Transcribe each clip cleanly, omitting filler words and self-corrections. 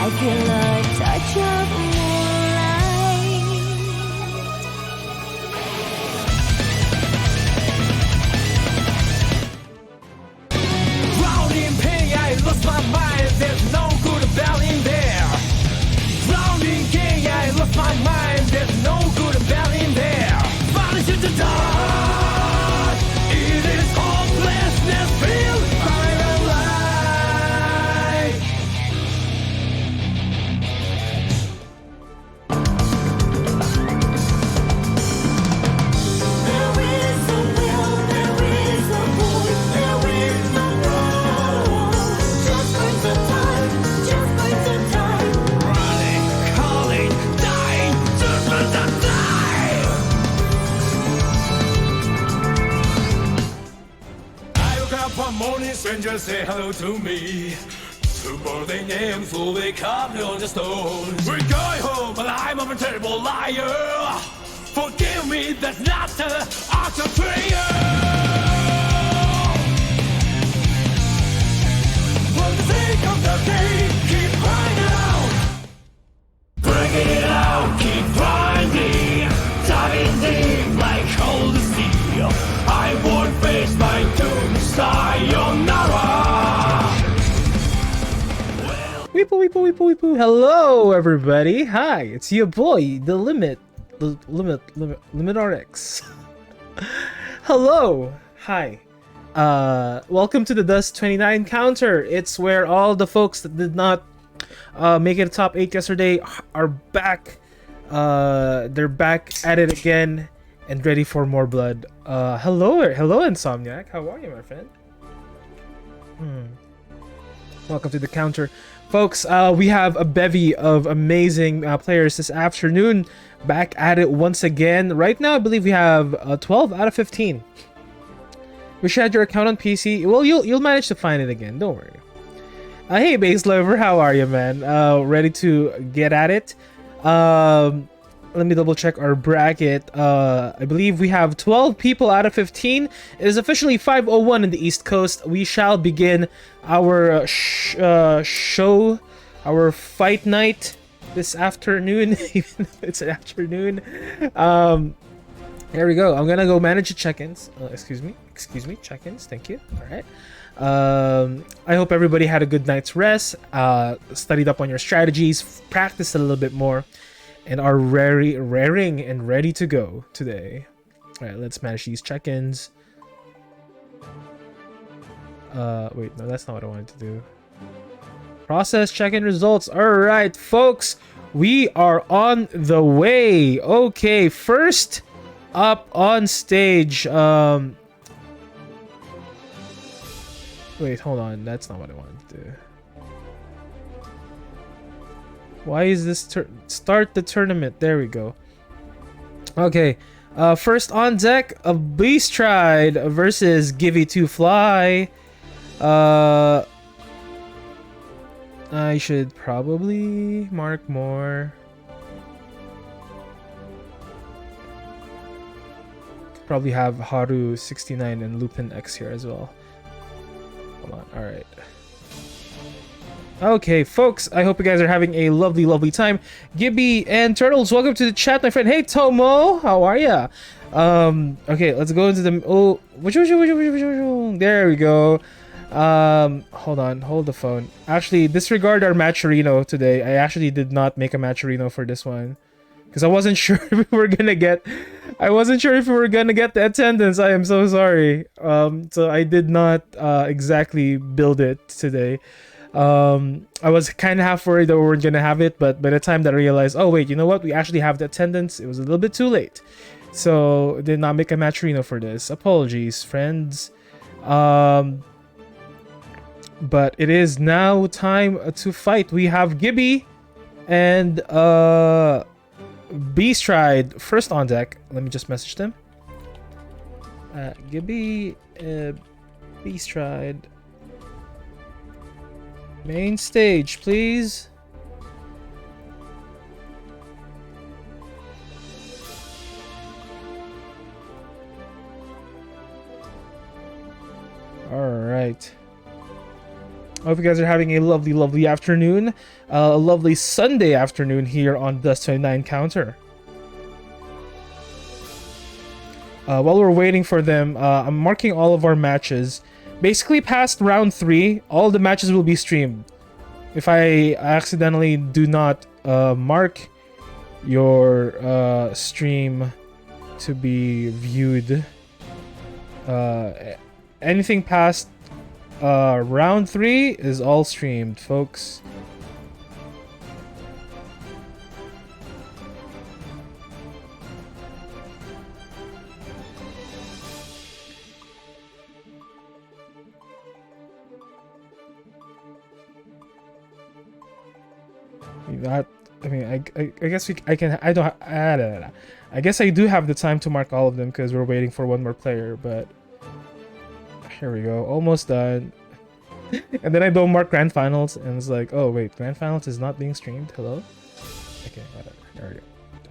I feel a touch of moonlight. Drowned in pain, I lost my mind. There's no good about in there. Drowned in pain, I lost my mind. There's no good about in there. Vanish into dark. It is hopelessness filled by the light. There is a will, there is a void, there is no wrong. Just burns the time, just burns the time. Running, calling, dying, just for the time. I woke up one morning, strangers say hello to me. Tomorrow they name will wake up on the stone. We're going home, but I'm a terrible liar. Forgive me, that's not the art of prayer. For the sake of the day, keep crying out. Bring it out, keep grinding. Diving deep like cold steel. I won't face my doom, sayonara. Weeple, weeple, weeple, weeple. Hello, everybody. Hi, it's your boy, the Limit RX. Hello. Hi. Welcome to the Dust 29 counter. It's where all the folks that did not make it top 8 yesterday are back. They're back at it again and ready for more blood. Hello, Insomniac. How are you, my friend? Welcome to the counter. Folks, we have a bevy of amazing players this afternoon. Back at it once again. Right now, I believe we have 12 out of 15. Wish you had your account on PC. Well, you'll manage to find it again. Don't worry. Hey, Base Lover, how are you, man? Ready to get at it? Let me double check our bracket. I believe we have 12 people out of 15. It is officially 5:01 in the East Coast. We shall begin our show, our fight night this afternoon, even though it's an afternoon. Here we go. I'm gonna go manage the check-ins. Excuse me, check-ins. Thank you. All right. I hope everybody had a good night's rest. Studied up on your strategies, practiced a little bit more, and are raring and ready to go today. All right, let's manage these check-ins. Wait, no, that's not what I wanted to do. Process check-in results. All right, folks, we are on the way. Okay, first up on stage. Wait, hold on. That's not what I wanted to do. Why is this start the tournament? There we go. Okay. First on deck, a Beast Tried versus Givey2Fly. I should probably mark more. Probably have Haru69 and Lupin X here as well. Hold on. All right. Okay, folks, I hope you guys are having a lovely, lovely time. Gibby and Turtles, welcome to the chat, my friend. Hey, Tomo, how are ya? Okay, let's go into the... Oh, which there we go. Hold on, hold the phone. Actually, disregard our Matcherino today. I actually did not make a Matcherino for this one. Because I wasn't sure if we were gonna get... the attendance. I am so sorry. So I did not exactly build it today. I was kind of half worried that we weren't gonna have it, but by the time that I realized, oh wait, you know what, we actually have the attendance, it was a little bit too late, so I did not make a Matcherino for this. Apologies, friends. But it is now time to fight. We have Gibby and Beast Tried first on deck. Let me just message them. Gibby, Beast Tried. Main stage, please. All right. Hope you guys are having a lovely, lovely afternoon. A lovely Sunday afternoon here on Dust 29 Counter. While we're waiting for them, I'm marking all of our matches. Basically, past round 3, all the matches will be streamed. If I accidentally do not mark your stream to be viewed, anything past round 3 is all streamed, folks. That, I mean, I guess I can. I don't. I guess I do have the time to mark all of them because we're waiting for one more player. But here we go, almost done. And then I don't mark grand finals, and it's like, oh wait, grand finals is not being streamed. Hello. Okay, whatever. There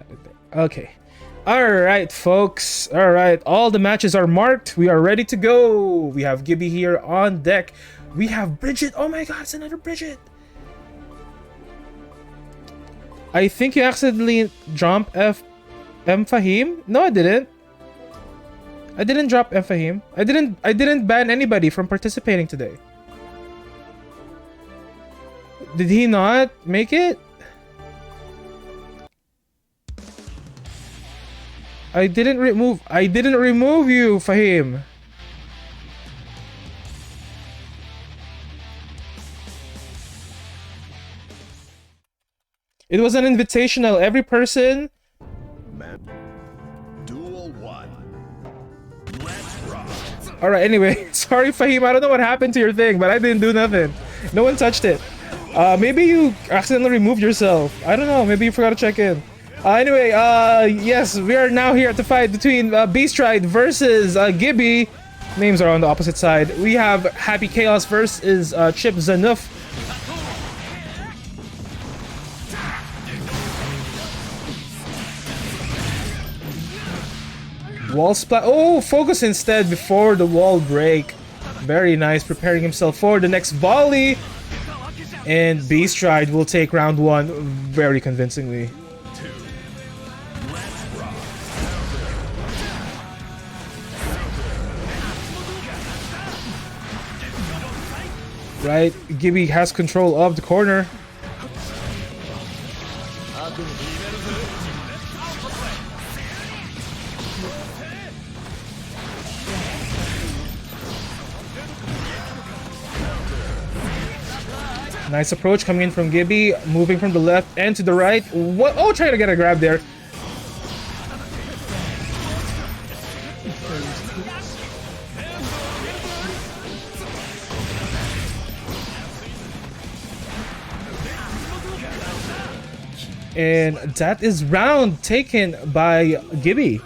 we go. Okay. All right, folks. All right, all the matches are marked. We are ready to go. We have Gibby here on deck. We have Bridget. Oh my God, it's another Bridget. I think you accidentally dropped M Fahim. No, I didn't. I didn't drop M Fahim. I didn't ban anybody from participating today. Did he not make it? I didn't remove you, Fahim. It was an invitational. Every person. Duel 1. Let's rock. All right. Anyway, sorry, Fahim. I don't know what happened to your thing, but I didn't do nothing. No one touched it. Maybe you accidentally removed yourself. I don't know. Maybe you forgot to check in. Anyway, yes, we are now here at the fight between Beastride versus Gibby. Names are on the opposite side. We have Happy Chaos versus Chip Zanuf. Wall splat. Oh, focus instead before the wall break. Very nice. Preparing himself for the next volley. And Beastride will take round 1 very convincingly. Right, Gibby has control of the corner. Nice approach coming in from Gibby, moving from the left and to the right. What? Oh, trying to get a grab there. And that is round taken by Gibby.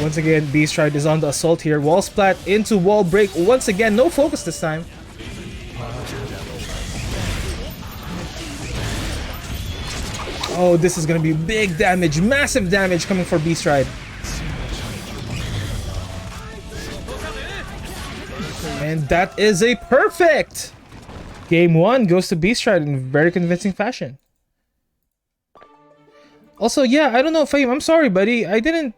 Once again, Beastride is on the assault here. Wall splat into wall break. Once again, no focus this time. Oh, this is going to be big damage, massive damage coming for Beastride. And that is a perfect! Game 1 goes to Beastride in very convincing fashion. Also, yeah, I don't know, Fahim, I'm sorry, buddy. I didn't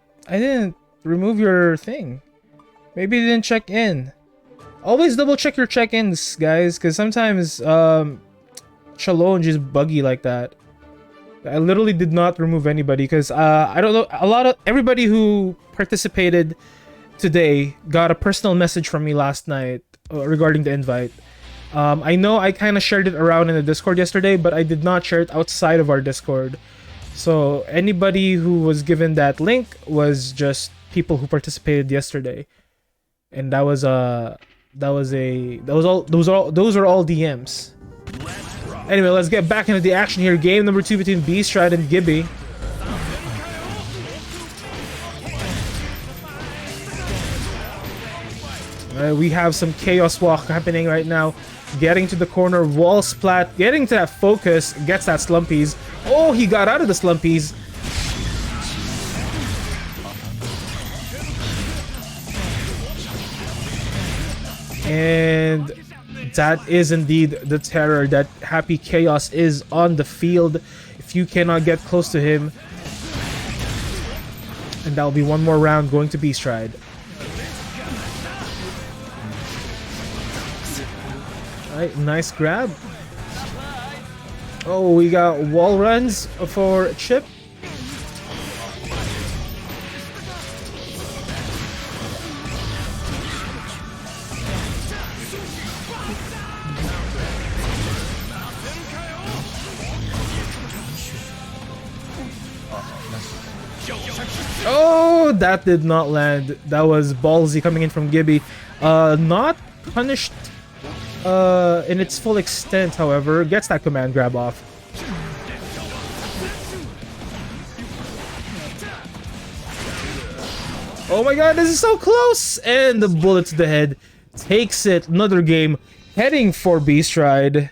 remove your thing. Maybe you didn't check in. Always double check your check-ins, guys, because sometimes challenge is buggy like that. I literally did not remove anybody because I don't know, everybody who participated today got a personal message from me last night regarding the invite. I know I kind of shared it around in the Discord yesterday, but I did not share it outside of our Discord. So anybody who was given that link was just people who participated yesterday, and those are all DMs. Anyway, let's get back into the action here. Game number 2 between Beastride and Gibby. We have some chaos walk happening right now. Getting to the corner, wall splat, getting to that focus, gets that slumpies. Oh, he got out of the slumpies. And that is indeed the terror that Happy Chaos is on the field. If you cannot get close to him, and that'll be one more round going to Beast Ride. Alright, nice grab. Oh, we got wall runs for Chip. Oh, that did not land. That was ballsy coming in from Gibby. Not punished in its full extent, however. Gets that command grab off. Oh my god, this is so close! And the bullet to the head takes it. Another game heading for Beast Ride.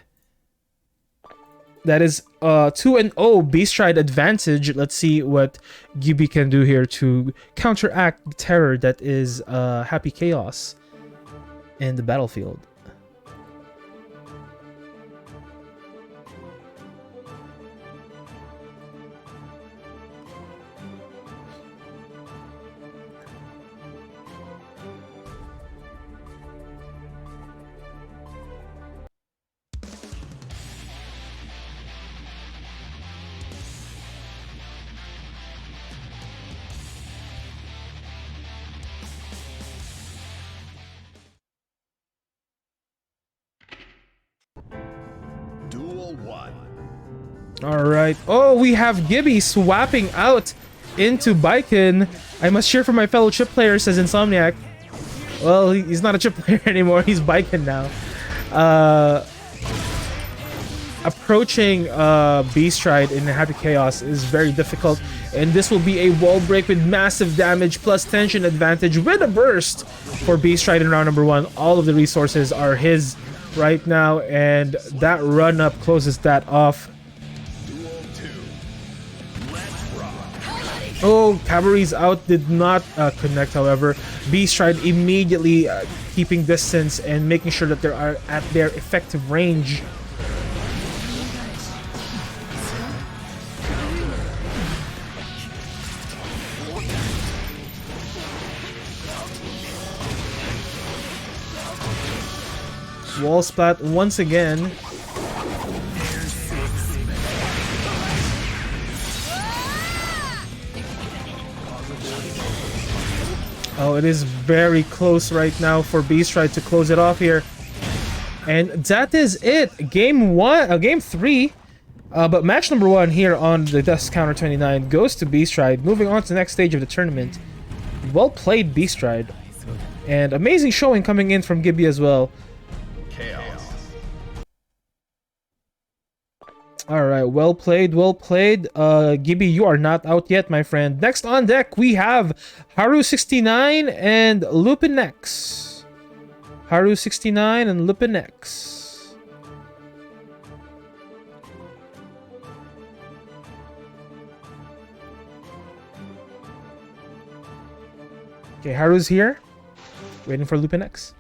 That is 2-0 Beast Ride advantage. Let's see what Gibby can do here to counteract the terror that is Happy Chaos in the battlefield. Duel 1. Alright. Oh, we have Gibby swapping out into Baiken. I must cheer for my fellow chip player, says Insomniac. Well, he's not a chip player anymore. He's Baiken now. Approaching Beast Ride in Happy Chaos is very difficult. And this will be a wall break with massive damage plus tension advantage with a burst for Beast Ride in round number 1. All of the resources are his right now, and that run up closes that off. Duel 2. Let's rock. Oh, Cavalry's out did not connect, however. Beast Ride immediately keeping distance and making sure that they are at their effective range. Wall splat once again. Oh, it is very close right now for Beast Ride to close it off here. And that is it. Game 3. But match number 1 here on the Dust Counter 29 goes to Beast Ride. Moving on to the next stage of the tournament. Well played, Beast Ride. And amazing showing coming in from Gibby as well. Chaos. Alright, well played, well played. Gibby, you are not out yet, my friend. Next on deck, we have Haru69 and Lupinex. Haru69 and Lupinex. Okay, Haru's here. Waiting for Lupinex.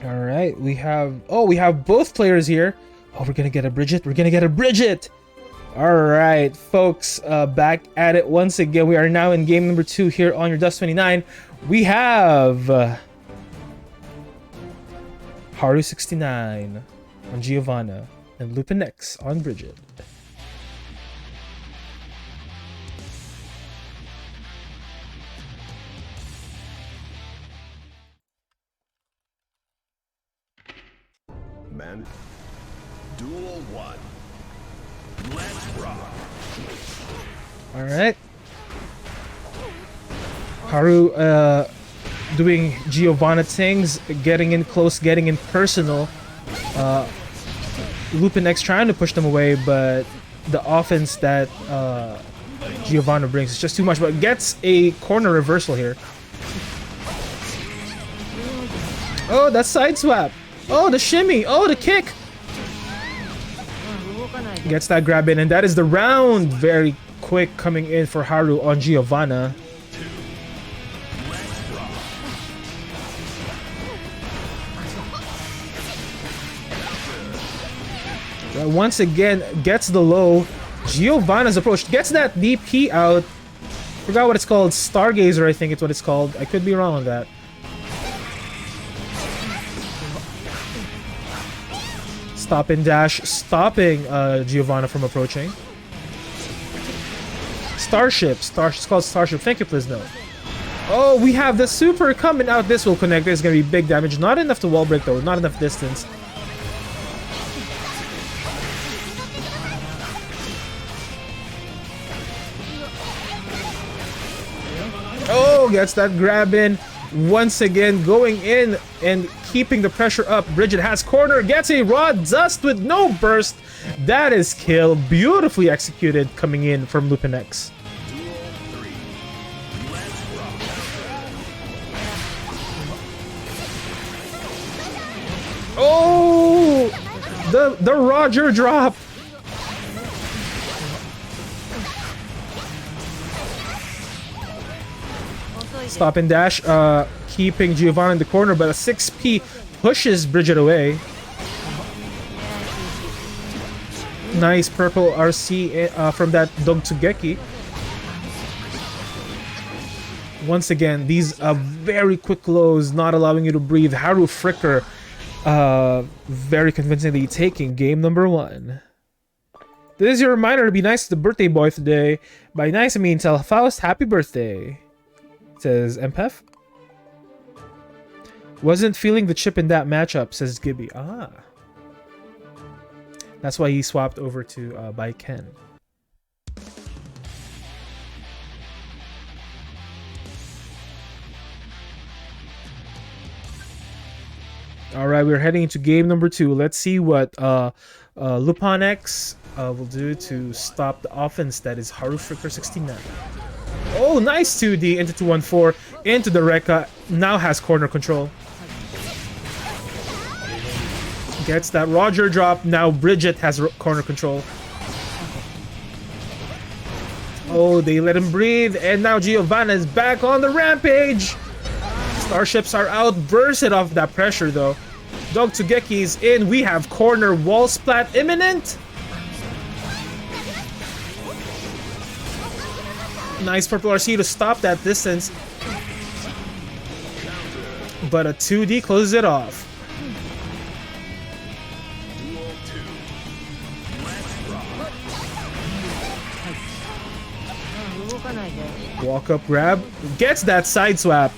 All right, we have both players here. Oh, we're gonna get a Bridget. We're gonna get a Bridget. All right, folks, back at it once again. We are now in game number 2 here on your Dust 29. We have Haru69 on Giovanna and Lupinex on Bridget. Man. Duel 1. Let's rock. All right. Haru doing Giovanna things, getting in close, getting in personal. Lupin X trying to push them away, but the offense that Giovanna brings is just too much. But gets a corner reversal here. Oh, that side swap. Oh, the shimmy. Oh, the kick. Gets that grab in, and that is the round. Very quick coming in for Haru on Giovanna. Once again, gets the low. Giovanna's approach. Gets that DP out. Forgot what it's called. Stargazer, I think it's what it's called. I could be wrong on that. Stop and dash, stopping Giovanna from approaching. Starship, it's called Starship. Thank you, Plisno. Oh, we have the super coming out. This will connect. There's gonna be big damage. Not enough to wall break though. Not enough distance. Oh, gets that grab in. Once again, going in and keeping the pressure up. Bridget has corner, gets a raw dust with no burst. That is kill. Beautifully executed coming in from Lupin X. Oh, the Roger drop. Stop and dash, keeping Giovanna in the corner, but a 6P pushes Bridget away. Nice purple RC from that Ggst. Once again, these very quick lows, not allowing you to breathe. Haru Fricker, very convincingly taking game number 1. This is your reminder to be nice to the birthday boy today. By nice, I mean tell Faust happy birthday. Says Empath. Wasn't feeling the chip in that matchup, says Gibby. Ah. That's why he swapped over to by Ken. Alright, we're heading into game number 2. Let's see what Lupin X will do to stop the offense that is Haru Fricker 69. Oh, nice 2D into 214 into the Rekka. Now has corner control. Gets that Roger drop. Now Bridget has corner control. Oh, they let him breathe. And now Giovanna is back on the rampage. Starships are out. Bursted off that pressure though. Ggst is in. We have corner wall splat imminent. Nice purple RC to stop that distance. But a 2D closes it off. Walk up grab. Gets that side swap.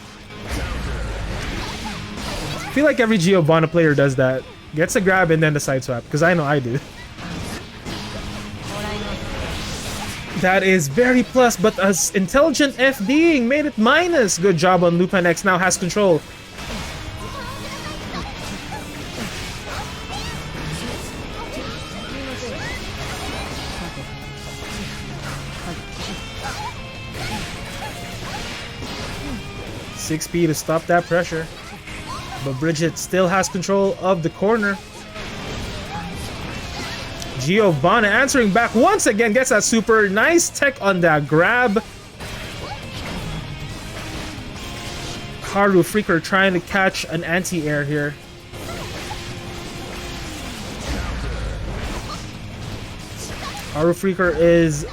I feel like every Giovanna player does that. Gets a grab and then the side swap. Because I know I do. That is very plus, but as intelligent FDing made it minus. Good job on Lupin X. Now has control. Six P to stop that pressure. But Bridget still has control of the corner. Giovanna answering back once again, gets that super nice tech on that grab. Haru Freaker trying to catch an anti-air here. Haru Freaker is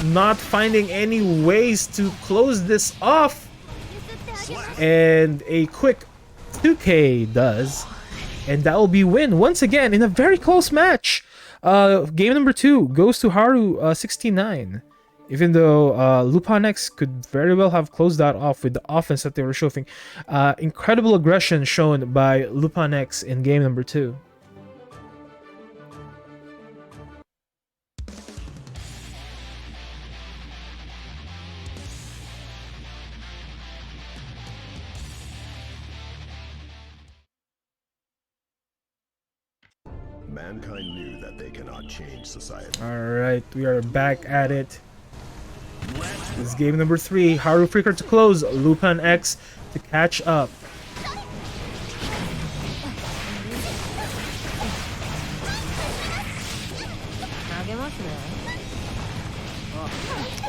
not finding any ways to close this off. And a quick 2K does. And that will be win once again in a very close match. Game number 2 goes to Haru 69. Even though Lupin X could very well have closed that off with the offense that they were showing. Incredible aggression shown by Lupin X in game number 2. Mankind knew that they cannot change society. Alright, we are back at it. This is game number 3. Haru Freaker to close, Lupin X to catch up.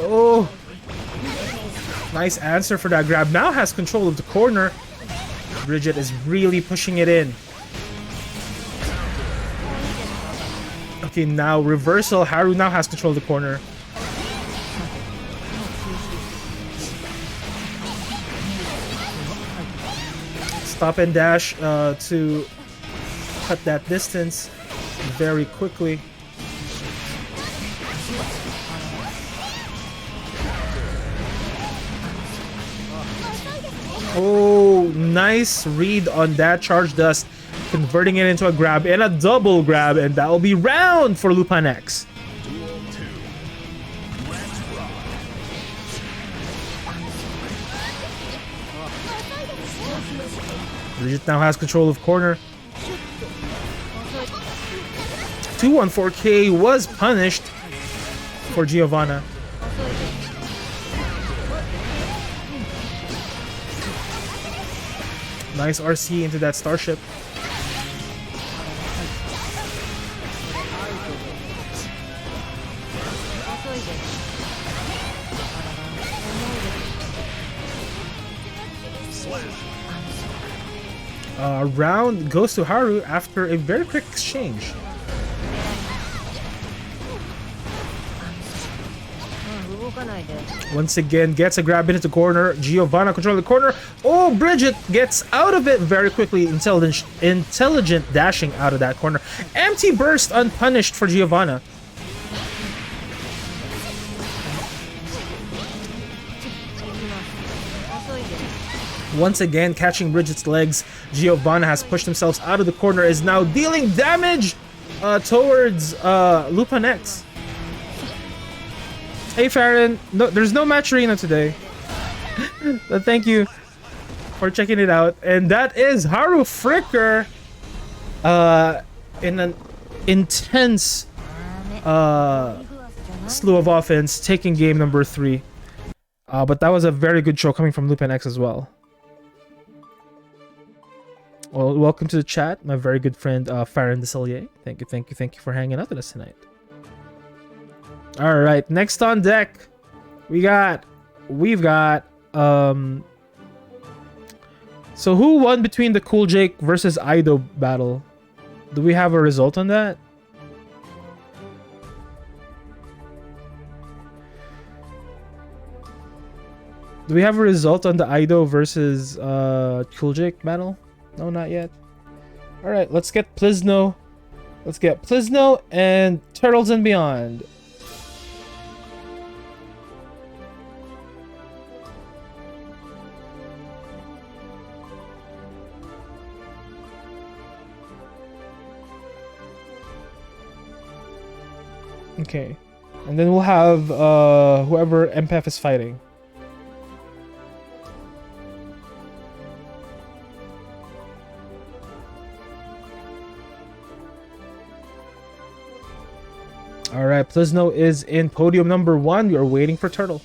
Oh, nice answer for that grab. Now has control of the corner. Bridget is really pushing it in. Okay, now reversal. Haru now has control of the corner. Stop and dash to cut that distance very quickly. Oh, nice read on that charge dust, converting it into a grab and a double grab, and that will be round for Lupin X. Duel 2. Let's rock. Bridget now has control of corner. 214K was punished for Giovanna. Nice RC into that starship. Round goes to Haru after a very quick exchange. Once again, gets a grab into the corner. Giovanna controlling the corner. Oh, Bridget gets out of it very quickly. Intelligent dashing out of that corner. Empty burst unpunished for Giovanna. Once again, catching Bridget's legs. Giovanna has pushed themselves out of the corner, is now dealing damage towards Lupin X. Hey Farron, no, there's no match arena today. But thank you for checking it out. And that is Haru Fricker in an intense slew of offense, taking game number 3. But that was a very good show coming from Lupin X as well. Well, welcome to the chat, my very good friend Farron Desillier. Thank you for hanging out with us tonight. All right, next on deck, we've got so who won between the Cool Jake versus Ido battle? Do we have a result on that? Do we have a result on the Ido versus Cool Jake battle? No, not yet. All right, let's get Plizno. Let's get Plizno and Turtles and Beyond. Okay, and then we'll have whoever MPF is fighting. All right, Plizno is in podium number 1. We are waiting for Turtle.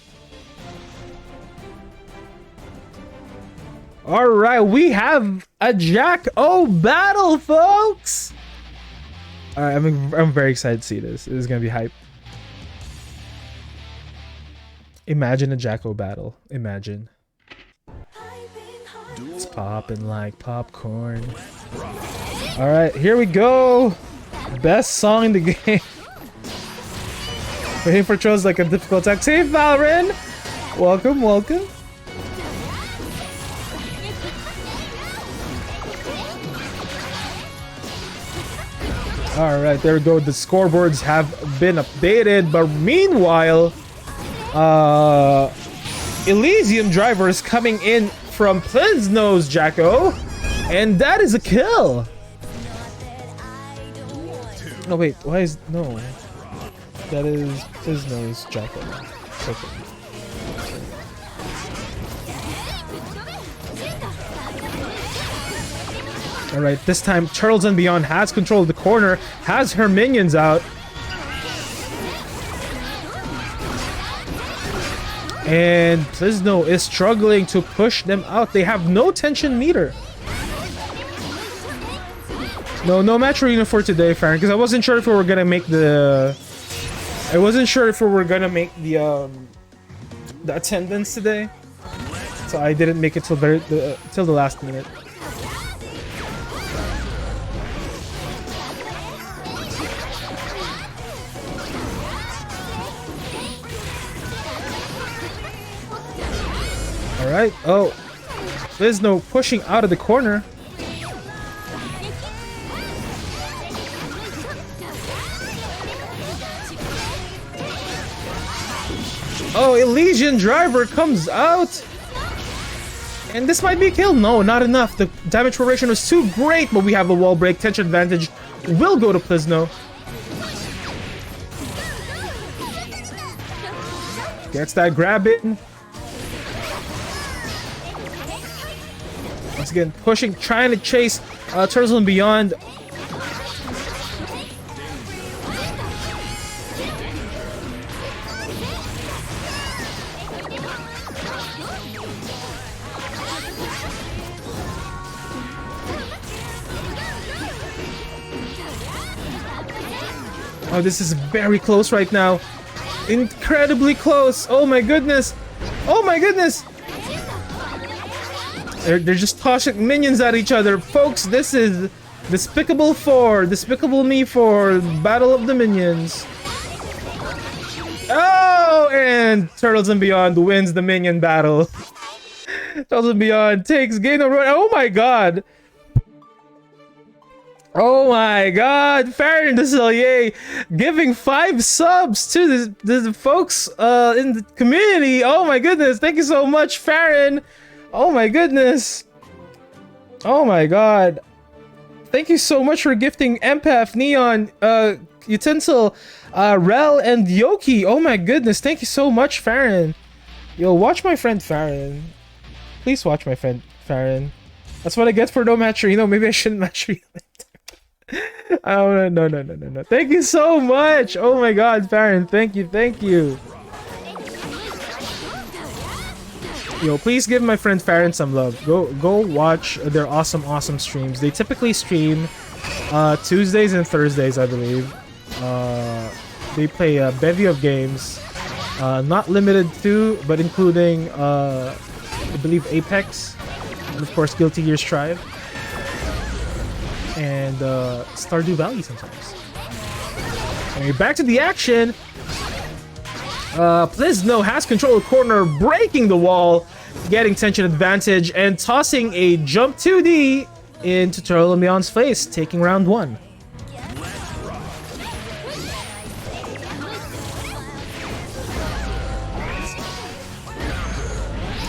All right, we have a Jack O battle, folks. All right, I'm very excited to see this. This is gonna be hype. Imagine a Jack O battle. Imagine. It's popping like popcorn. All right, here we go. Best song in the game. Waiting for trolls like a difficult text. Hey, Valrin! Welcome, welcome. Alright, there we go. The scoreboards have been updated, but meanwhile, Elysium Driver is coming in from Plizno's Jacko, and that is a kill! No, wait, why is... no. That is Plizno's Jacko. Okay. All right, this time Turtles and Beyond has control of the corner, has her minions out. And Plisno is struggling to push them out. They have no tension meter. No match arena for today, Farron, because I wasn't sure if we were gonna make the... I wasn't sure if we were gonna make the attendance today. So I didn't make it till the last minute. All right. Oh, there's no pushing out of the corner. Oh, Elysian Driver comes out. And this might be a kill. No, not enough. The damage proration was too great, but we have a wall break. Tension advantage will go to Plisno. Gets that grab in. Once again, pushing, trying to chase Turtles and Beyond. Oh, this is very close right now. Incredibly close. Oh my goodness. Oh my goodness. They're just tossing minions at each other. Folks, this is Despicable 4. Despicable Me 4. Battle of the Minions. Oh, and Turtles and Beyond wins the minion battle. Turtles and Beyond takes game over. Oh my god. Oh my god, Farron Desillier giving 5 subs to the folks in the community. Oh my goodness, thank you so much, Farron. Oh my goodness. Oh my god. Thank you so much for gifting Empath, Neon, Utensil, Rel, and Yoki. Oh my goodness, thank you so much, Farron. Yo, watch my friend Farron. Please watch my friend Farron. That's what I get for no match. You know, maybe I shouldn't match you. Oh no. Thank you so much. Oh my god, Farron, thank you. Yo, please give my friend Farron some love. Go watch their awesome streams. They typically stream Tuesdays and Thursdays, I believe. They play a bevy of games, not limited to, but including I believe Apex, and of course Guilty Gear Strive, and Stardew Valley sometimes. Anyway, back to the action. Plisno has control of the corner, breaking the wall, getting tension advantage, and tossing a jump 2D into Turtle and Beyond's face, taking round 1.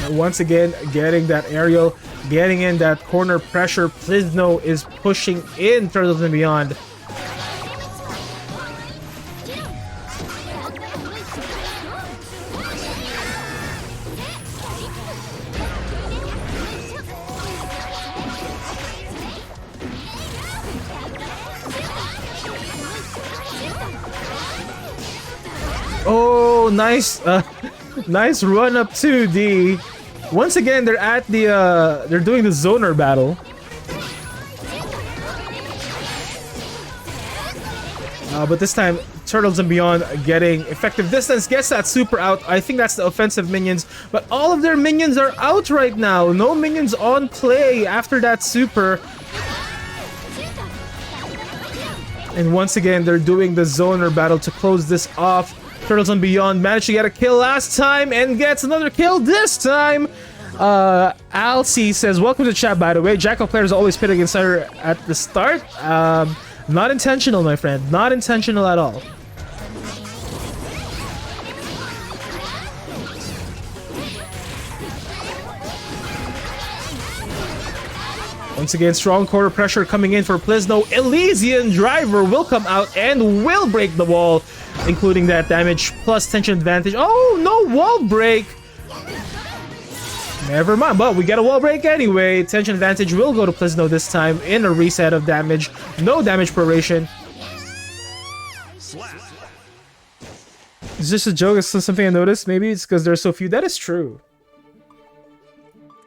And once again, getting that aerial, getting in that corner pressure. Plisno is pushing in Turtles and Beyond. Oh, nice, nice run up 2D. Once again, they're at the they're doing the zoner battle. But this time, Turtles and Beyond getting effective distance, gets that super out. I think that's the offensive minions, but all of their minions are out right now. No minions on play after that super. And once again, they're doing the zoner battle to close this off. Turtles and Beyond managed to get a kill last time and gets another kill this time. Alcy says, welcome to chat, by the way. Jackal players always pit against her at the start. Not intentional, my friend. Not intentional at all. Once again, strong corner pressure coming in for Plisno. Elysian Driver will come out and will break the wall, including that damage plus tension advantage. Oh, no wall break. Never mind, but we get a wall break anyway. Tension advantage will go to Plizno this time in a reset of damage. No damage proration. Is this a joke? Is this something I noticed? Maybe it's because there's so few. That is true.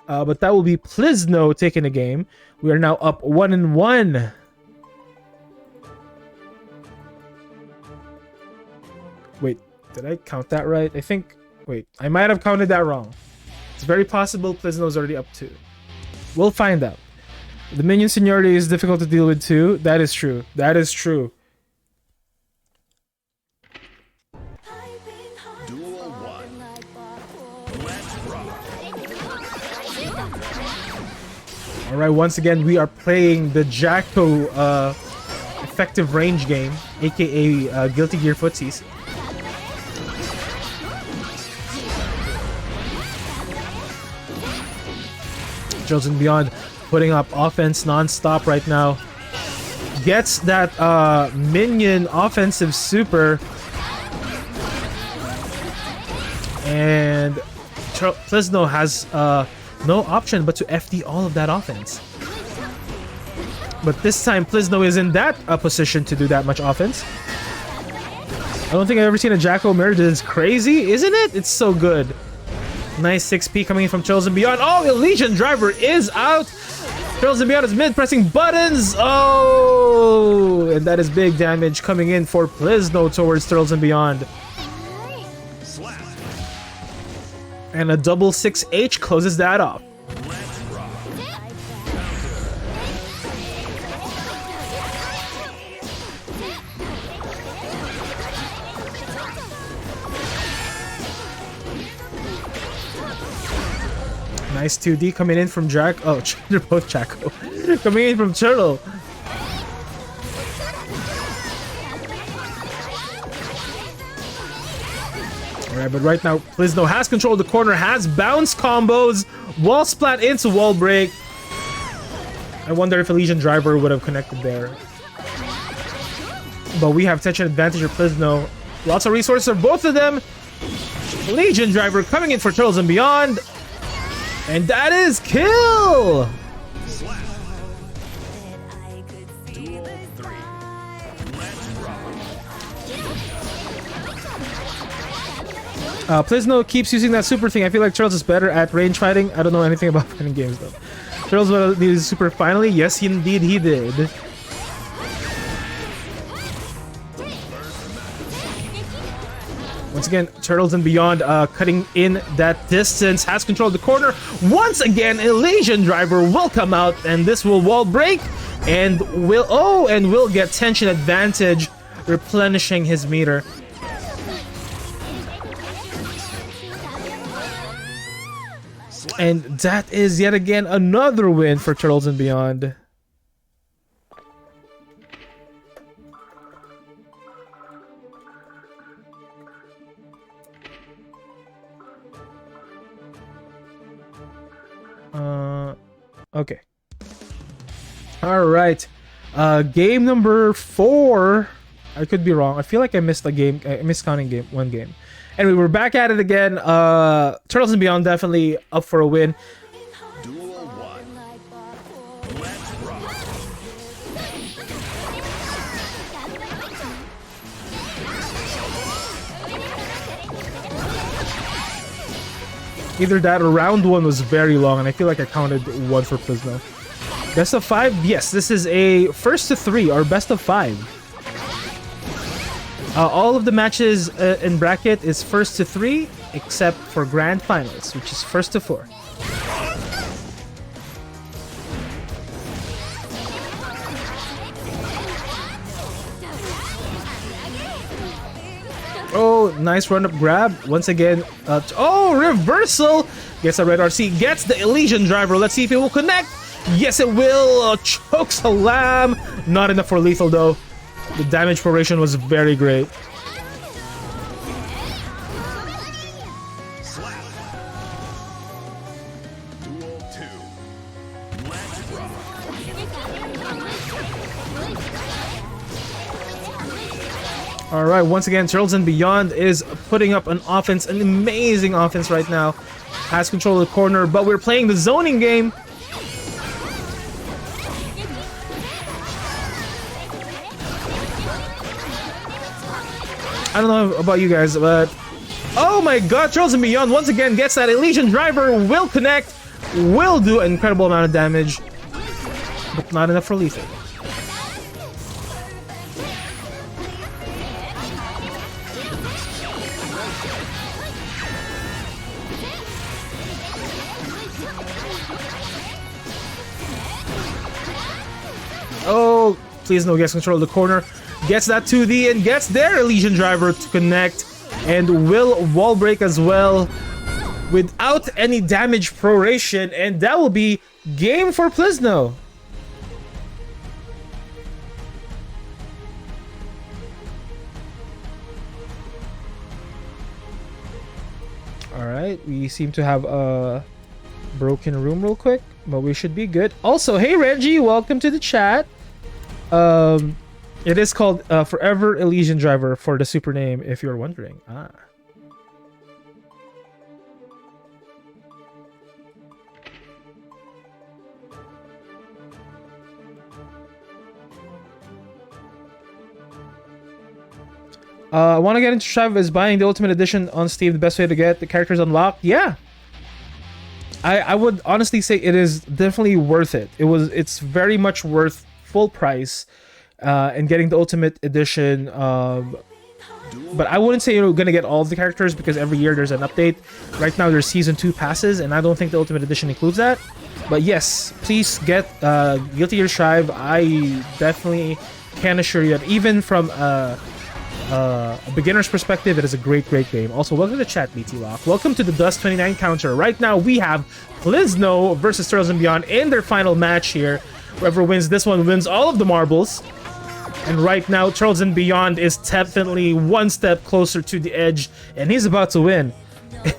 But that will be Plizno taking the game. We are now up 1-1. Wait, did I count that right? I think... Wait, I might have counted that wrong. It's very possible Plizno's already up 2. We'll find out. The minion seniority is difficult to deal with too. That is true. That is true. Duel 1. Let's rock. Alright, once again, we are playing the Jacko effective range game, aka Guilty Gear Footsies. Chosen Beyond putting up offense non-stop right now. Gets that minion offensive super. And Plizno has no option but to FD all of that offense. But this time Plizno is in that position to do that much offense. I don't think I've ever seen a Jacko mirror this crazy, isn't it? It's so good. Nice 6P coming in from Chosen Beyond. Oh, Elysian Driver is out. Chosen Beyond is mid pressing buttons. Oh, and that is big damage coming in for Plizno towards Turtles and Beyond. And a double 6H closes that off. Nice 2D coming in from Jack. Oh, they're both Jacko. Coming in from Turtle. Alright, but right now, Plizno has control of the corner, has bounce combos, wall splat into wall break. I wonder if Elysian Driver would have connected there. But we have tension advantage of Plizno. Lots of resources for both of them. Elysian Driver coming in for Turtles and Beyond. And that is kill! Duel 3. Let's rock. Plizno keeps using that super thing. I feel like Turtles is better at range fighting. I don't know anything about fighting games though. Turtles needed super finally. Yes, indeed he did. Once again, Turtles and Beyond cutting in that distance, has control of the corner. Once again, Elysian Driver will come out, and this will wall break, and will get tension advantage, replenishing his meter. And that is yet again another win for Turtles and Beyond. Okay. All right. Game number 4. I could be wrong. I feel like I missed a game. I missed counting one game. Anyway, we're back at it again. Turtles and Beyond definitely up for a win. Duel 1. Let's rock. Either that or round 1 was very long, and I feel like I counted 1 for Plizno. Best of 5? Yes, this is a first to 3 or best of 5. All of the matches in bracket is first to 3, except for grand finals, which is first to 4. Oh, nice run-up grab. Once again, reversal! Gets a red RC, gets the Elysian Driver. Let's see if it will connect. Yes, it will. Chokes a lamb. Not enough for lethal, though. The damage proration was very great. Duel 2. Let's rock. All right, once again, Turtles and Beyond is putting up an offense, an amazing offense right now. Has control of the corner, but we're playing the zoning game. I don't know about you guys, but oh my god, Turtles and Beyond once again gets that Elysian Driver, will connect, will do an incredible amount of damage, but not enough for lethal. Oh, please no, gets control of the corner. Gets that 2D and gets their Elysian Driver to connect. And will wall break as well without any damage proration. And that will be game for Plisno. Alright, we seem to have a broken room real quick, but we should be good. Also, hey Reggie, welcome to the chat. It is called Forever Elysian Driver for the super name, if you're wondering. Ah. I want to get into Shrive. Is buying the Ultimate Edition on Steam the best way to get the characters unlocked? Yeah. I would honestly say it is definitely worth it. It's very much worth full price. And getting the Ultimate Edition, but I wouldn't say you're gonna get all of the characters because every year there's an update. Right now there's Season 2 passes, and I don't think the Ultimate Edition includes that. But yes, please get Guilty Gear Strive. I definitely can assure you that even from a beginner's perspective, it is a great game. Also, welcome to the chat, BT Lock. Welcome to the Dust 29 counter. Right now we have Plisno versus Turtles and Beyond in their final match here. Whoever wins this one wins all of the marbles. And right now, Turtles and Beyond is definitely one step closer to the edge, and he's about to win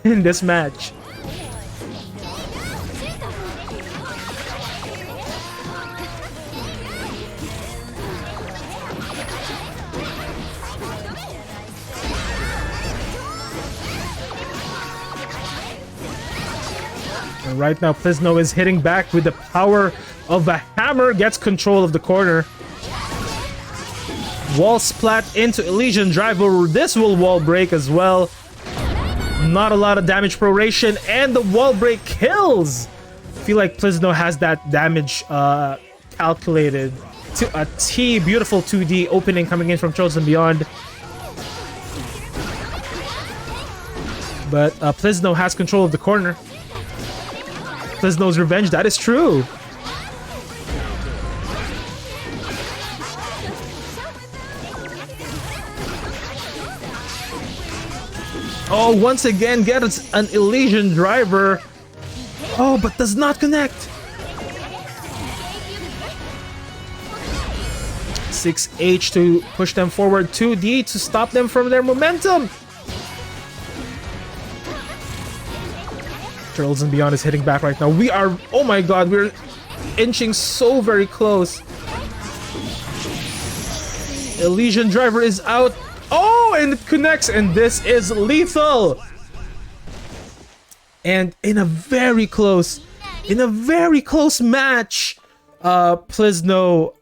in this match. And right now, Plisno is hitting back with the power of a hammer, gets control of the corner. Wall splat into Elysian Driver. This will wall break as well. Not a lot of damage proration, and the wall break kills. I feel like Plisno has that damage calculated to a T. Beautiful 2D opening coming in from Turtles and Beyond. But Plisno has control of the corner. Plisno's revenge, that is true. Oh, once again gets an Elysian Driver. Oh, but does not connect. 6H to push them forward. 2D to stop them from their momentum. Turtles and Beyond is hitting back right now. We are, oh my god, we're inching so very close. Elysian Driver is out. Oh, and it connects, and this is lethal. And in a very close match, Plisno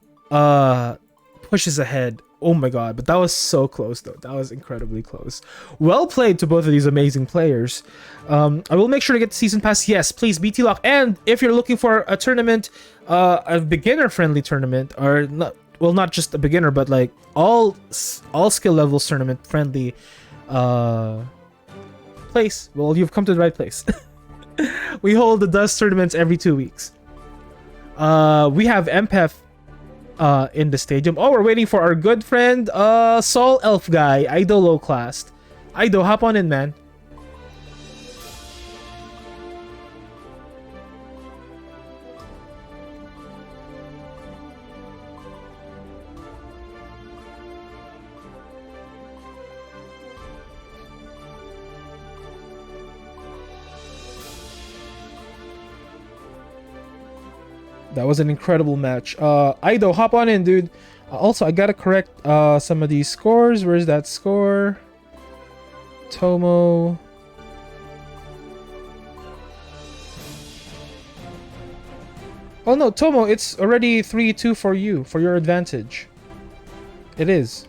pushes ahead. Oh my god, but that was so close though. That was incredibly close. Well played to both of these amazing players. I will make sure to get the season pass. Yes, please, BT Lock. And if you're looking for a tournament, a beginner-friendly tournament, or not. Well, not just a beginner, but like all skill levels tournament friendly place. Well, you've come to the right place. We hold the Dust tournaments every 2 weeks. We have MPEF in the stadium. Oh, we're waiting for our good friend Sol Elf guy, Ido low class. Ido, hop on in, man. That was an incredible match. Ido, hop on in, dude. Also, I gotta correct some of these scores. Where's that score? Tomo. Oh no, Tomo, it's already 3-2 for you, for your advantage. It is.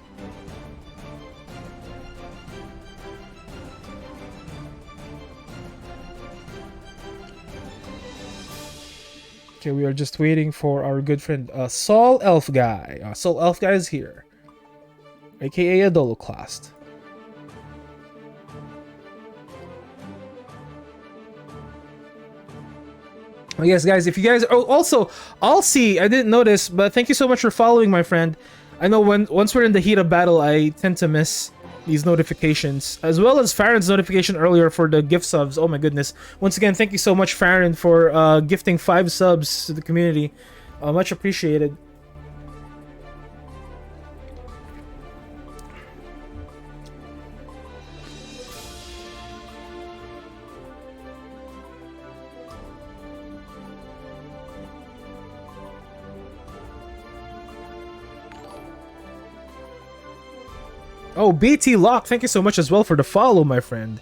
Okay, we are just waiting for our good friend Soul Elf Guy. Soul Elf Guy is here, aka Idoliclast. Oh, yes, guys, if you guys... Oh, also, I'll see. I didn't notice, but thank you so much for following, my friend. I know once we're in the heat of battle, I tend to miss these notifications, as well as Farron's notification earlier for the gift subs. Oh my goodness. Once again, thank you so much, Farron, for gifting 5 subs to the community. Much appreciated. Oh, BT Lock, thank you so much as well for the follow, my friend.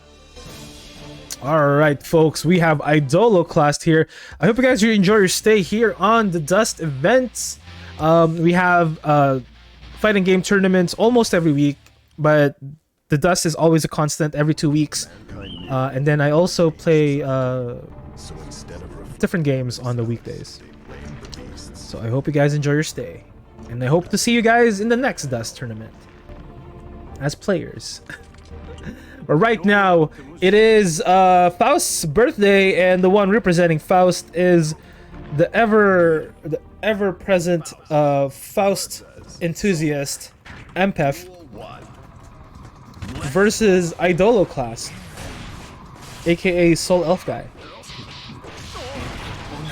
Alright, folks, we have Idoliclast here. I hope you guys enjoy your stay here on the Dust events. We have fighting game tournaments almost every week, but the Dust is always a constant every 2 weeks. And then I also play different games on the weekdays. So I hope you guys enjoy your stay. And I hope to see you guys in the next Dust tournament as players. But right now, it is Faust's birthday, and the one representing Faust is the ever-present Faust enthusiast, Empef, versus Idoliclast, aka Soul Elf Guy.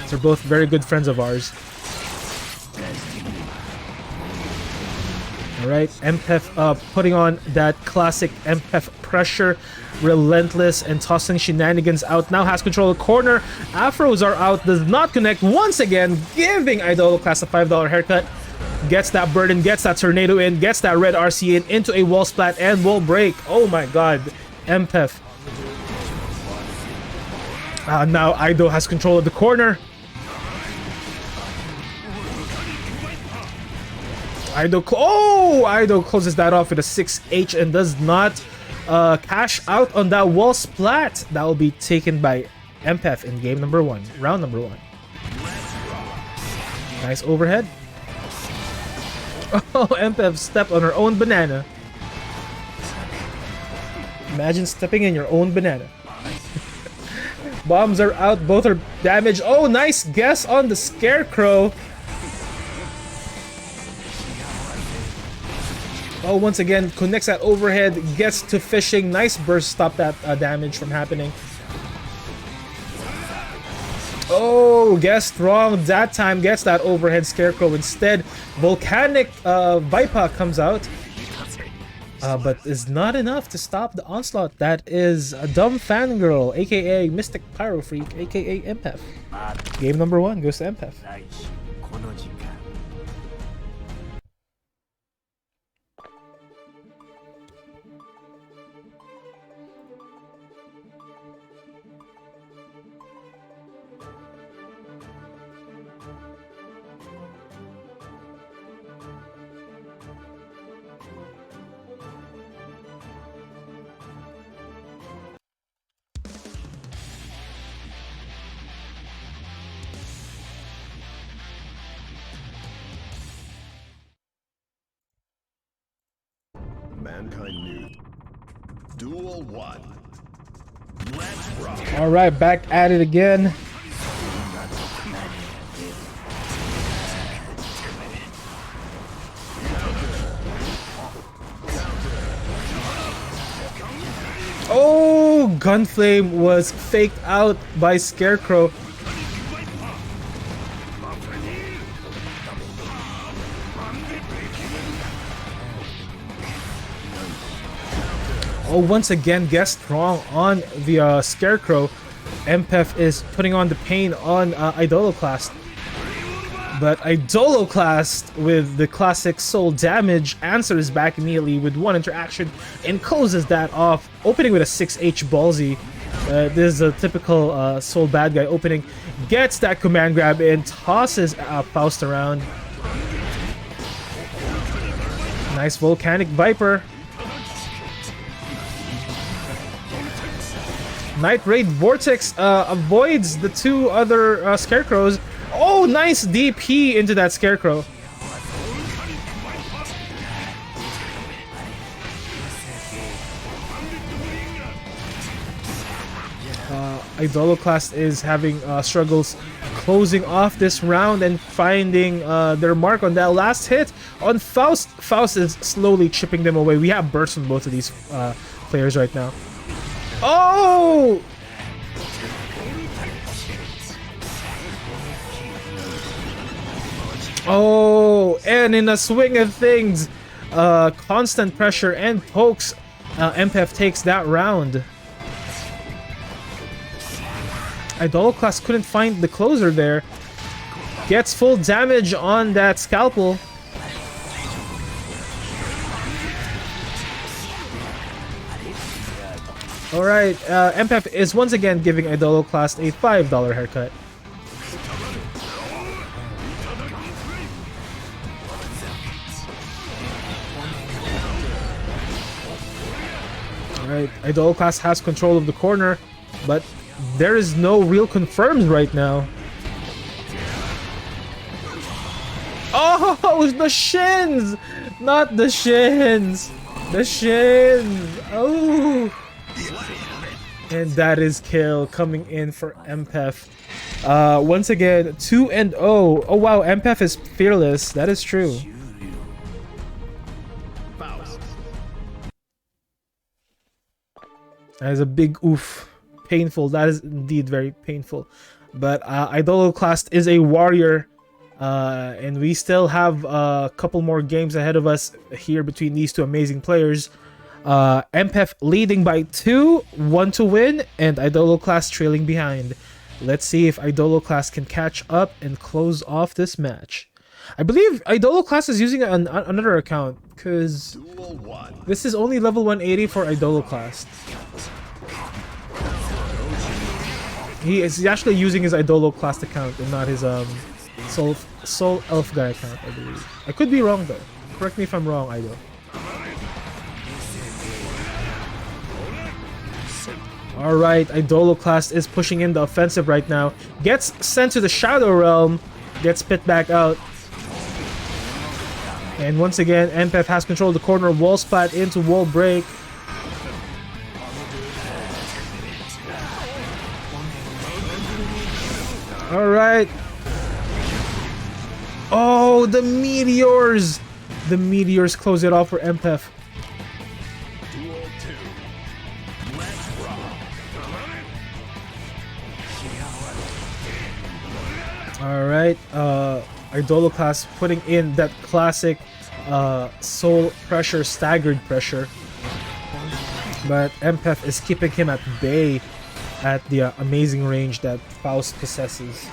They're both very good friends of ours. Alright, Empef putting on that classic Empef pressure, relentless and tossing shenanigans out. Now has control of the corner. Afros are out, does not connect once again, giving Idoliclast a $5 haircut. Gets that burden, gets that tornado in, gets that red RC in, into a wall splat and wall break. Oh my god, Empef. Now Ido has control of the corner. Ido closes that off with a 6H and does not cash out on that wall splat. That will be taken by Empef in game number 1, round number 1. Nice overhead. Oh, Empef stepped on her own banana. Imagine stepping in your own banana. Bombs are out, both are damaged. Oh, nice guess on the Scarecrow. Oh, once again, connects that overhead, gets to fishing. Nice burst, stop that damage from happening. Oh, guessed wrong that time, gets that overhead Scarecrow instead. Volcanic Viper comes out, but is not enough to stop the onslaught. That is a dumb fangirl, aka Mystic Pyro Freak, aka Empef. Game number 1 goes to Empef. Mankind New. Duel 1. Let's rock. Alright, back at it again. Oh, Gunflame was faked out by Scarecrow. Oh, once again, guessed wrong on the Scarecrow. Empef is putting on the pain on Idoliclast. But Idoloclast with the classic soul damage answers back immediately with one interaction and closes that off, opening with a 6H ballsy. This is a typical soul bad guy opening. Gets that command grab and tosses Faust around. Nice volcanic viper. Night Raid Vortex avoids the two other scarecrows. Oh, nice DP into that scarecrow. Idoloclast is having struggles closing off this round and finding their mark on that last hit on Faust. Faust is slowly chipping them away. We have bursts on both of these players right now. Oh! Oh, and in a swing of things, constant pressure and pokes, MPF takes that round. Idoloclast couldn't find the closer there. Gets full damage on that scalpel. Alright, MPF is once again giving Idoloclast a $5 haircut. Alright, Idoloclast has control of the corner, but there is no real confirms right now. Oh, the shins! Not the shins! The shins! Oh! And that is kill coming in for MPF. Once again, 2-0. Oh wow, MPF is fearless. That is true. That is a big oof. Painful. That is indeed very painful. But Idoloclast is a warrior. And we still have a couple more games ahead of us here between these two amazing players. MPF leading by 2, 1 to win, and Idoloclast trailing behind. Let's see if Idoloclast can catch up and close off this match. I believe Idoloclast is using another account, because this is only level 180 for Idoloclast. He is actually using his Idoloclast account and not his Soul Elf guy account, I believe. I could be wrong though. Correct me if I'm wrong, Idol. Alright, Idoloclast is pushing in the offensive right now. Gets sent to the Shadow Realm. Gets spit back out. And once again, MPF has control of the corner. Wall splat into wall break. Alright. Oh, the meteors! The meteors close it off for MPF. Alright, Idoloclast putting in that classic soul pressure, staggered pressure. But MPF is keeping him at bay at the amazing range that Faust possesses.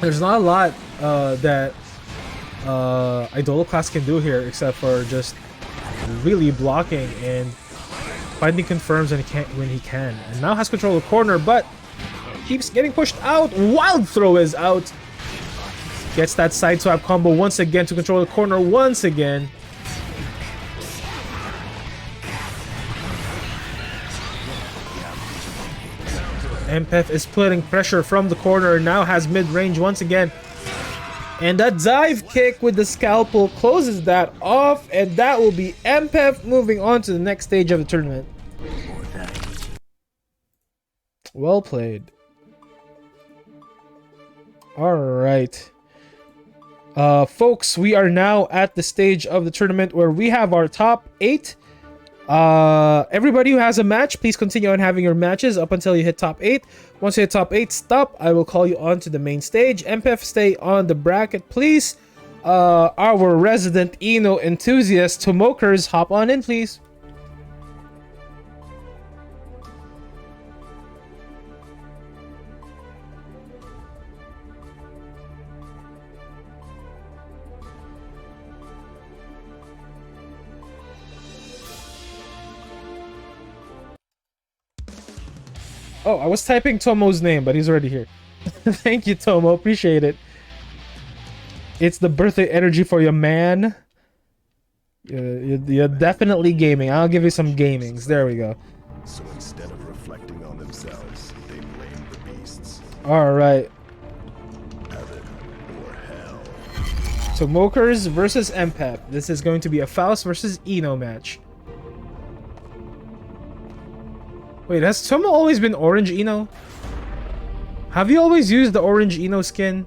There's not a lot that Idoloclast can do here except for just really blocking and finding confirms when he can. And now has control of the corner, but keeps getting pushed out. Wild throw is out. Gets that side swap combo once again to control the corner once again. MPF is putting pressure from the corner, now has mid-range once again. And that dive kick with the scalpel closes that off, and that will be MPF moving on to the next stage of the tournament. Well played. Alright. Folks, we are now at the stage of the tournament where we have our top 8. Everybody who has a match, please continue on having your matches up until you hit top 8. Once you hit top 8, stop. I will call you on to the main stage. MPF, stay on the bracket, please. Our resident Eno enthusiast, Tomokers, hop on in, please. Oh, I was typing Tomo's name, but he's already here. Thank you, Tomo. Appreciate it. It's the birthday energy for your man. You're definitely gaming. I'll give you some gamings. There we go. So instead of reflecting on themselves, they blame the beasts. All right. Heaven or hell. Tomokers versus Empep. This is going to be a Faust versus Ino match. Wait, has Tomo always been orange Ino? Have you always used the orange Ino skin?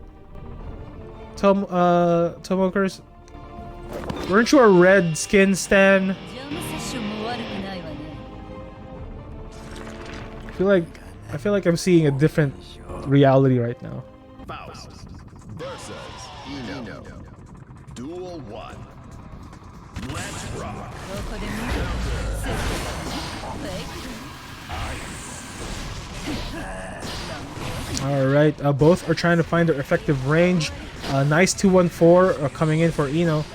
Tomokers? Weren't you a red skin stan? ジャムセッションも悪くないわね。I feel like I'm seeing a different reality right now. Faust versus Ino. Duel 1. Let's rock. どこで見る？セット。フェイク。 All right, both are trying to find their effective range. Nice 214 coming in for Ino.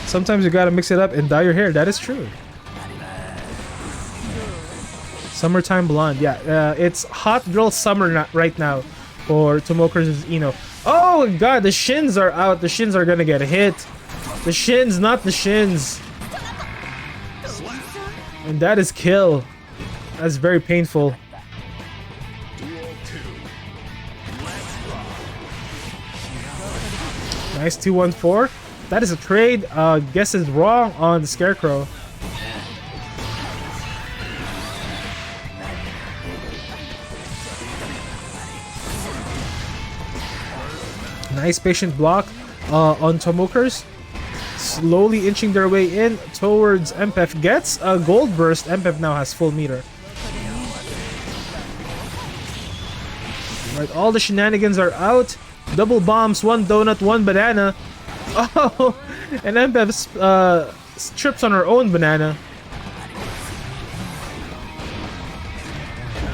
Sometimes you gotta mix it up and dye your hair. That is true. Summertime blonde. Yeah, it's hot girl summer right now for Tomokers' Ino. Oh god, the shins are out. The shins are gonna get hit. The shins, not the shins. And that is kill. That's very painful. Duel 2. Let's rock. Nice 214. That is a trade. Guess is wrong on the Scarecrow. Nice patient block on Tomokers. Slowly inching their way in towards Empef. Gets a gold burst. Empef now has full meter. Right, all the shenanigans are out. Double bombs, one donut, one banana. Oh, and Empef trips on her own banana.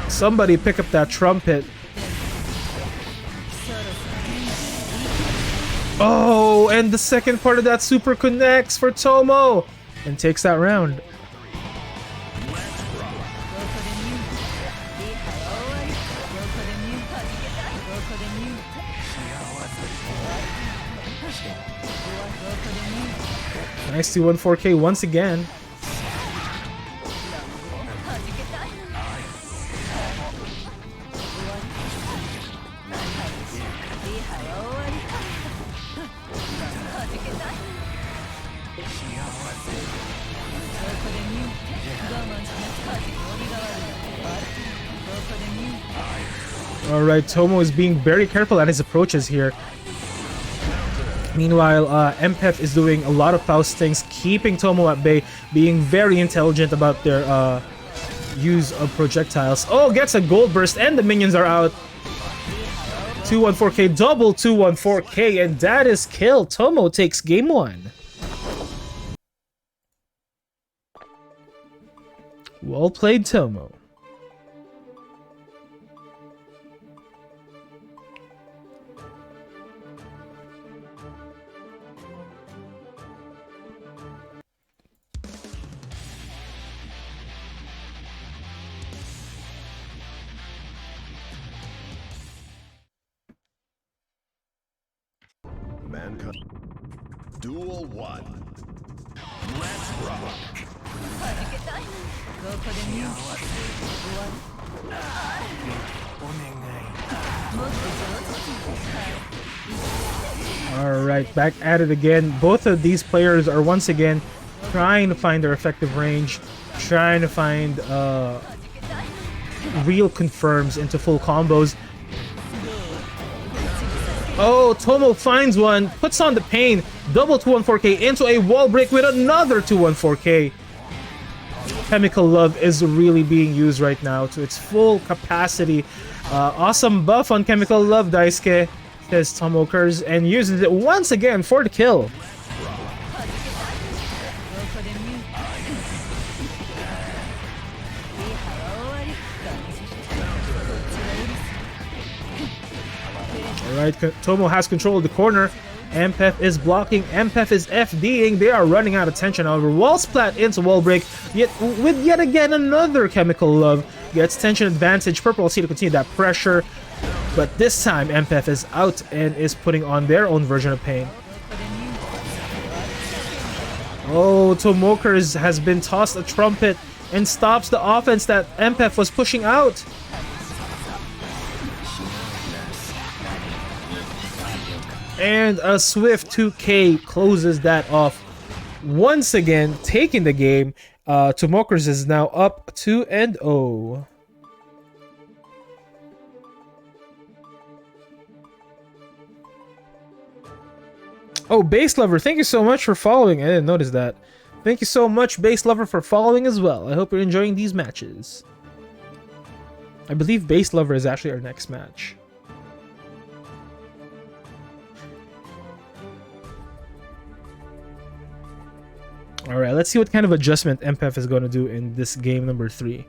Somebody pick up that trumpet. Oh, and the second part of that super connects for Tomo and takes that round. Nice 214K once again. Alright, Tomo is being very careful at his approaches here. Meanwhile, Empef is doing a lot of Faust things, keeping Tomo at bay, being very intelligent about their use of projectiles. Oh, gets a gold burst and the minions are out. 214K, double 214K, and that is kill. Tomo takes game 1. Well played, Tomo. Mankind. Duel 1. Let's rock. Alright, back at it again. Both of these players are once again trying to find their effective range, trying to find real confirms into full combos. Oh, Tomo finds one, puts on the pain, double 214K into a wall break with another 214K. Chemical Love is really being used right now to its full capacity. Awesome buff on Chemical Love, Daisuke, says Tomokers, and uses it once again for the kill. Alright, Tomo has control of the corner. Ampef is blocking. Ampef is FDing. They are running out of tension. However, wall splat into wall break. Yet with yet again another chemical love gets tension advantage. Purple LC to continue that pressure, but this time Ampef is out and is putting on their own version of pain. Oh, Tomokers has been tossed a trumpet and stops the offense that Ampef was pushing out. And a swift 2K closes that off. Once again, taking the game. Tomokers is now up 2-0. Oh, Base Lover, thank you so much for following. I didn't notice that. Thank you so much, Base Lover, for following as well. I hope you're enjoying these matches. I believe Base Lover is actually our next match. Alright, let's see what kind of adjustment Ampef is going to do in this game number 3.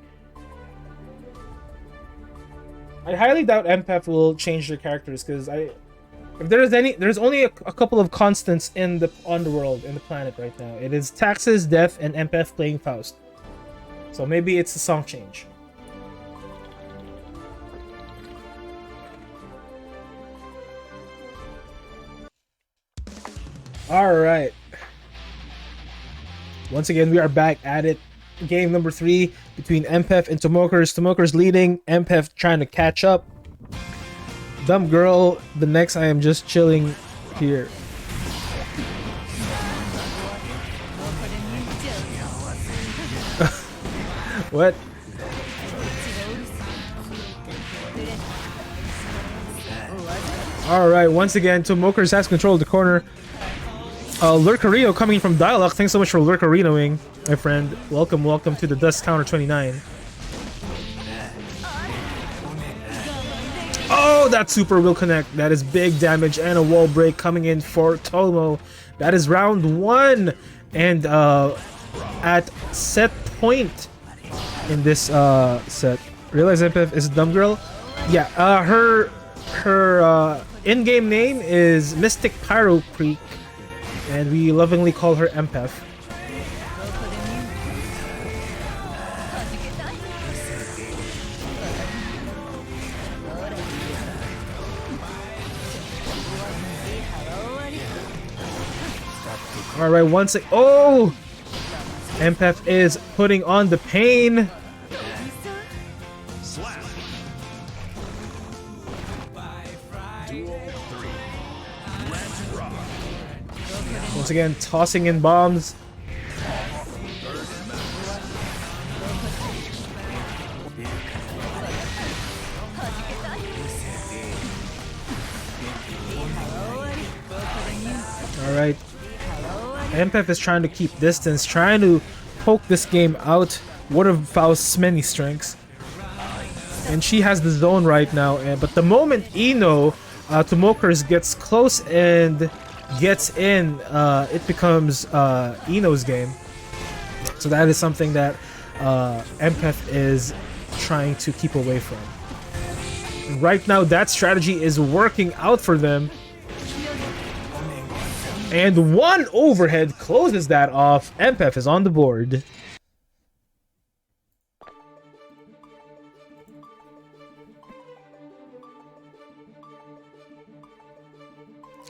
I highly doubt Ampef will change their characters because if there's only a couple of constants in the world, in the planet right now. It is Taxes, Death, and Ampef playing Faust. So maybe it's a song change. Alright. Once again, we are back at it. Game number 3 between Ampef and Tomokers. Tomokers leading, Ampef trying to catch up. Dumb girl, the next I am just chilling here. What? Alright, once again, Tomokers has control of the corner. Lurkarino coming from Dialogue. Thanks so much for Lurkarinoing, my friend. Welcome, welcome to the Dust Counter 29. Oh, that super will connect. That is big damage and a wall break coming in for Tomo. That is round 1. And at set point in this set. Realize Ampef is a dumb girl? Yeah, her in-game name is Mystic Pyro Creek. And we lovingly call her Ampef. Alright, oh! Ampef is putting on the pain. Once again, tossing in bombs. Alright. Ampef is trying to keep distance, trying to poke this game out. One of Faust's many strengths. And she has the zone right now. But the moment Ino, Tomokers gets close and gets in, it becomes Ino's game. So that is something that Ampef is trying to keep away from. Right now, that strategy is working out for them. And one overhead closes that off. Ampef is on the board.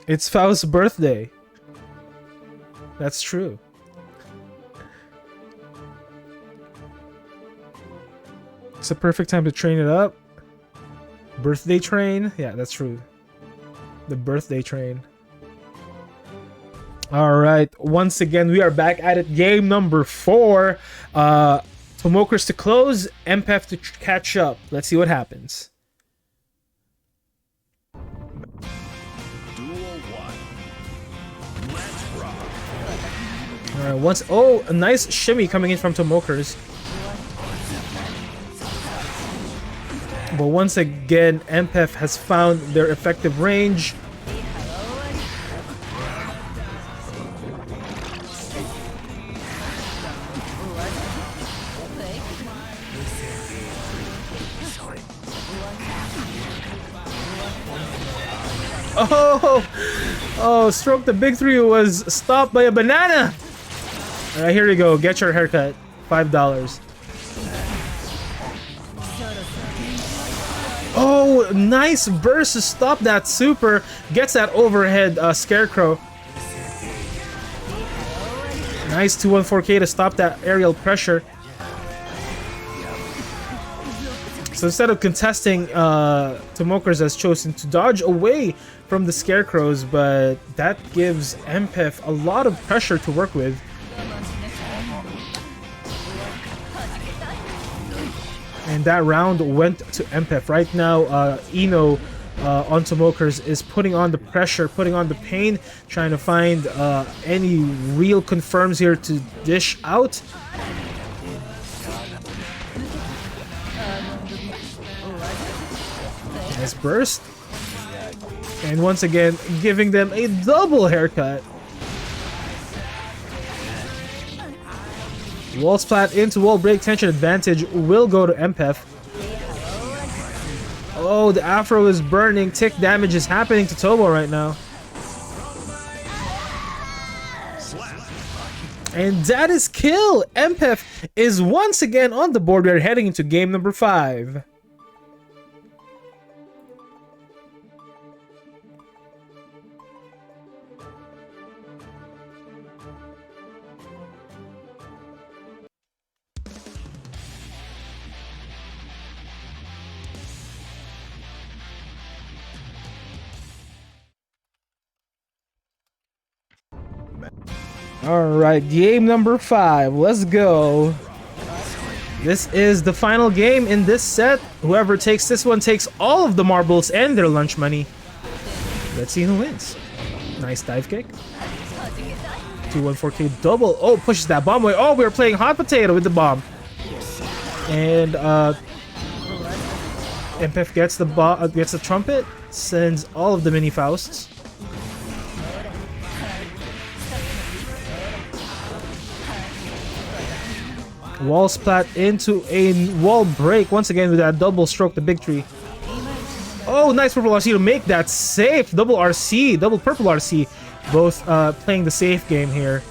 It's Faust's birthday. That's true. It's a perfect time to train it up. Birthday train? Yeah, that's true. The birthday train. Alright, once again, we are back at it. Game number 4. Tomokers to close, Ampef to catch up. Let's see what happens. Alright, oh, a nice shimmy coming in from Tomokers. But once again, Ampef has found their effective range. Oh, Stroke the Big Three was stopped by a banana. All right, here you go. Get your haircut. $5. Oh, nice burst to stop that super. Gets that overhead scarecrow. Nice 214K to stop that aerial pressure. So instead of contesting, Tomokers has chosen to dodge away from the scarecrows, but that gives MPEF a lot of pressure to work with. And that round went to MPEF. Right now, Ino on Tomokers is putting on the pressure, putting on the pain, trying to find any real confirms here to dish out. Nice burst. And once again, giving them a double haircut. Wall splat into wall break. Tension advantage will go to MPEF. Oh, the afro is burning. Tick damage is happening to Tomo right now. And that is kill. MPEF is once again on the board. We are heading into game number 5. Alright, game number 5. Let's go. This is the final game in this set. Whoever takes this one takes all of the marbles and their lunch money. Let's see who wins. Nice dive kick. 214K double. Oh, pushes that bomb away. Oh, we were playing hot potato with the bomb. And MPEF gets the trumpet, sends all of the mini Fausts. Wall splat into a wall break once again with that double stroke the big tree. Oh, nice purple RC to make that safe. Double RC, double purple RC. Both playing the safe game here.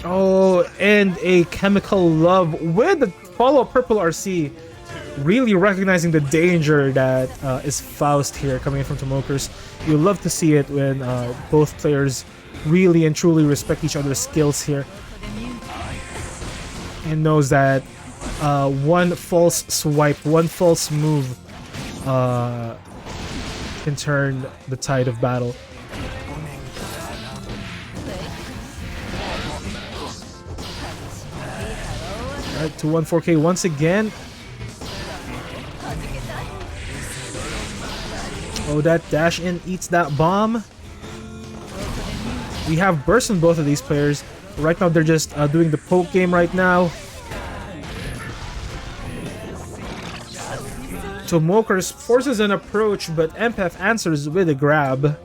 Oh, and a chemical love with the follow-up purple RC. Really recognizing the danger that is Faust here coming in from Tomokers. You love to see it when both players really and truly respect each other's skills here. And knows that one false swipe, one false move can turn the tide of battle. Alright, 214K once again. Oh, that dash in eats that bomb. We have burst on both of these players. Right now, they're just doing the poke game right now. Tomokers forces an approach, but MPEF answers with a grab.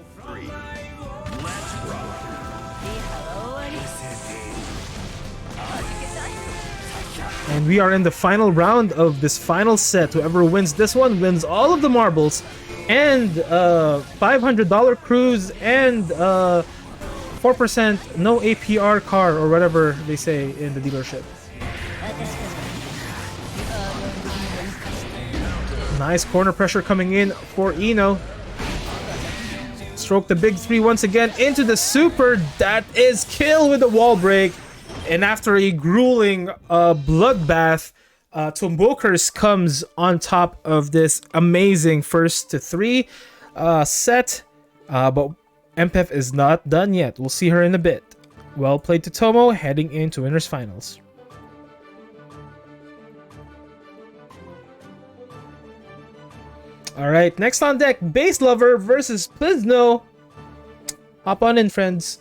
And we are in the final round of this final set. Whoever wins this one wins all of the marbles and $500 cruise and 4% no APR car or whatever they say in the dealership. Nice corner pressure coming in for Ino. Stroke the big three once again into the super. That is kill with the wall break. And after a grueling bloodbath, Tomokers comes on top of this amazing first to 3 set. But MPEF is not done yet. We'll see her in a bit. Well played to Tomo, heading into winners finals. Alright, next on deck, Base Lover versus Plizno. Hop on in, friends.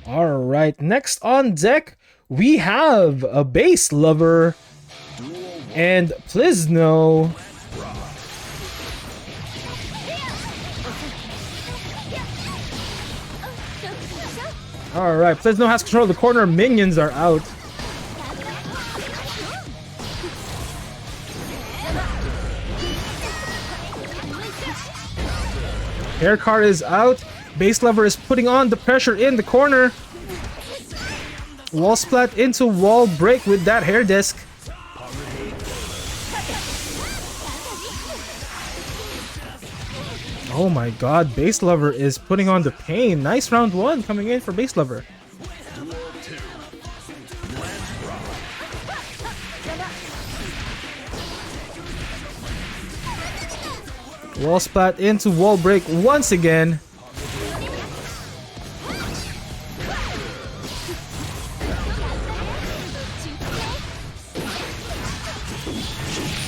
All right, next on deck we have a base lover and Plizno. All right, Plizno has control of the corner. Minions are out. Hair card is out. Base lover is putting on the pressure in the corner. Wall splat into wall break with that hair disc. Oh my god, base lover is putting on the pain. Nice round one coming in for base lover. Wall splat into wall break once again.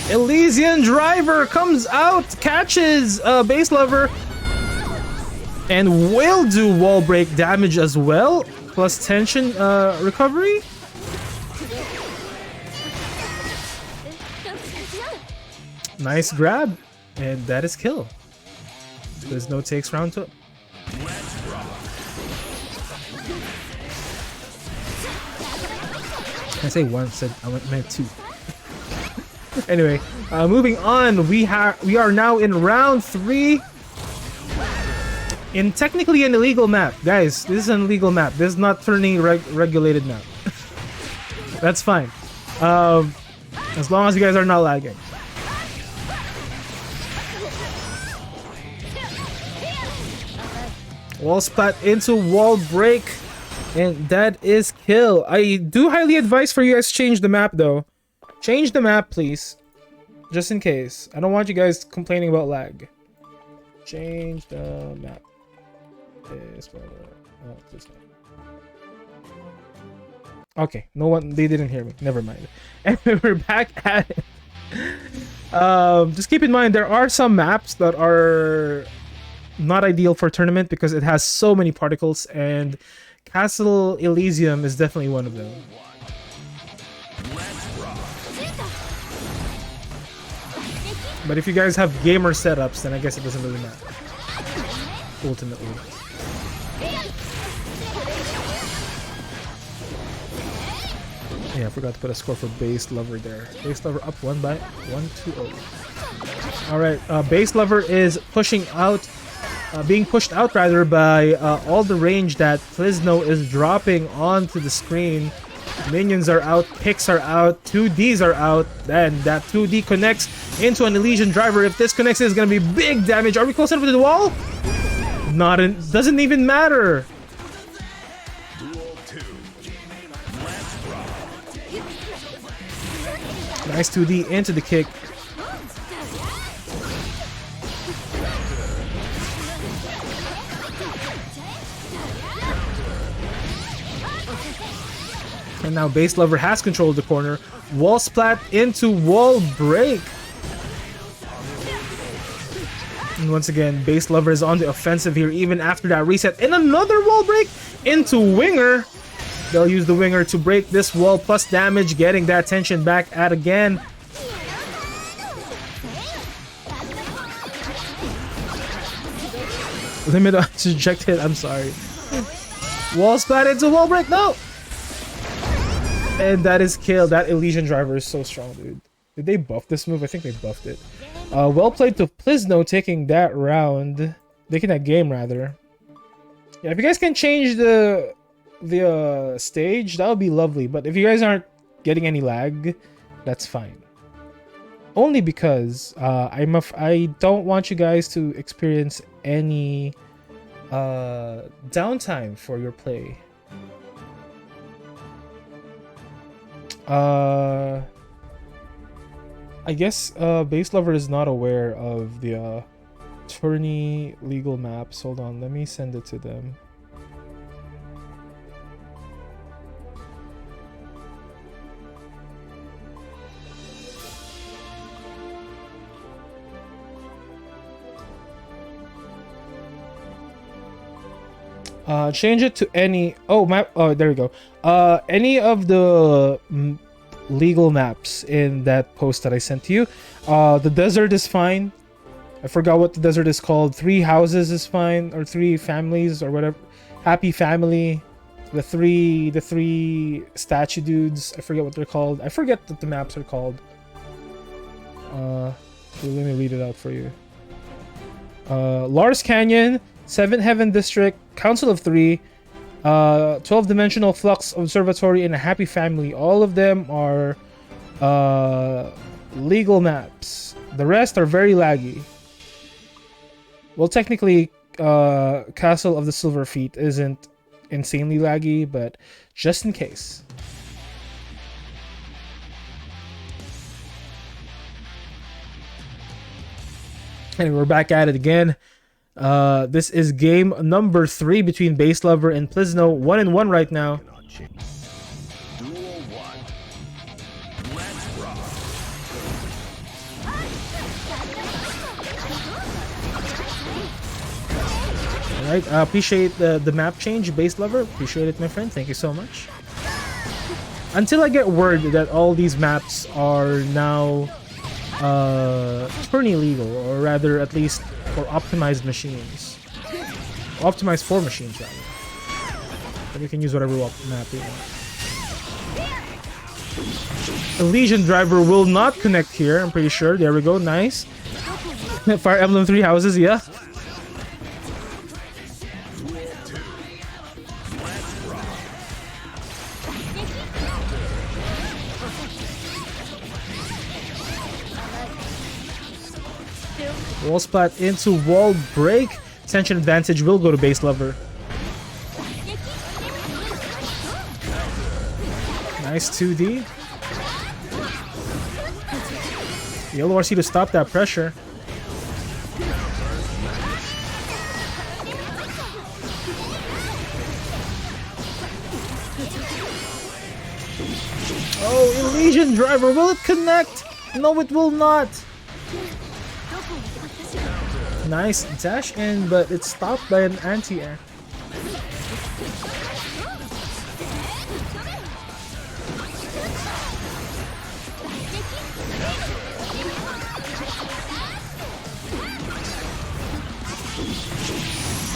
Elysian driver comes out, catches base lover, and will do wall break damage as well, plus tension recovery. Nice grab, and that is kill. There's no takes round two. I say one, said I meant two. Anyway, moving on, we are now in round 3 in technically an illegal map. Guys, this is an illegal map. This is not Tourney regulated map. That's fine. As long as you guys are not lagging. Wall splat into wall break, and that is kill. I do highly advise for you guys to change the map though. Change the map, please. Just in case. I don't want you guys complaining about lag. Change the map. Okay, no one, they didn't hear me. Never mind. And we're back at it. Just keep in mind, there are some maps that are not ideal for tournament because it has so many particles, and Castle Elysium is definitely one of them. But if you guys have gamer setups, then I guess it doesn't really matter. Ultimately. Yeah, I forgot to put a score for base lover there. Base lover up 1-2-0. Alright, base lover is pushing out, being pushed out rather by all the range that Plizno is dropping onto the screen. Minions are out, picks are out, 2Ds are out, then that 2D connects into an Elysian driver. If this connects, it's gonna be big damage. Are we close enough to the wall? Not in, doesn't even matter. Nice 2D into the kick. And now base lover has control of the corner. Wall splat into wall break. And once again, base lover is on the offensive here even after that reset. And another wall break into winger. They'll use the winger to break this wall plus damage, getting that tension back at again. Limit ejected, I'm sorry. Wall splat into wall break, no! And that is kill. That Elysian driver is so strong, dude. Did they buff this move? I think they buffed it. Well played to Plizno taking that round. Taking that game, rather. Yeah, if you guys can change the stage, that would be lovely. But if you guys aren't getting any lag, that's fine. Only because I don't want you guys to experience any downtime for your play. I guess base lover is not aware of the Tourney legal maps. Hold on, let me send it to them. Change it to any. Oh my. Oh, there we go. Any of the legal maps in that post that I sent to you. The desert is fine. I forgot what the desert is called. 3 houses is fine, or 3 families, or whatever. Happy family. The three statue dudes. I forget what they're called. I forget what the maps are called. Let me read it out for you. Lars Canyon, 7 Heaven District, Council of 3, 12-dimensional Flux Observatory, and a Happy Family. All of them are legal maps. The rest are very laggy. Well, technically, Castle of the Silver Feet isn't insanely laggy, but just in case. And we're back at it again. This is game number 3 between Base Lover and Plizno. 1-1 right now. Cannot change. Duel 1. Let's rock. Alright, appreciate the map change, Base Lover. Appreciate it, my friend. Thank you so much. Until I get word that all these maps are now Tourney legal, or rather at least for optimized machines. Optimized for machines, rather. But you can use whatever map you want. Elysian Driver will not connect here, I'm pretty sure. There we go, nice. Fire Emblem 3 houses, yeah. Wall splat into wall break. Tension advantage will go to Base Lover. Nice 2D. Yellow RC to stop that pressure. Oh, Elysian Driver, will it connect? No, it will not. Nice dash in, but it's stopped by an anti-air.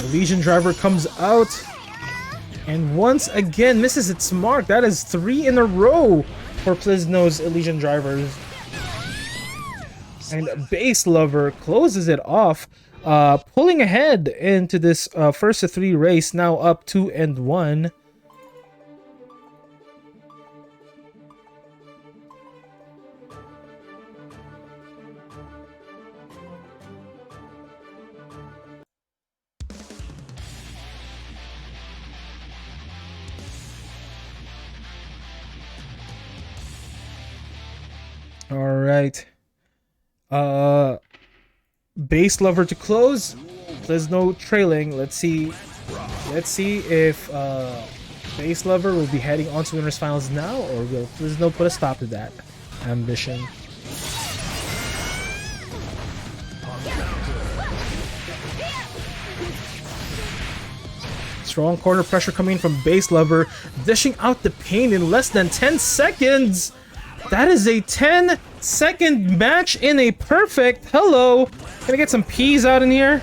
Elysian Driver comes out and once again misses its mark. That is 3 in a row for Plizno's Elysian Drivers. And Base Lover closes it off, pulling ahead into this first to 3 race, now up 2-1. All right. Base Lover to close. Plizno trailing. Let's see if Base Lover will be heading on to winners finals now, or will Plizno put a stop to that ambition? Strong corner pressure coming from Base Lover, dishing out the pain in less than 10 seconds. That is a 10-second match in a perfect. Hello. Can I get some peas out in here?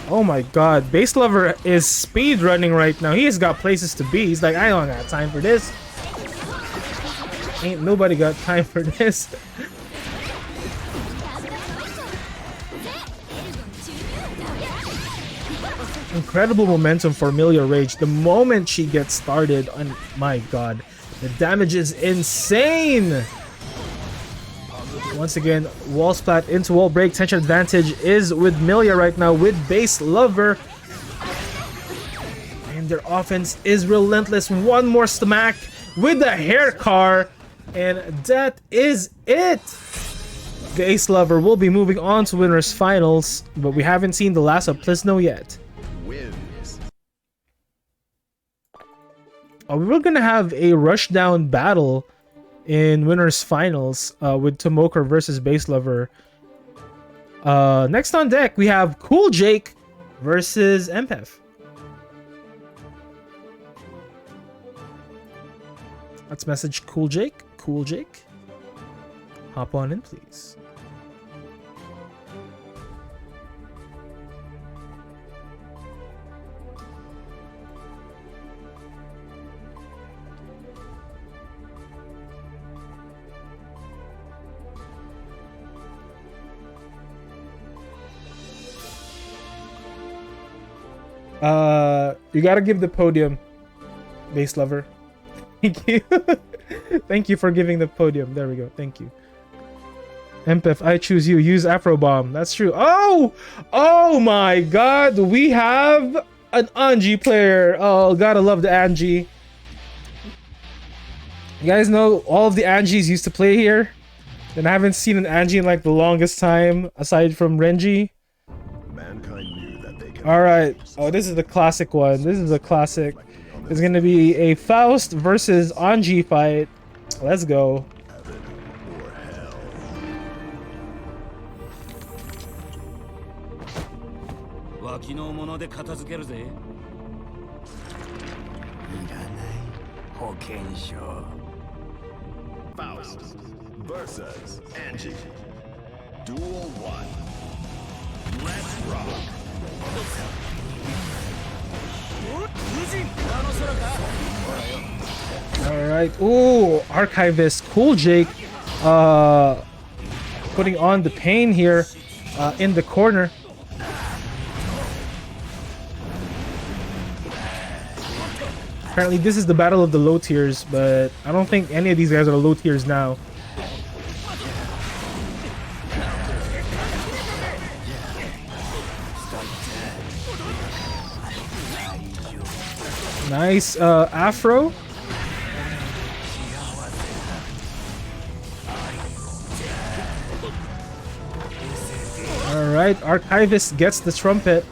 Oh my god. Base Lover is speed running right now. He has got places to be. He's like, I don't got time for this. Ain't nobody got time for this. Incredible momentum for Amelia Rage. The moment she gets started, on my god. The damage is insane! Once again, wall splat into wall break. Tension advantage is with Milia right now with Base Lover. And their offense is relentless. One more smack with the hair car. And that is it! Base Lover will be moving on to winners finals, but we haven't seen the last of Plizno yet. Wins. We're gonna have a rushdown battle in winners finals with Tomoker versus Base Lover. Next on deck we have Cool Jake versus MPEF. Let's message Cool Jake. Cool Jake. Hop on in, please. You gotta give the podium, base lover. Thank you. Thank you for giving the podium. There we go. Thank you. Empeth, I choose you. Use Afro Bomb. That's true. Oh! Oh my god! We have an Angie player. Oh, gotta love the Angie. You guys know all of the Angies used to play here? And I haven't seen an Angie in like the longest time, aside from Renji. Mankind knew that they could. Alright. Oh, this is the classic one. This is a classic. There's gonna be a Faust versus Angie fight. Let's go. Heaven or hell. 脇のもので片付けるぜ。いらない保険証。 Faust versus Angie. Duel 1. Let's rock. Alright. Ooh, Archivist. Cool Jake. Putting on the pain here in the corner. Apparently this is the battle of the low tiers, but I don't think any of these guys are low tiers now. Nice Afro. Alright, Archivist gets the trumpet.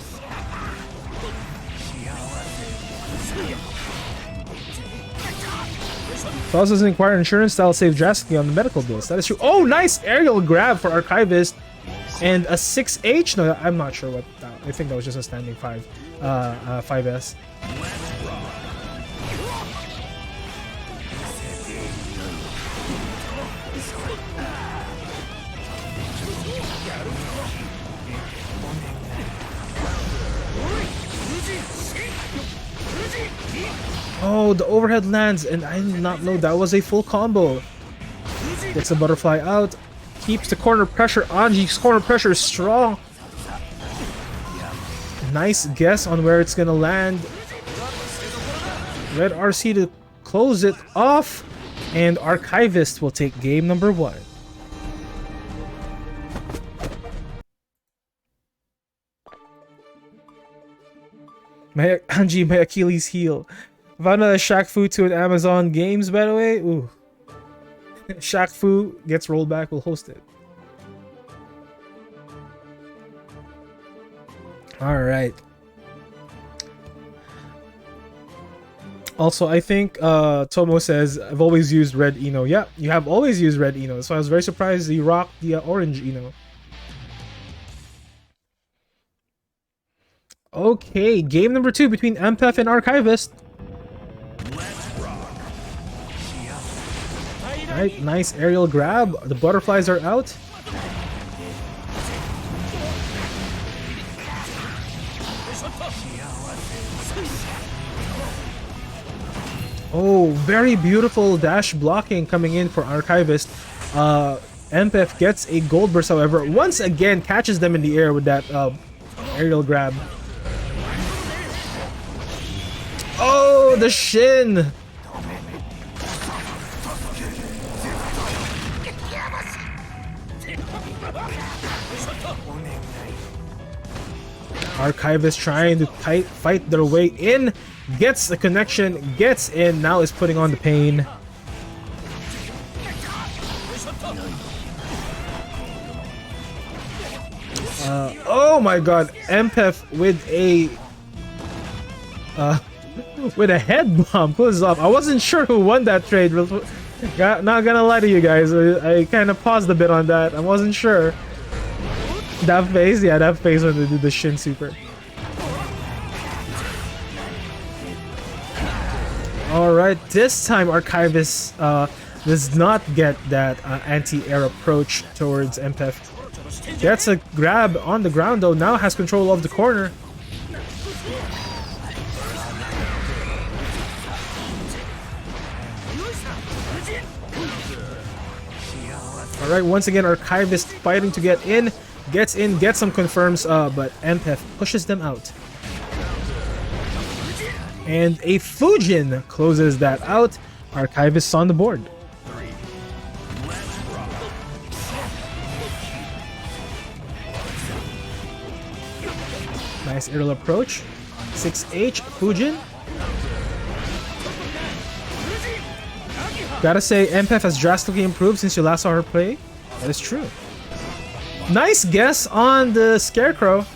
Faust doesn't require insurance, that'll save drastically on the medical bills. That is true. Oh, nice aerial grab for Archivist. And a 6H? No, I'm not sure what that, I think that was just a standing 5S. Oh, the overhead lands, and I did not know that was a full combo. Gets the butterfly out, keeps the corner pressure. Angie's corner pressure is strong. Nice guess on where it's gonna land. Red RC to close it off, and Archivist will take game number 1. Angie, my Achilles heel. Found out Shaq Fu to an Amazon Games, by the way. Ooh. Shaq Fu gets rolled back, we'll host it. Alright. Also, I think Tomo says, I've always used red Eno. Yeah, you have always used red Eno, so I was very surprised you rocked the orange Eno. Okay, game number 2 between Empeth and Archivist. Alright, nice aerial grab. The butterflies are out. Oh, very beautiful dash blocking coming in for Archivist. Empeth gets a gold burst, however, once again catches them in the air with that aerial grab. Oh, the shin! Archivist trying to fight their way in, gets the connection, gets in, now is putting on the pain. Oh my god, Empeth with a head bomb closes off. I wasn't sure who won that trade. Not gonna lie to you guys, I kind of paused a bit on that. I wasn't sure. That face, yeah, that face when they do the shin super. Alright, this time Archivist does not get that anti-air approach towards MPEF. Gets a grab on the ground though, now has control of the corner. Alright, once again Archivist fighting to get in, gets some confirms, but MPEF pushes them out. And a Fujin closes that out. Archivist on the board. Nice aerial approach. 6H, Fujin. Gotta say, MPEF has drastically improved since you last saw her play. That is true. Nice guess on the Scarecrow.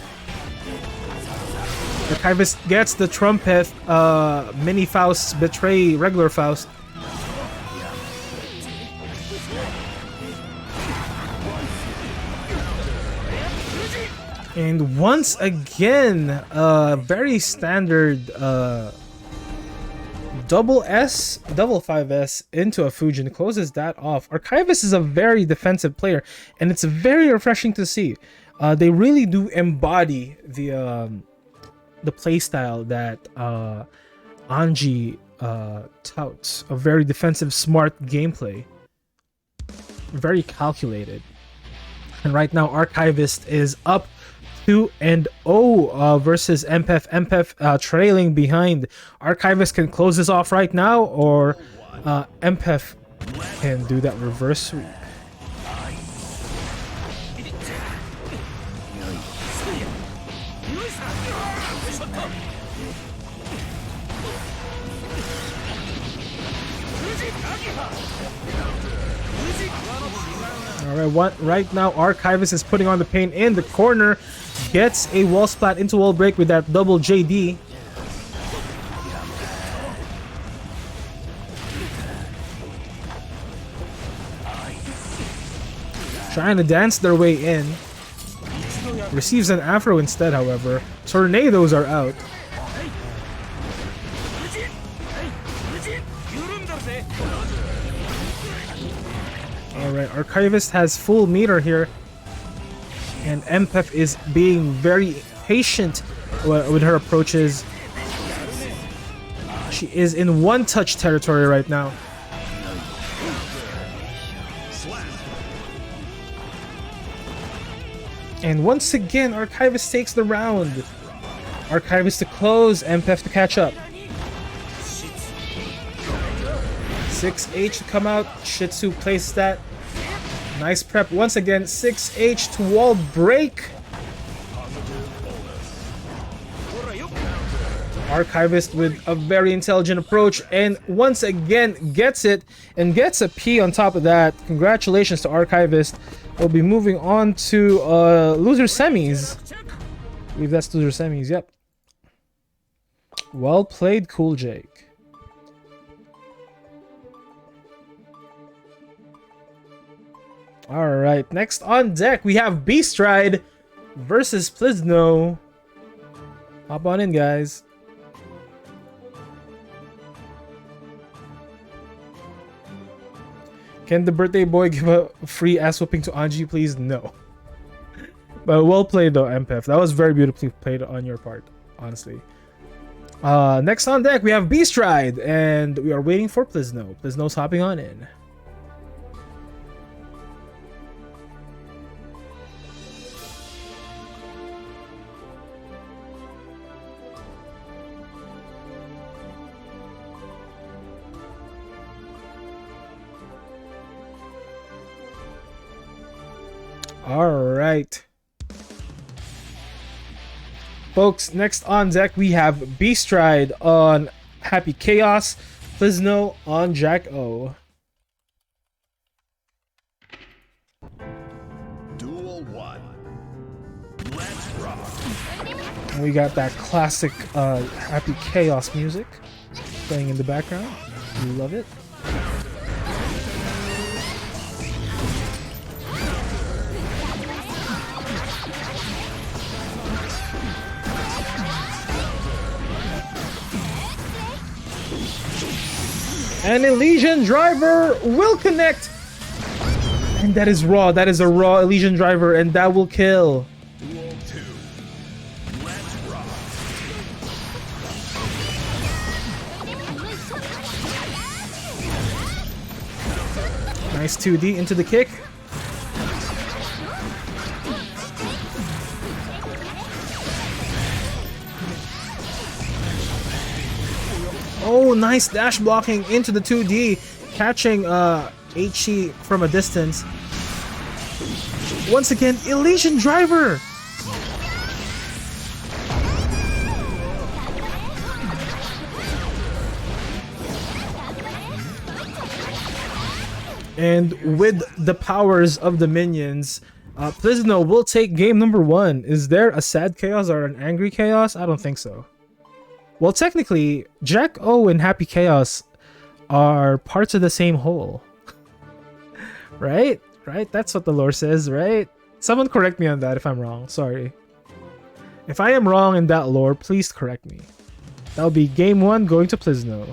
Archivist gets the Trumpet, Mini Faust, Betray, regular Faust. And once again, very standard double 5S into a Fujin closes that off. Archivist is a very defensive player, and it's very refreshing to see. They really do embody the playstyle that Anji touts. A very defensive, smart gameplay. Very calculated. And right now, Archivist is up 2-0 versus MPEF. MPEF trailing behind. Archivist can close this off right now, or MPEF can do that reverse sweep. Alright, right now Archivist is putting on the pain in the corner. Gets a wall splat into wall break with that double JD. Trying to dance their way in. Receives an Afro instead, however. Tornadoes are out. Alright, Archivist has full meter here. And MPEF is being very patient with her approaches. She is in one-touch territory right now. And once again, Archivist takes the round. Archivist to close, MPEF to catch up. 6H to come out, Shih Tzu places that. Nice prep once again, 6H to wall break. Archivist with a very intelligent approach, and once again gets it, and gets a P on top of that. Congratulations to Archivist. We'll be moving on to loser semis. I believe that's loser semis, yep. Well played, Cool Jake. Alright, next on deck we have Beast Ride versus Plizno. Hop on in, guys. Can the birthday boy give a free ass whooping to Anji, please? No. But well played though, MPEF. That was very beautifully played on your part, honestly. Next on deck we have Beast Ride, and we are waiting for Plizno. Plizno's hopping on in. Alright. Folks, next on deck we have Beast Ride on Happy Chaos, Plizno on Jack O. Duel 1. Let's rock. And we got that classic Happy Chaos music playing in the background. We love it. An Elysian Driver will connect. And that is raw. That is a raw Elysian Driver, and that will kill. Duel 2. Let's rock. Nice 2D into the kick. Oh, nice dash blocking into the 2D, catching Xxix from a distance. Once again, Elysian Driver! And with the powers of the minions, Plizno will take game number 1. Is there a sad chaos or an angry chaos? I don't think so. Well, technically, Jack O and Happy Chaos are parts of the same whole. Right? Right? That's what the lore says, right? Someone correct me on that if I'm wrong. Sorry. If I am wrong in that lore, please correct me. That'll be game 1 going to Plizno.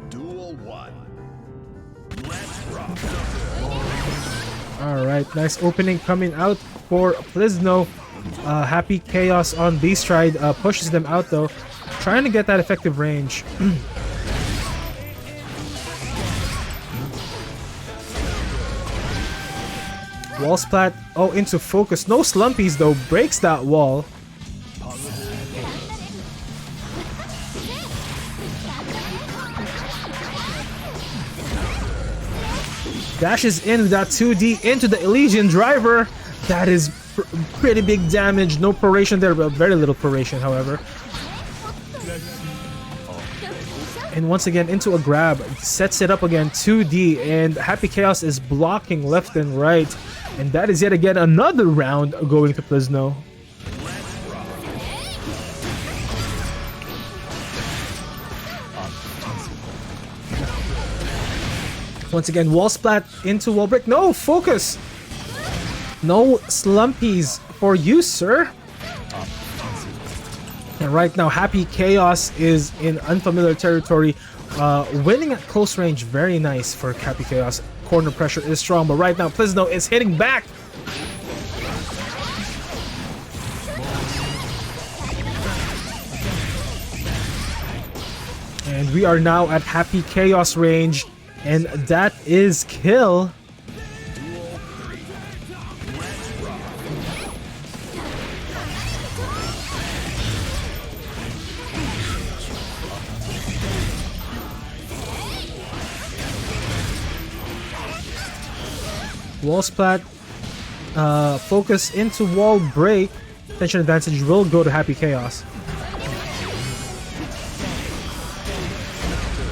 Duel 1. Let's rock. Alright, nice opening coming out for Plizno. Happy Chaos on B-Stride pushes them out though, trying to get that effective range. Wall splat, oh, into focus. No slumpies though, breaks that wall. Dashes in with that 2D into the Elysian Driver. That is pretty big damage. No proration there, but very little proration, however. And once again, into a grab. Sets it up again, 2D. And Happy Chaos is blocking left and right. And that is yet again another round going to Plizno. Once again, wall splat into wall break. No, focus! No slumpies for you, sir. And right now, Happy Chaos is in unfamiliar territory. Winning at close range, very nice for Happy Chaos. Corner pressure is strong, but right now, Plizno is hitting back. And we are now at Happy Chaos range. And that is kill. Wall splat, focus into wall break. Tension advantage will go to Happy Chaos.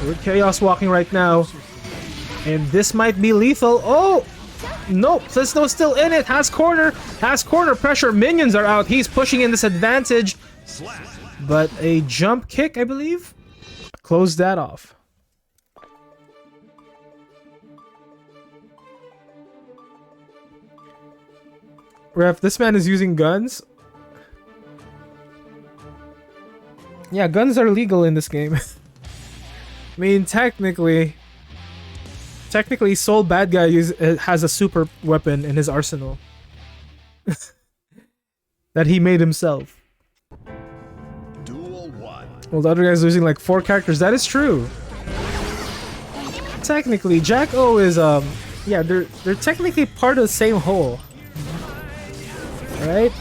We're Chaos walking right now. And this might be lethal. Oh! Nope, Plizno's still in it. Has corner pressure. Minions are out. He's pushing in this advantage. But a jump kick, I believe, close that off. Ref, this man is using guns. Yeah, guns are legal in this game. I mean, technically, Soul Bad Guy has a super weapon in his arsenal that he made himself. Duel 1. Well, the other guy's losing like 4 characters. That is true. Technically, Jack O is yeah, they're technically part of the same whole, right?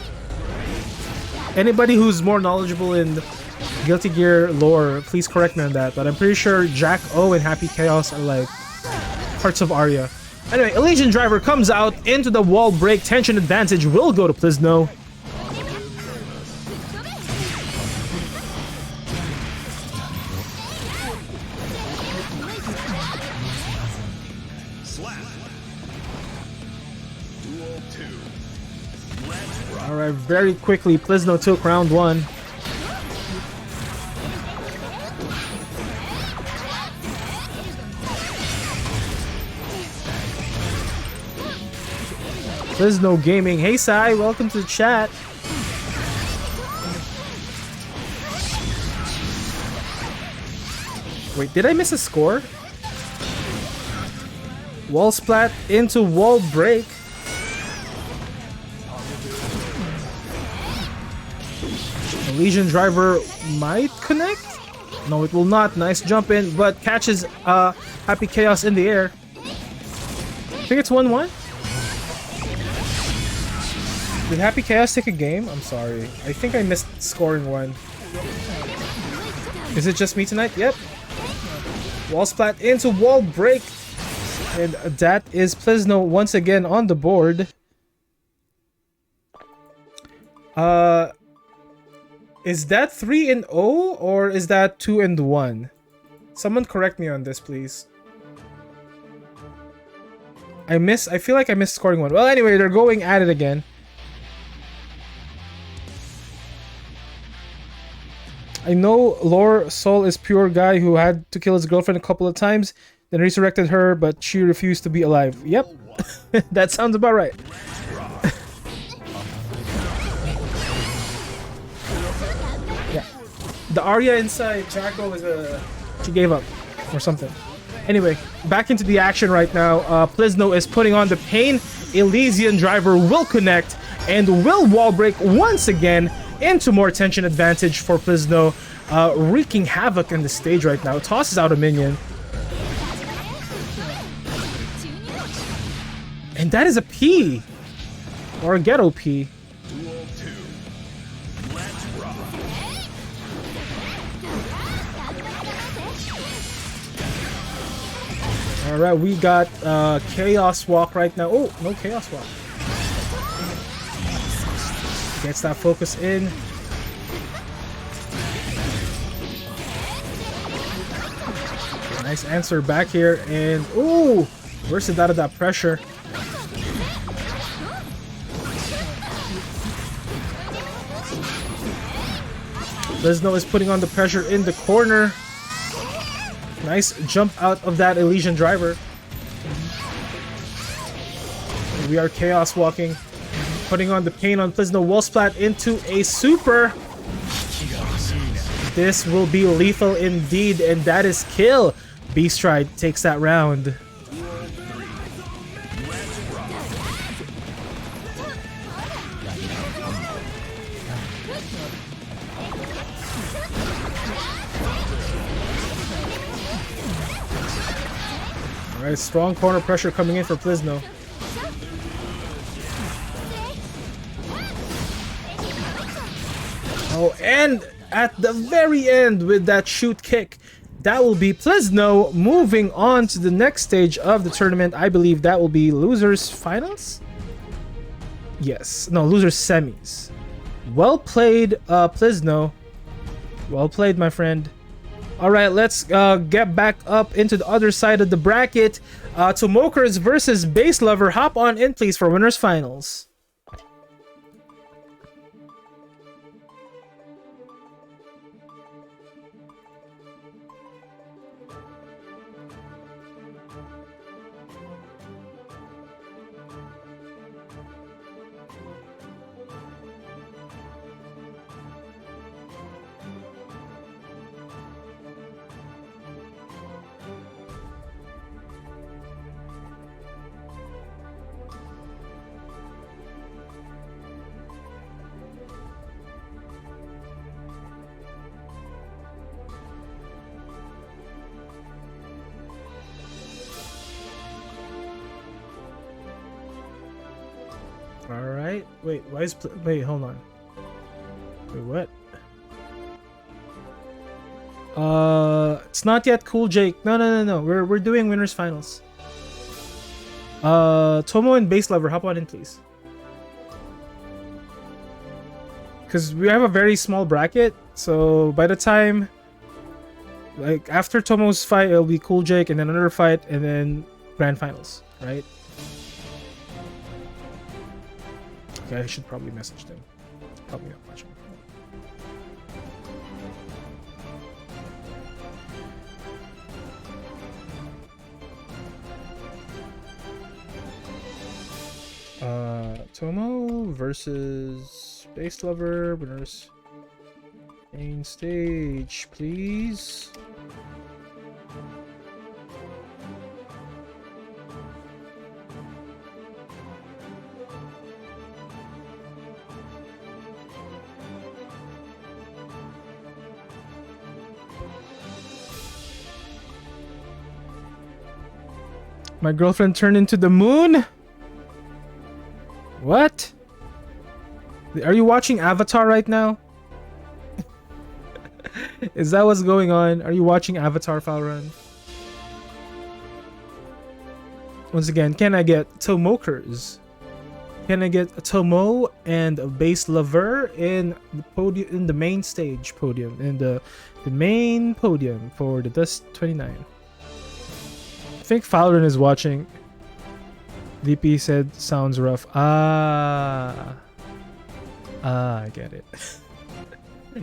Anybody who's more knowledgeable in Guilty Gear lore, please correct me on that. But I'm pretty sure Jack O and Happy Chaos are like parts of Arya. Anyway, Elysian Driver comes out into the wall break. Tension advantage will go to Plizno. Duel 2. Alright, very quickly, Plizno took round 1. There's no gaming. Hey Sai, welcome to the chat. Wait, did I miss a score? Wall splat into wall break. The Legion driver might connect. No, it will not. Nice jump in, but catches Happy Chaos in the air. I think it's 1-1. Did Happy Chaos take a game? I'm sorry. I think I missed scoring one. Is it just me tonight? Yep. Wall splat into wall break. And that is Plizno once again on the board. Is that 3-0 or is that 2-1? Someone correct me on this, please. I feel like I missed scoring one. Well, anyway, they're going at it again. I know Lore Soul is pure guy who had to kill his girlfriend a couple of times, then resurrected her, but she refused to be alive. Yep, that sounds about right. Yeah, the Arya inside Jacko is she gave up or something. Anyway, back into the action right now. Plizno is putting on the pain. Elysian driver will connect and will wall break once again into more tension advantage for Plizno, wreaking havoc in the stage right now. Tosses out a minion. And that is a P. Or a ghetto P. Alright, we got Chaos Walk right now. Oh, no Chaos Walk. Gets that focus in. Nice answer back here. And, ooh, burst it out of that pressure. Plizno is putting on the pressure in the corner. Nice jump out of that Elysian driver. And we are Chaos Walking. Putting on the pain on Plizno. Wall splat into a super. This will be lethal indeed, and that is kill. Beast Ride takes that round. Alright, strong corner pressure coming in for Plizno. Oh, and at the very end with that shoot kick, that will be Plizno moving on to the next stage of the tournament. I believe that will be losers finals? Yes. No, losers semis. Well played, Plizno. Well played, my friend. Alright, let's get back up into the other side of the bracket. Tomokers versus Base Lover. Hop on in, please, for winners finals. Alright, wait, why is wait, hold on. Wait, what? It's not yet cool, Jake. No. We're doing winners finals. Tomo and Base Lover, hop on in, please. Because we have a very small bracket, so by the time, like, after Tomo's fight, it'll be Cool Jake, and then another fight, and then grand finals, right? Okay, I should probably message them. Probably not much. Tomo versus Base Lover. Winners main stage, please. My girlfriend turned into the moon? What? Are you watching Avatar right now? Is that what's going on? Are you watching Avatar, Falrun? Once again, can I get Tomokers? Can I get a Tomo and a Base Lover in the podium, in the main stage podium, in the main podium for the Dust 29? I think Falrun is watching. DP said sounds rough. I get it.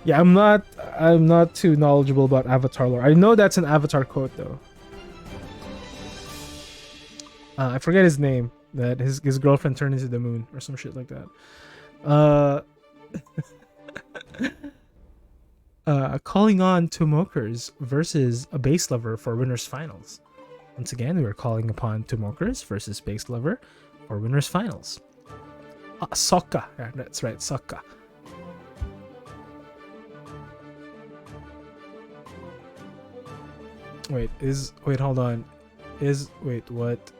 Yeah, I'm not too knowledgeable about Avatar lore. I know that's an Avatar quote though. I forget his name. That his girlfriend turned into the moon or some shit like that. Calling on Tomokers versus a Base Lover for winners finals. Once again, we are calling upon Tomokers versus Base Lover for winners finals. Sokka. Yeah, that's right, Sokka. Wait, hold on. Wait, what?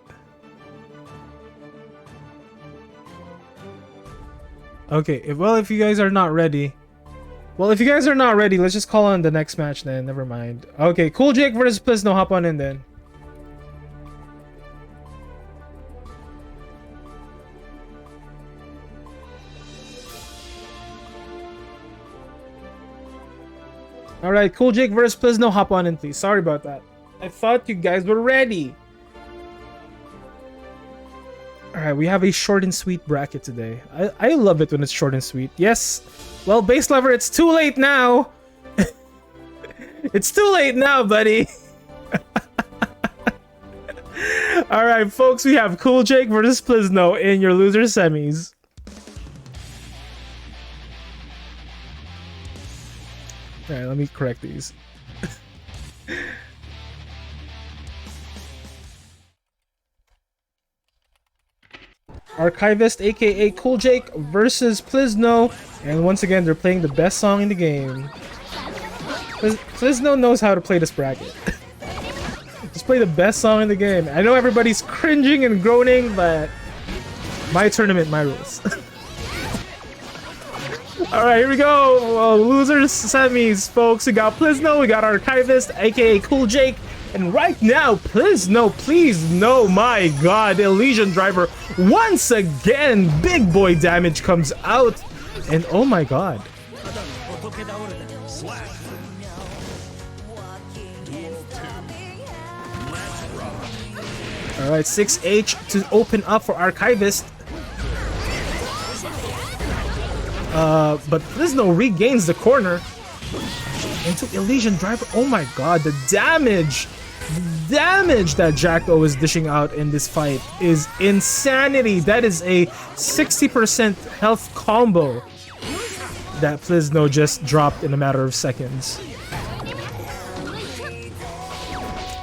Okay, if you guys are not ready. Well, if you guys are not ready, let's just call on the next match then. Never mind. Okay, Cool Jake versus Plisno. Hop on in then. Alright, Cool Jake versus Plisno. Hop on in, please. Sorry about that. I thought you guys were ready. Alright, we have a short and sweet bracket today. I love it when it's short and sweet. Yes. Well, Base Lover, it's too late now. It's too late now, buddy. Alright, folks, we have Cool Jake versus Plisno in your loser semis. Alright, let me correct these. Archivist, aka Cool Jake versus Plisno, and once again they're playing the best song in the game. Plisno knows how to play this bracket. Just play the best song in the game. I know everybody's cringing and groaning, but my tournament, my rules. Alright, here we go. Losers semis, folks. We got Plisno, we got Archivist, aka Cool Jake. And right now, Plisno, please, no, my god, Elysian Driver, once again, big boy damage comes out. And oh my god. Alright, 6H to open up for Archivist. But Plisno regains the corner. Into Elysian Driver. Oh my god, the damage that Jack-O is dishing out in this fight is insanity. That is a 60% health combo that Plisno just dropped in a matter of seconds.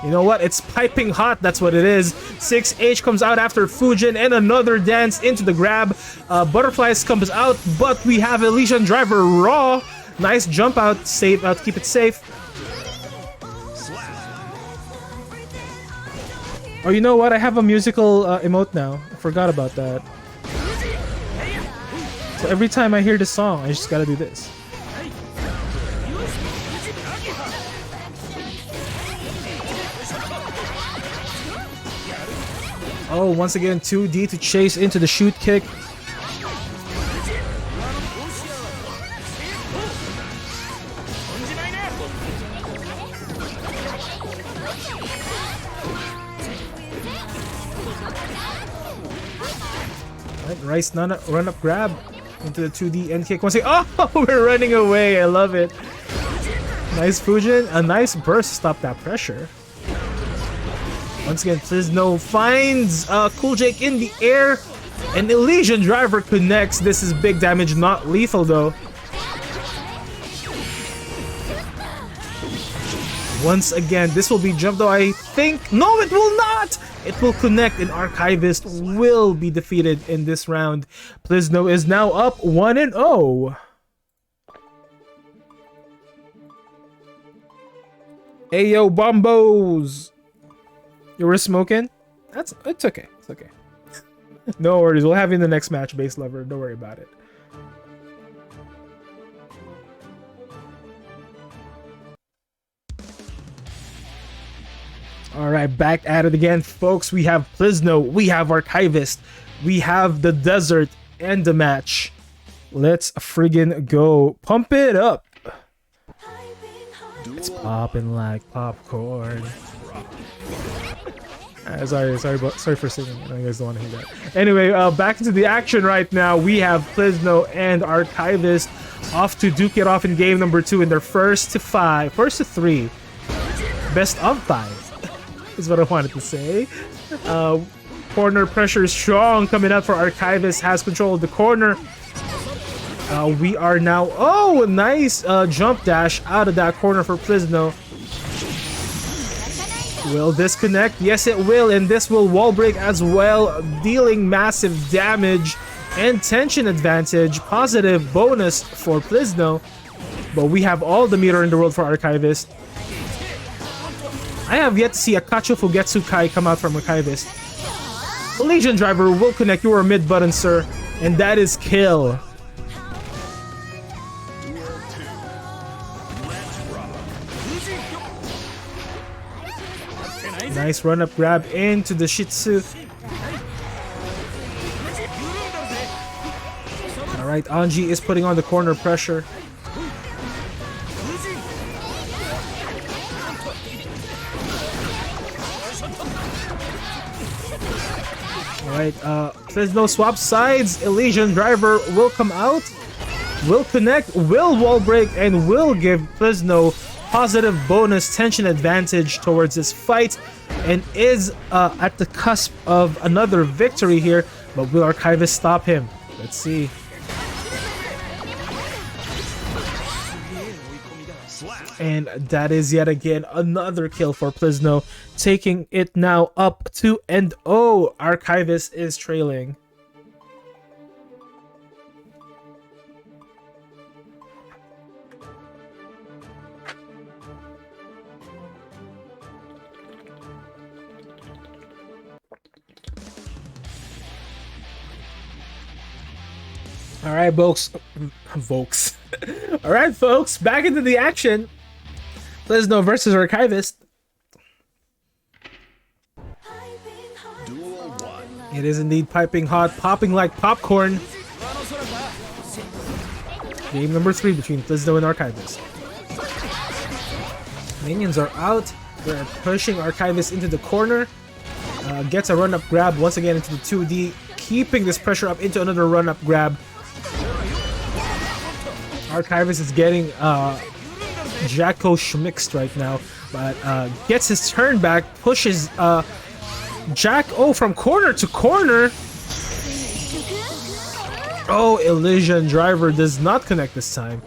You know what? It's piping hot. That's what it is. 6H comes out after Fujin and another dance into the grab. Butterflies comes out, but we have Elysian Driver raw. Nice jump out, save out, keep it safe. Oh, you know what? I have a musical emote now. I forgot about that. So every time I hear this song, I just gotta do this. Oh, once again, 2D to chase into the shoot kick. Rice run up grab into the 2D end kick. Once again, oh, we're running away. I love it. Nice Fujin. A nice burst to stop that pressure. Once again, Plisno finds Cool Jake in the air. And Elysian Driver connects. This is big damage, not lethal though. Once again, this will be jump though, I think. No, it will not! It will connect and Archivist will be defeated in this round. Plizno is now up 1-0. Ayo, bombos! You were smoking? It's okay. It's okay. No worries. We'll have you in the next match, Base Lover. Don't worry about it. Alright, back at it again, folks. We have Plizno, we have Archivist, we have the desert, and the match. Let's friggin' go. Pump it up. It's popping like popcorn. Sorry for singing. I know you guys don't want to hear that. Anyway, back into the action right now. We have Plizno and Archivist off to duke it off in game number 2 in their first to 3. Best of 5 is what I wanted to say. Corner pressure is strong coming up for Archivist. Has control of the corner. We are now... Oh, nice jump dash out of that corner for Plizno. Will this connect? Yes, it will. And this will wall break as well, dealing massive damage and tension advantage. Positive bonus for Plizno. But we have all the meter in the world for Archivist. I have yet to see a Kacho Fugetsu Kai come out from Archivist. The Legion Driver will connect. You are mid button, sir. And that is kill. Nice run up grab into the Shitsu. Alright, Anji is putting on the corner pressure. Alright, there's no swap sides. Elysian Driver will come out, will connect, will wall break, and will give Plizno positive bonus tension advantage towards this fight, and is at the cusp of another victory here. But will Archivist stop him? Let's see. And that is yet again another kill for Plizno, taking it now up 2-0. Archivist is trailing. All right, folks. All right, folks. Back into the action. Plizno versus Archivist. It is indeed piping hot, popping like popcorn. Game number 3 between Plizno and Archivist. Minions are out. They're pushing Archivist into the corner. Gets a run-up grab once again into the 2D, keeping this pressure up into another run-up grab. Archivist is getting Jacko schmixed right now, but gets his turn back, pushes Jack from corner to corner. Oh, Elysian Driver does not connect this time.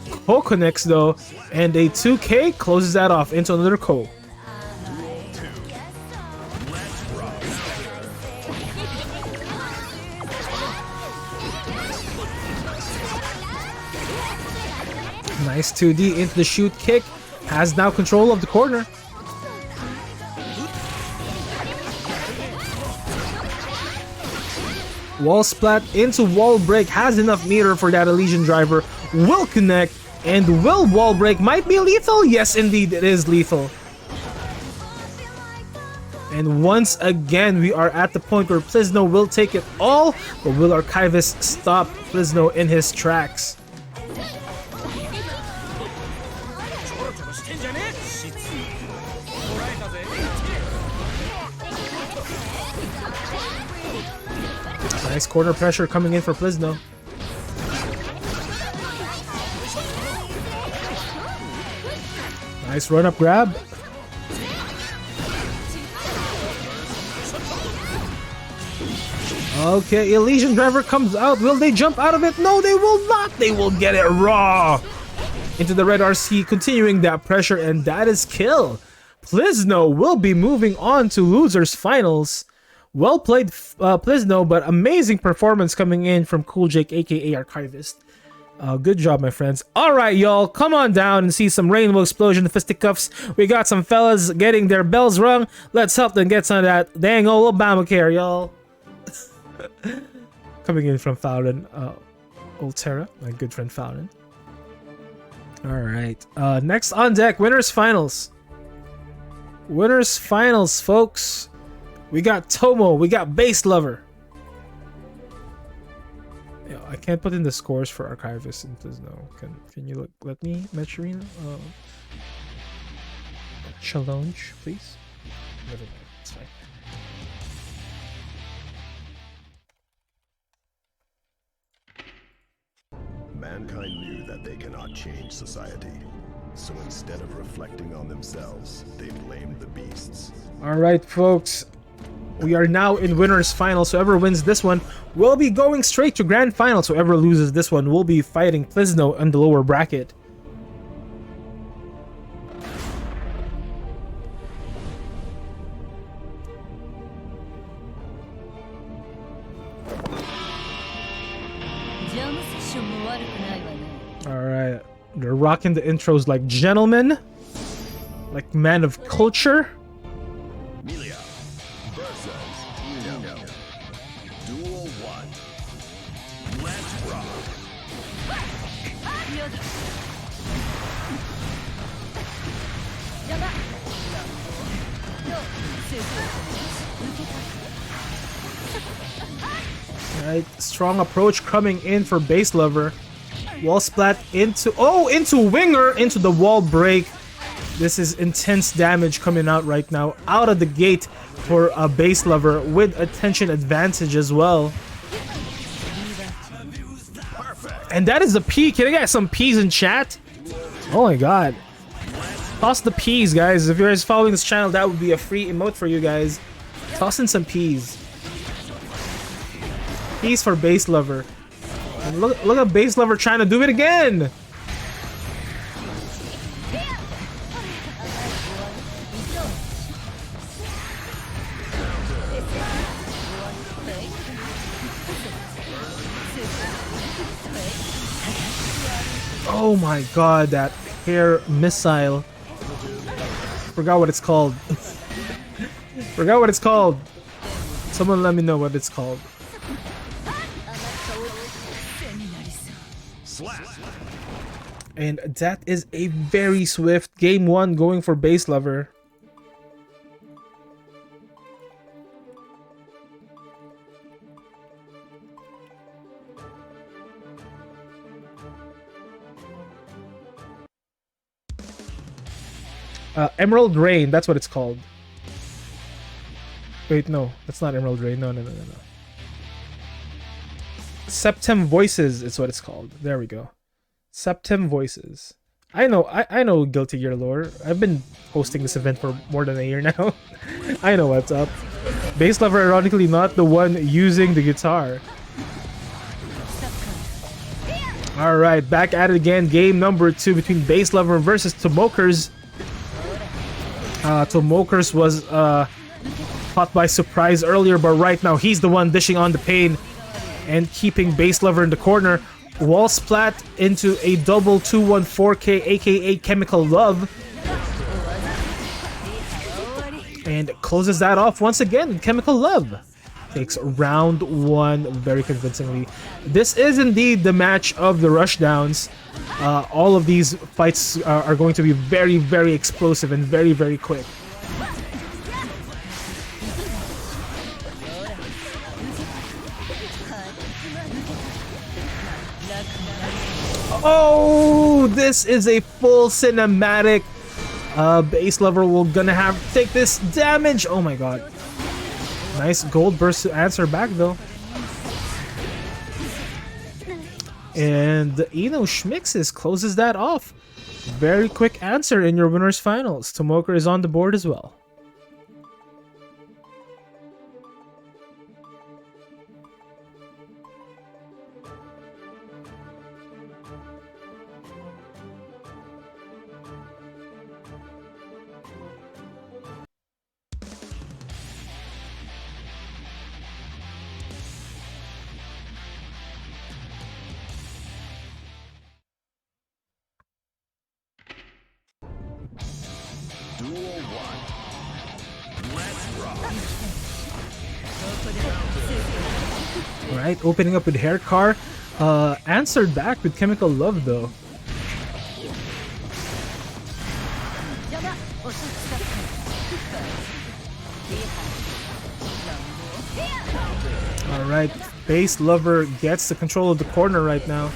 Ko connects though, and a 2K closes that off into another Ko. Nice 2D into the shoot kick. Has now control of the corner. Wall splat into wall break. Has enough meter for that Elysian Driver. Will connect and will wall break. Might be lethal. Yes, indeed, it is lethal. And once again, we are at the point where Plizno will take it all. But will Archivist stop Plizno in his tracks? Nice corner pressure coming in for Plizno. Nice run up grab. Okay, Elysian Driver comes out. Will they jump out of it? No, they will not. They will get it raw into the red RC, continuing that pressure, and that is kill. Plizno will be moving on to losers finals. Well played, Plizno, but amazing performance coming in from Cool Jake, aka Archivist. Good job, my friends. All right, y'all, come on down and see some Rainbow Explosion fisticuffs. We got some fellas getting their bells rung. Let's help them get some of that dang old Obamacare, y'all. Coming in from Fallon, Ultera, my good friend Fallon. All right, next on deck, winners finals. Winners finals, folks. We got Tomo, we got Base Lover. Yeah, I can't put in the scores for Archivist and Plizno. Can you let me, Metrina? Challenge, please. Never mind, it's fine. Mankind knew that they cannot change society. So instead of reflecting on themselves, they blamed the beasts. All right, folks. We are now in winners final. So whoever wins this one will be going straight to grand final. So whoever loses this one will be fighting Plizno in the lower bracket. Alright, they're rocking the intros like gentlemen, like man of culture. Melia versus Nino. Duel 1. Let's rock. Right, strong approach coming in for Base Lover. Wall splat into Winger, into the wall break. This is intense damage coming out right now, out of the gate for a Base Lover with attention advantage as well. And that is the P. Can I get some P's in chat? Oh my god. Toss the P's, guys. If you're guys following this channel, that would be a free emote for you guys. Toss in some P's. P's for Base Lover. And look at Base Lover trying to do it again. Oh my god, that hair missile. Forgot what it's called. Forgot what it's called. Someone let me know what it's called. And that is a very swift game one going for Base Lover. Emerald Rain, that's what it's called. Wait, no, that's not Emerald Rain. No. Septem Voices is what it's called. There we go. Septem Voices. I know Guilty Gear lore. I've been hosting this event for more than a year now. I know what's up. Base Lover, ironically, not the one using the guitar. Alright, back at it again. Game number 2 between Base Lover versus Tomokers. Tomokers was caught by surprise earlier, but right now he's the one dishing on the pain and keeping Base Lover in the corner. Wall splat into a double 214K, aka Chemical Love. And closes that off once again. Chemical Love takes round 1 very convincingly. This is indeed the match of the rushdowns. All of these fights are going to be very, very explosive and very, very quick. Oh, this is a full cinematic. Base Lover will gonna have to take this damage. Oh my god. Nice gold burst to answer back though. And the Eno Schmixes closes that off. Very quick answer in your winners finals. Tomoker is on the board as well. Alright, opening up with Hair Car. Answered back with Chemical Love though. Alright, Base Lover gets the control of the corner right now.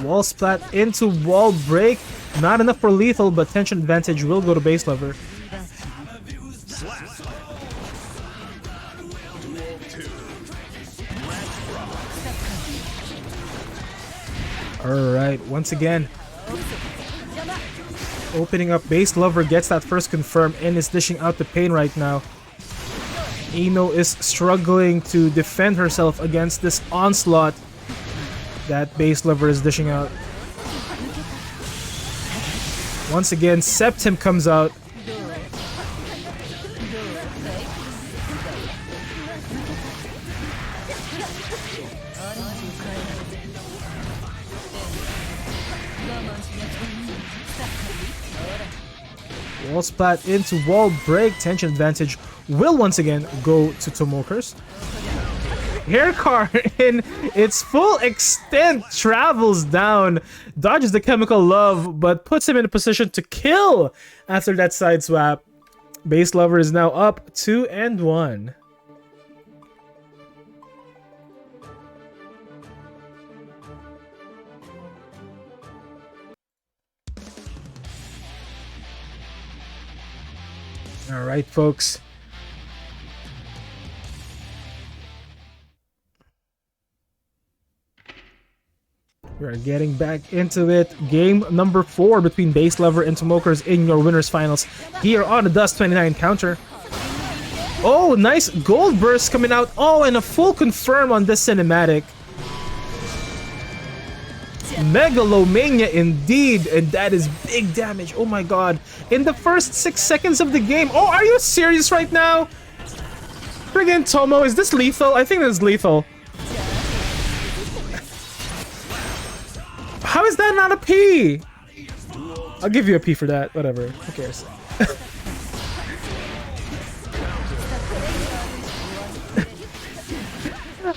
Wall splat into wall break. Not enough for lethal, but tension advantage will go to Base Lover. Alright, once again. Opening up, Base Lover gets that first confirm and is dishing out the pain right now. Ino is struggling to defend herself against this onslaught that Base Lover is dishing out. Once again, Septim comes out. Wall splat into wall break. Tension advantage will once again go to Tomokers. Hair Car in its full extent travels down, dodges the Chemical Love, but puts him in a position to kill after that side swap. Base Lover is now up 2-1. All right, folks. We are getting back into it. Game number 4 between Base Lover and Tomokers in your winners finals here on the Dust 29 counter. Oh, nice gold burst coming out. Oh, and a full confirm on this cinematic. Megalomania indeed, and that is big damage. Oh my god. In the first 6 seconds of the game. Oh, are you serious right now? Friggin' Tomo, is this lethal? I think this is lethal. How is that not a P? I'll give you a P for that. Whatever. Who cares?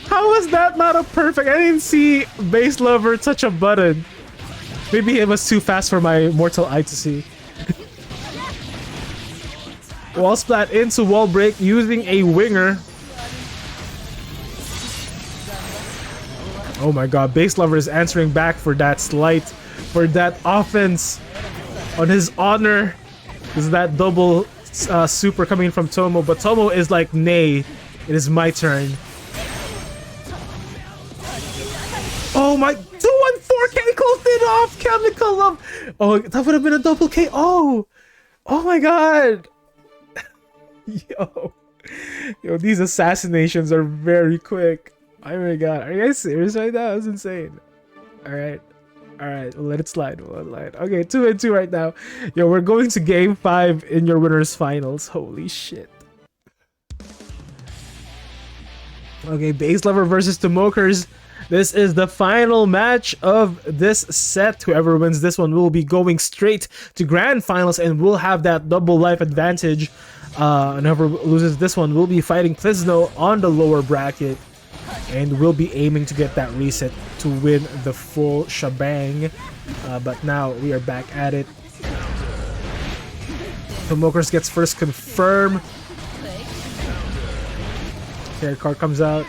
How was that not a perfect? I didn't see Base Lover touch a button. Maybe it was too fast for my mortal eye to see. Wall splat into wall break using a winger. Oh my god, Base Lover is answering back for that slight, for that offense on his honor. This is that double super coming from Tomo, but Tomo is like, nay, it is my turn. Oh my, 214 closed it off, Chemical Love. Oh, that would have been a double K. Oh my god. Yo, these assassinations are very quick. Oh my god, are you guys serious right now? That's insane. Alright, we'll let it slide. Okay, 2-2 right now. Yo, we're going to game 5 in your winners finals. Holy shit. Okay, Base Lover versus Tomokers. This is the final match of this set. Whoever wins this one will be going straight to grand finals and will have that double life advantage. And whoever loses this one will be fighting Plisno on the lower bracket and will be aiming to get that reset to win the full shebang. But now we are back at it. Tomokers gets first confirm. Hair card comes out.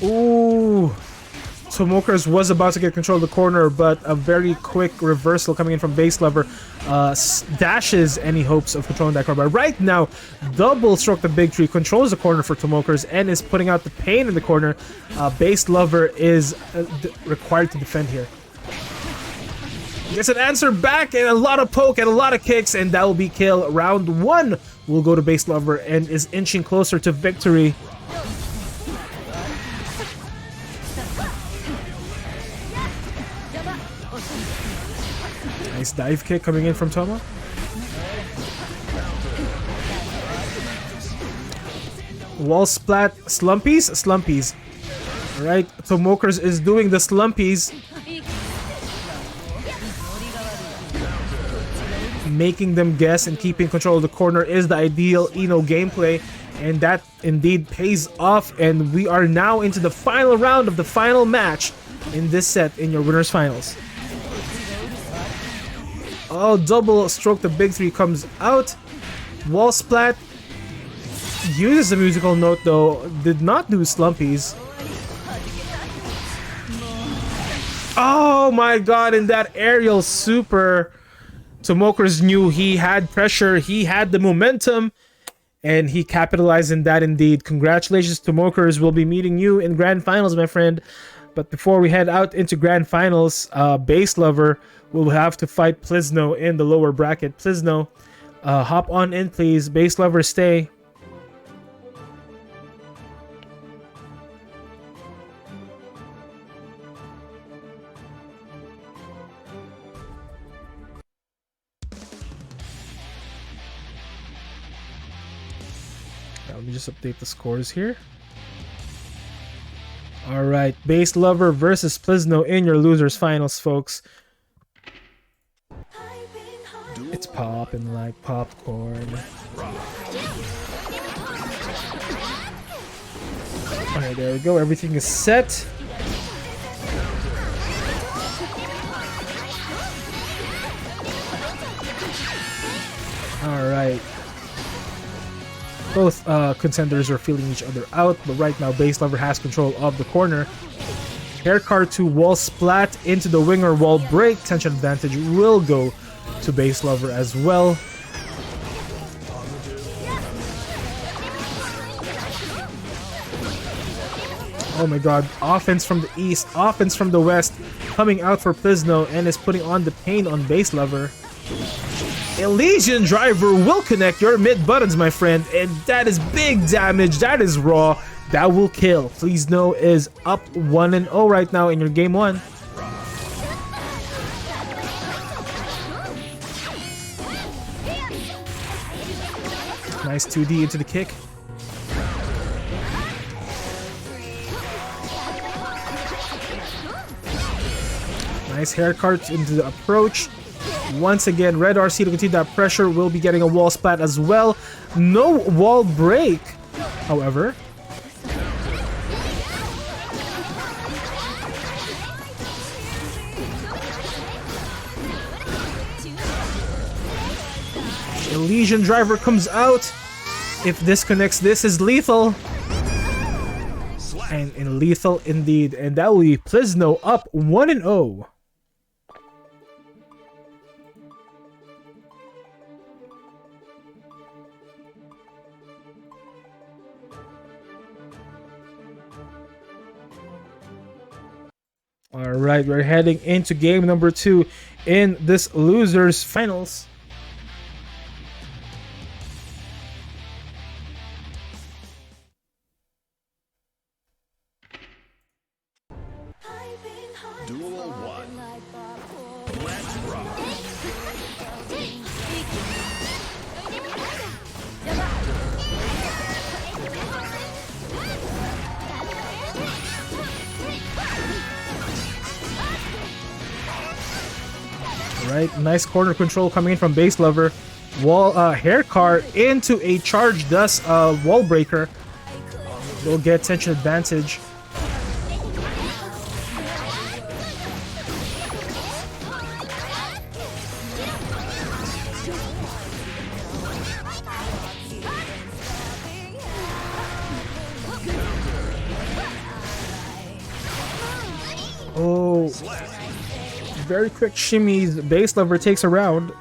Ooh, Tomokers was about to get control of the corner, but a very quick reversal coming in from Base Lover dashes any hopes of controlling that corner. But right now, double stroke the big tree controls the corner for Tomokers and is putting out the pain in the corner. Base Lover is required to defend here. Gets an answer back and a lot of poke and a lot of kicks, and that will be kill. Round 1 will go to Base Lover and is inching closer to victory. Nice dive kick coming in from Tomo. Wall splat, slumpies. Right, Tomokers is doing the slumpies, making them guess, and keeping control of the corner is the ideal Ino gameplay, and that indeed pays off. And we are now into the final round of the final match in this set in your winners finals. Oh, double stroke, the big three comes out. Wall splat uses a musical note though, did not do slumpies. Oh my god, in that aerial super, Tomokers knew he had pressure, he had the momentum, and he capitalized in that indeed. Congratulations, Tomokers. We'll be meeting you in Grand Finals, my friend. But before we head out into Grand Finals, Base Lover will have to fight Plizno in the lower bracket. Plizno, hop on in, please. Base Lover, stay. Let me just update the scores here. Alright, Base Lover versus Plizno in your losers finals, folks. It's popping like popcorn. Alright, there we go. Everything is set. Alright. Both contenders are feeling each other out, but right now Base Lover has control of the corner. Hair card to wall splat into the winger wall break. Tension advantage will go to Base Lover as well. Oh my god, offense from the east, offense from the west, coming out for Plizno and is putting on the pain on Base Lover. Elysian Driver will connect your mid buttons, my friend, and that is big damage. That is raw. That will kill. Plizno is up 1-0 right now in your game 1. Nice 2D into the kick. Nice hair cart into the approach. Once again, Red RC to continue that pressure will be getting a wall splat as well. No wall break, however. Elysian Driver comes out. If this connects, this is lethal. And in lethal indeed. And that will be Plizno up 1-0. Alright, we're heading into game number 2 in this losers finals. Duel 1. Let's rock. Right, nice corner control coming in from Base Lover. Wall hair card into a charge dust wall breaker. Will get tension advantage. Oh, very quick shimmies. Base Lover takes a round.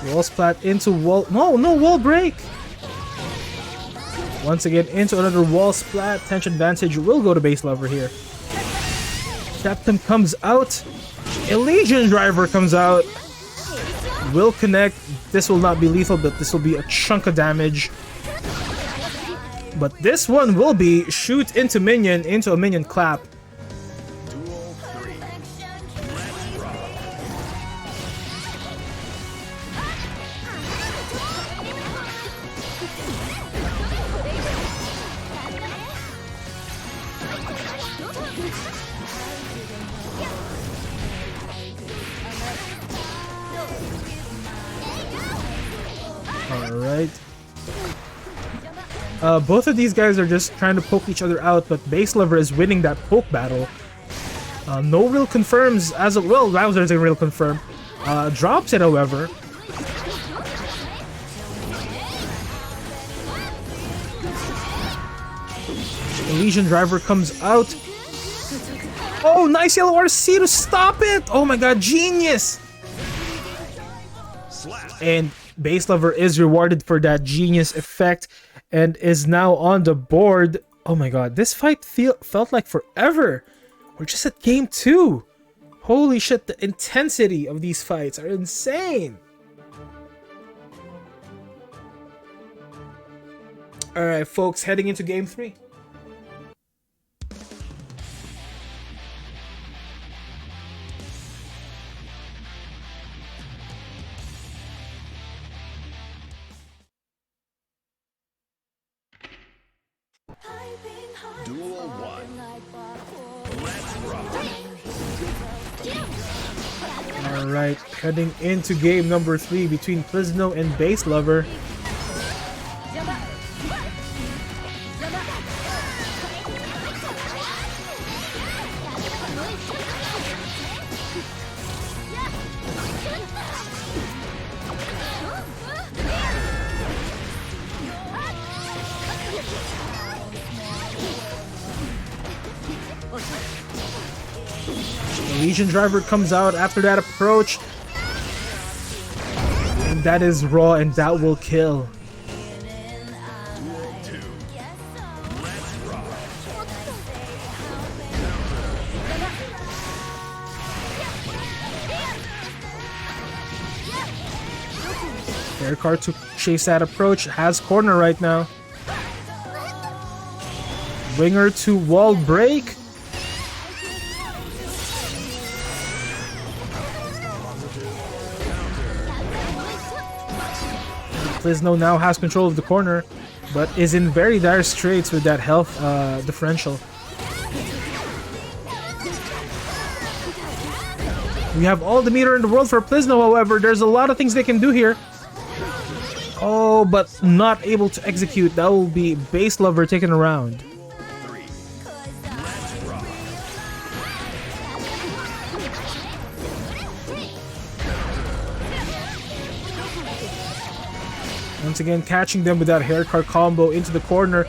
Wall splat into wall. No wall break. Once again, into another wall splat. Tension advantage will go to Base Lover here. Septum comes out. Elysian Driver comes out. will connect. This will not be lethal, but this will be a chunk of damage. But this one will be shoot into minion, into a minion clap. Duel 3. Alright. Both of these guys are just trying to poke each other out, but Base Lover is winning that poke battle. No real confirms as of, well, Bowser's a real confirm. Drops it, however. Elysian Driver comes out. Oh, nice yellow RC to stop it! Oh my god, genius! And Base Lover is rewarded for that genius effect and is now on the board. Oh my god, this fight felt like forever. We're just at game 2. Holy shit, the intensity of these fights are insane. Alright, folks, heading into game 3. Duel 1. Let's rock. Alright, heading into game number 3 between Plisno and Base Lover. Elysian Driver comes out after that approach. And that is raw, and that will kill. Duel 2. Let's rock. Air card to chase that approach. Has corner right now. Winger to wall break. Plisno now has control of the corner, but is in very dire straits with that health differential. We have all the meter in the world for Plisno, however. There's a lot of things they can do here. Oh, but not able to execute. That will be Base Lover taken around. 3. Let's rock. Once again, catching them with that hair card combo into the corner.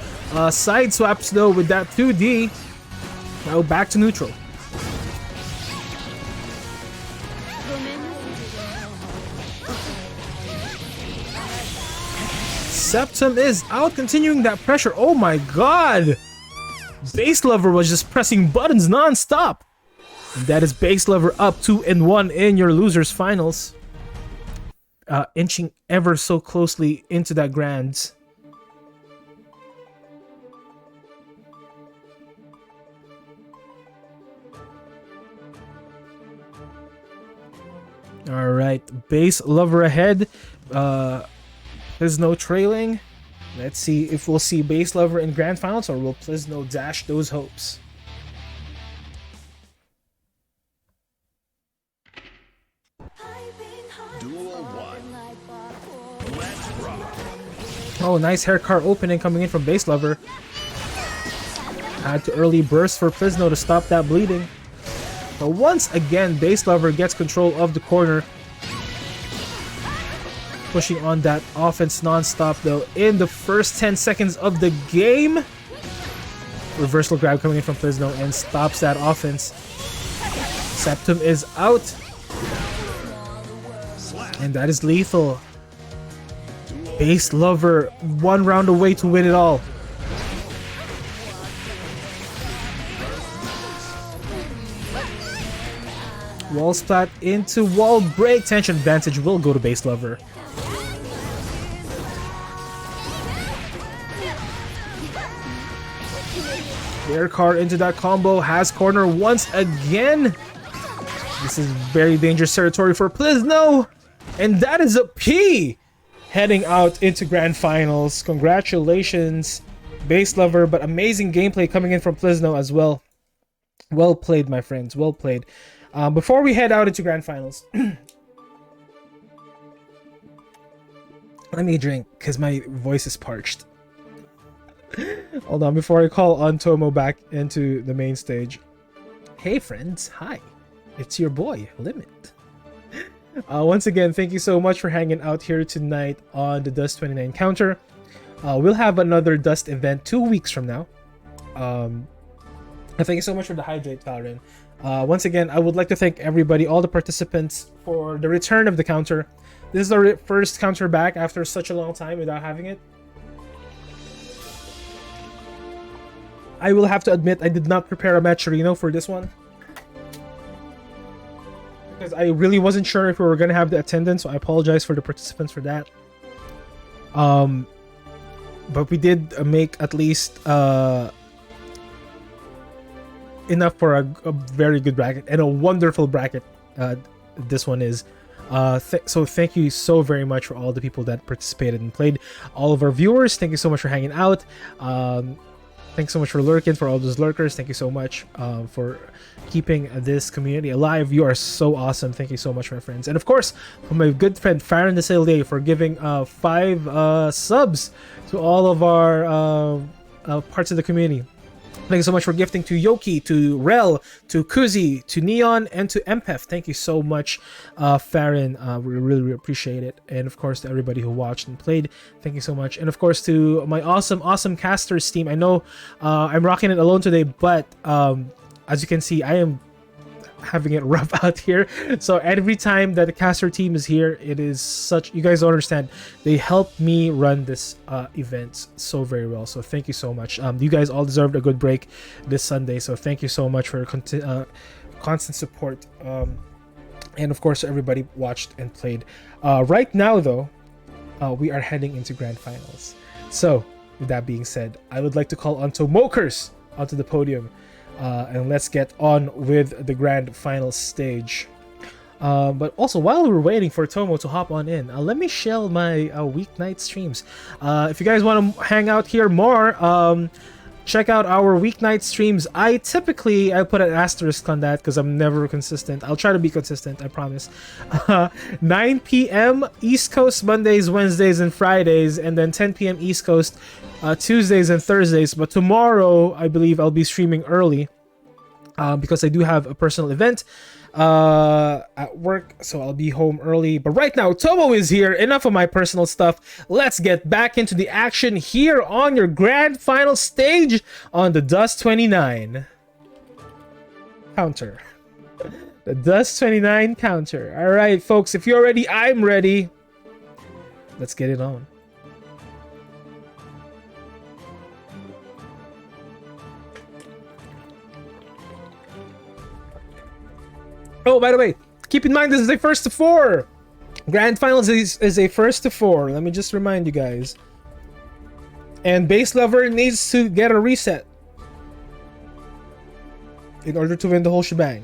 Side swaps though with that 2D. Now back to neutral. Septum is out, continuing that pressure. Oh my god! Base Lover was just pressing buttons non-stop. And that is Base Lover up 2-1 in your losers finals. Inching ever so closely into that grands. Alright, Base Lover ahead. There's no trailing. Let's see if we'll see Base Lover in grand finals, or will Plisno dash those hopes? Duel 1. Let's rock. Oh, nice hair card opening coming in from Base Lover. Had to early burst for Plisno to stop that bleeding. But once again, Base Lover gets control of the corner. Pushing on that offense non-stop though in the first 10 seconds of the game. Reversal grab coming in from Plisno and stops that offense. Septum is out. And that is lethal. Base Lover 1 round away to win it all. Wall splat into wall break. Tension advantage will go to base lover. Air card into that combo. Has corner once again. This is very dangerous territory for Plizno. And that is a P heading out into grand finals. Congratulations, base lover, but amazing gameplay coming in from Plizno as well. Well played, my friends. Well played. Before we head out into grand finals, let me drink because my voice is parched. Hold on, before I call on Tomo back into the main stage. Hey friends, hi. It's your boy, Limit. Once again, thank you so much for hanging out here tonight on the Dust 29 counter. We'll have another Dust event 2 weeks from now. Thank you so much for the hydrate, Valrin. Once again, I would like to thank everybody, all the participants, for the return of the counter. This is our first counter back after such a long time without having it. I will have to admit, I did not prepare a Matcherino for this one, because I really wasn't sure if we were going to have the attendance, so I apologize for the participants for that. But we did make at least enough for a very good bracket, and a wonderful bracket this one is. So thank you so very much for all the people that participated and played. All of our viewers, thank you so much for hanging out. Thanks so much for lurking, for all those lurkers. Thank you so much for keeping this community alive. You are so awesome. Thank you so much, my friends. and of course, for my good friend Farron Desaillier for giving 5 subs to all of our parts of the community. Thank you so much for gifting to Yoki, to Rel, to Kuzi, to Neon, and to Empeth. Thank you so much, Farron. We really appreciate it. And of course, to everybody who watched and played, thank you so much. And of course, to my awesome casters team. I know I'm rocking it alone today, but as you can see, I am having it rough out here. So every time that the caster team is here, it is such, you guys don't understand, they help me run this event so very well. So thank you so much. You guys all deserved a good break this Sunday, so thank you so much for constant support. And of course, everybody watched and played. Right now though, we are heading into grand finals. So with that being said, I would like to call on Tomokers onto the podium. And let's get on with the grand final stage. But also, while we're waiting for Tomo to hop on in, let me shell my weeknight streams. If you guys want to hang out here more, check out our weeknight streams. I put an asterisk on that because I'm never consistent. I'll try to be consistent, I promise. 9 p.m. East Coast Mondays, Wednesdays, and Fridays, and then 10 p.m. East Coast Tuesdays and Thursdays. But tomorrow, I believe I'll be streaming early because I do have a personal event at work, so I'll be home early. But right now, Tomo is here. Enough of my personal stuff. Let's get back into the action here on your grand final stage on the Dust 29 counter. The Dust 29 counter. All right, folks, if you're ready, I'm ready. Let's get it on. Oh, by the way, keep in mind this is a first to 4. Grand Finals is a first to 4. Let me just remind you guys. And base lover needs to get a reset in order to win the whole shebang.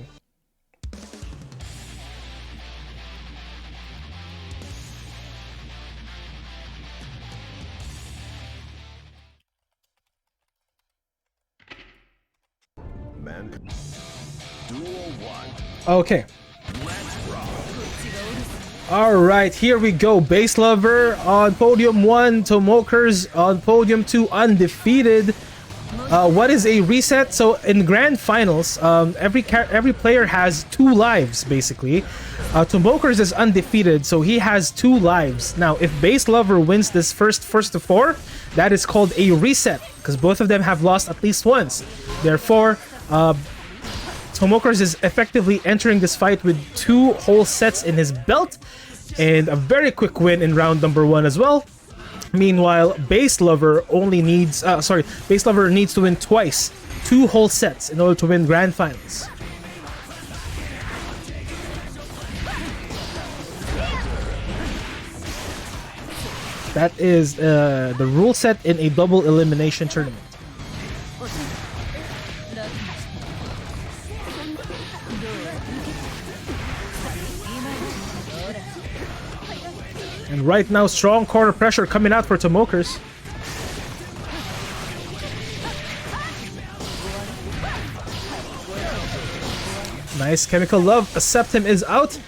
Man, Duel 1. Okay. All right, here we go. Base lover on podium 1, Tomokers on podium 2, undefeated. What is a reset? So in grand finals, every player has 2 lives basically. Tomokers is undefeated, so he has 2 lives. Now, if base lover wins this first to 4, that is called a reset because both of them have lost at least once. Therefore, Tomokers is effectively entering this fight with 2 whole sets in his belt and a very quick win in round number 1 as well. Meanwhile, base lover needs to win twice, 2 whole sets in order to win grand finals. That is the rule set in a double elimination tournament. And right now, strong corner pressure coming out for Tomokers. Nice chemical love. Septim is out.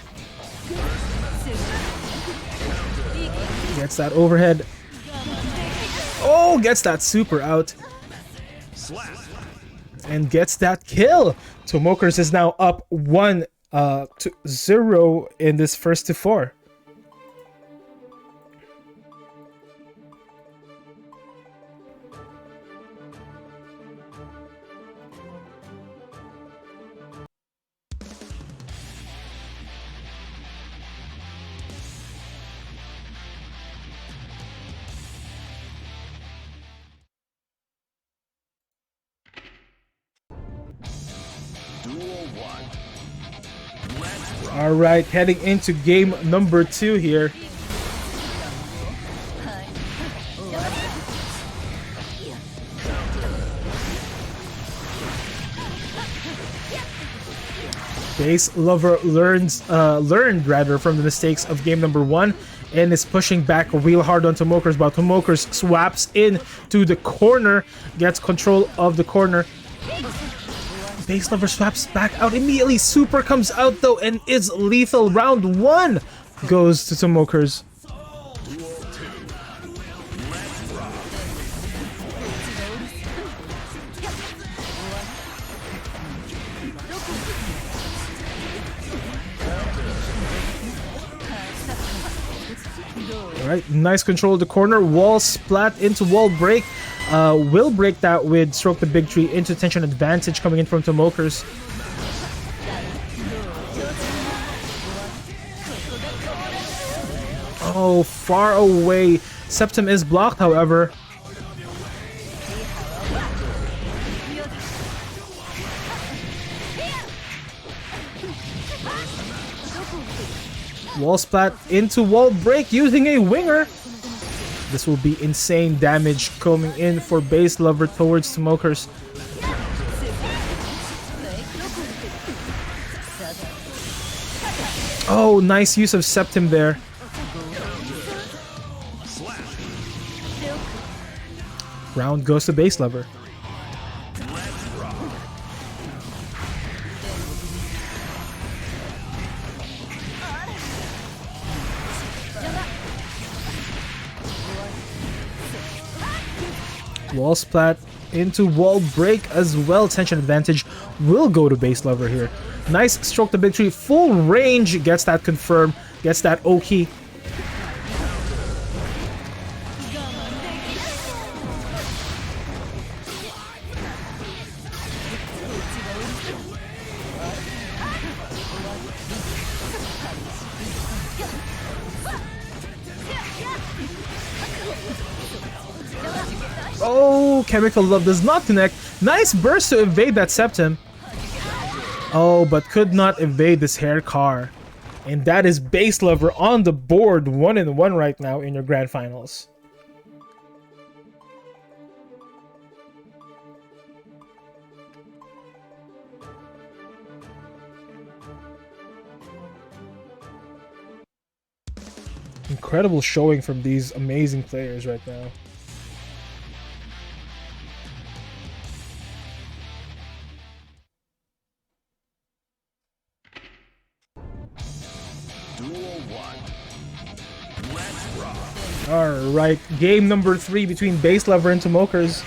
Gets that overhead. Oh, gets that super out. And gets that kill. Tomokers is now up 1-0 in this first to 4. All right, heading into game number 2 here. Base Lover learned rather from the mistakes of game number 1 and is pushing back real hard on Tomokers, but Tomokers swaps into the corner, gets control of the corner. Base Lover swaps back out immediately. Super comes out though and is lethal. Round 1 goes to Tomokers. Alright, nice control of the corner. Wall splat into wall break. Will break that with Stroke the Big Tree into tension advantage coming in from Tomokers. Oh, far away. Septim is blocked, however. Wall splat into wall break using a winger. This will be insane damage coming in for Base Lover towards Tomokers. Oh, nice use of Septim there. Round goes to Base Lover. Wall splat into wall break as well. Tension advantage will go to Base Lover here. Nice Stroke the Big Tree. Full range. Gets that confirmed. Gets that Oki. Oh, Chemical Love does not connect. Nice burst to evade that Septim. Oh, but could not evade this hair car. And that is Base Lover on the board, 1-1 right now in your grand finals. Incredible showing from these amazing players right now. Alright, game number 3 between Base Lover and Tomokers.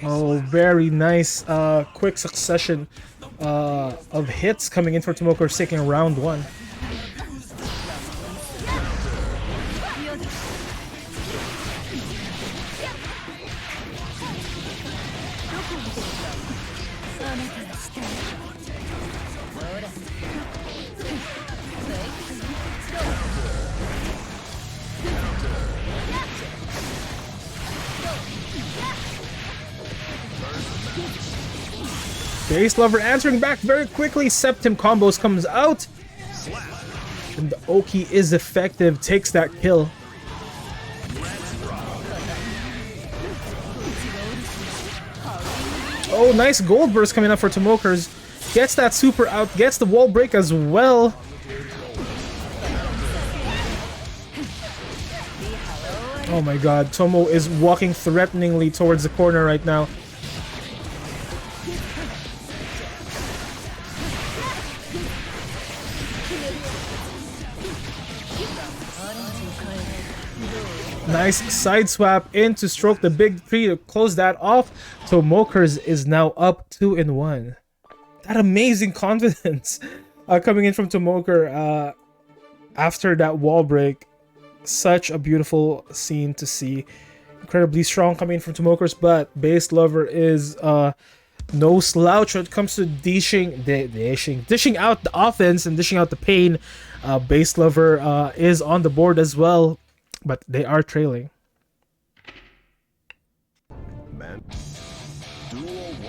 Oh, very nice quick succession of hits coming in for Tomokers, taking round 1. Base Lover answering back very quickly. Septim combos comes out. And the Oki is effective, takes that kill. Oh, nice gold burst coming up for Tomokers. Gets that super out, gets the wall break as well. Oh my god, Tomo is walking threateningly towards the corner right now. Nice side swap in to stroke the big tree to close that off. Tomokers is now up 2-1. That amazing confidence coming in from Tomoker after that wall break. Such a beautiful scene to see. Incredibly strong coming in from Tomokers, but Base Lover is no slouch when it comes to dishing out the offense and dishing out the pain. Base Lover is on the board as well, but they are trailing. Man. Duel 1.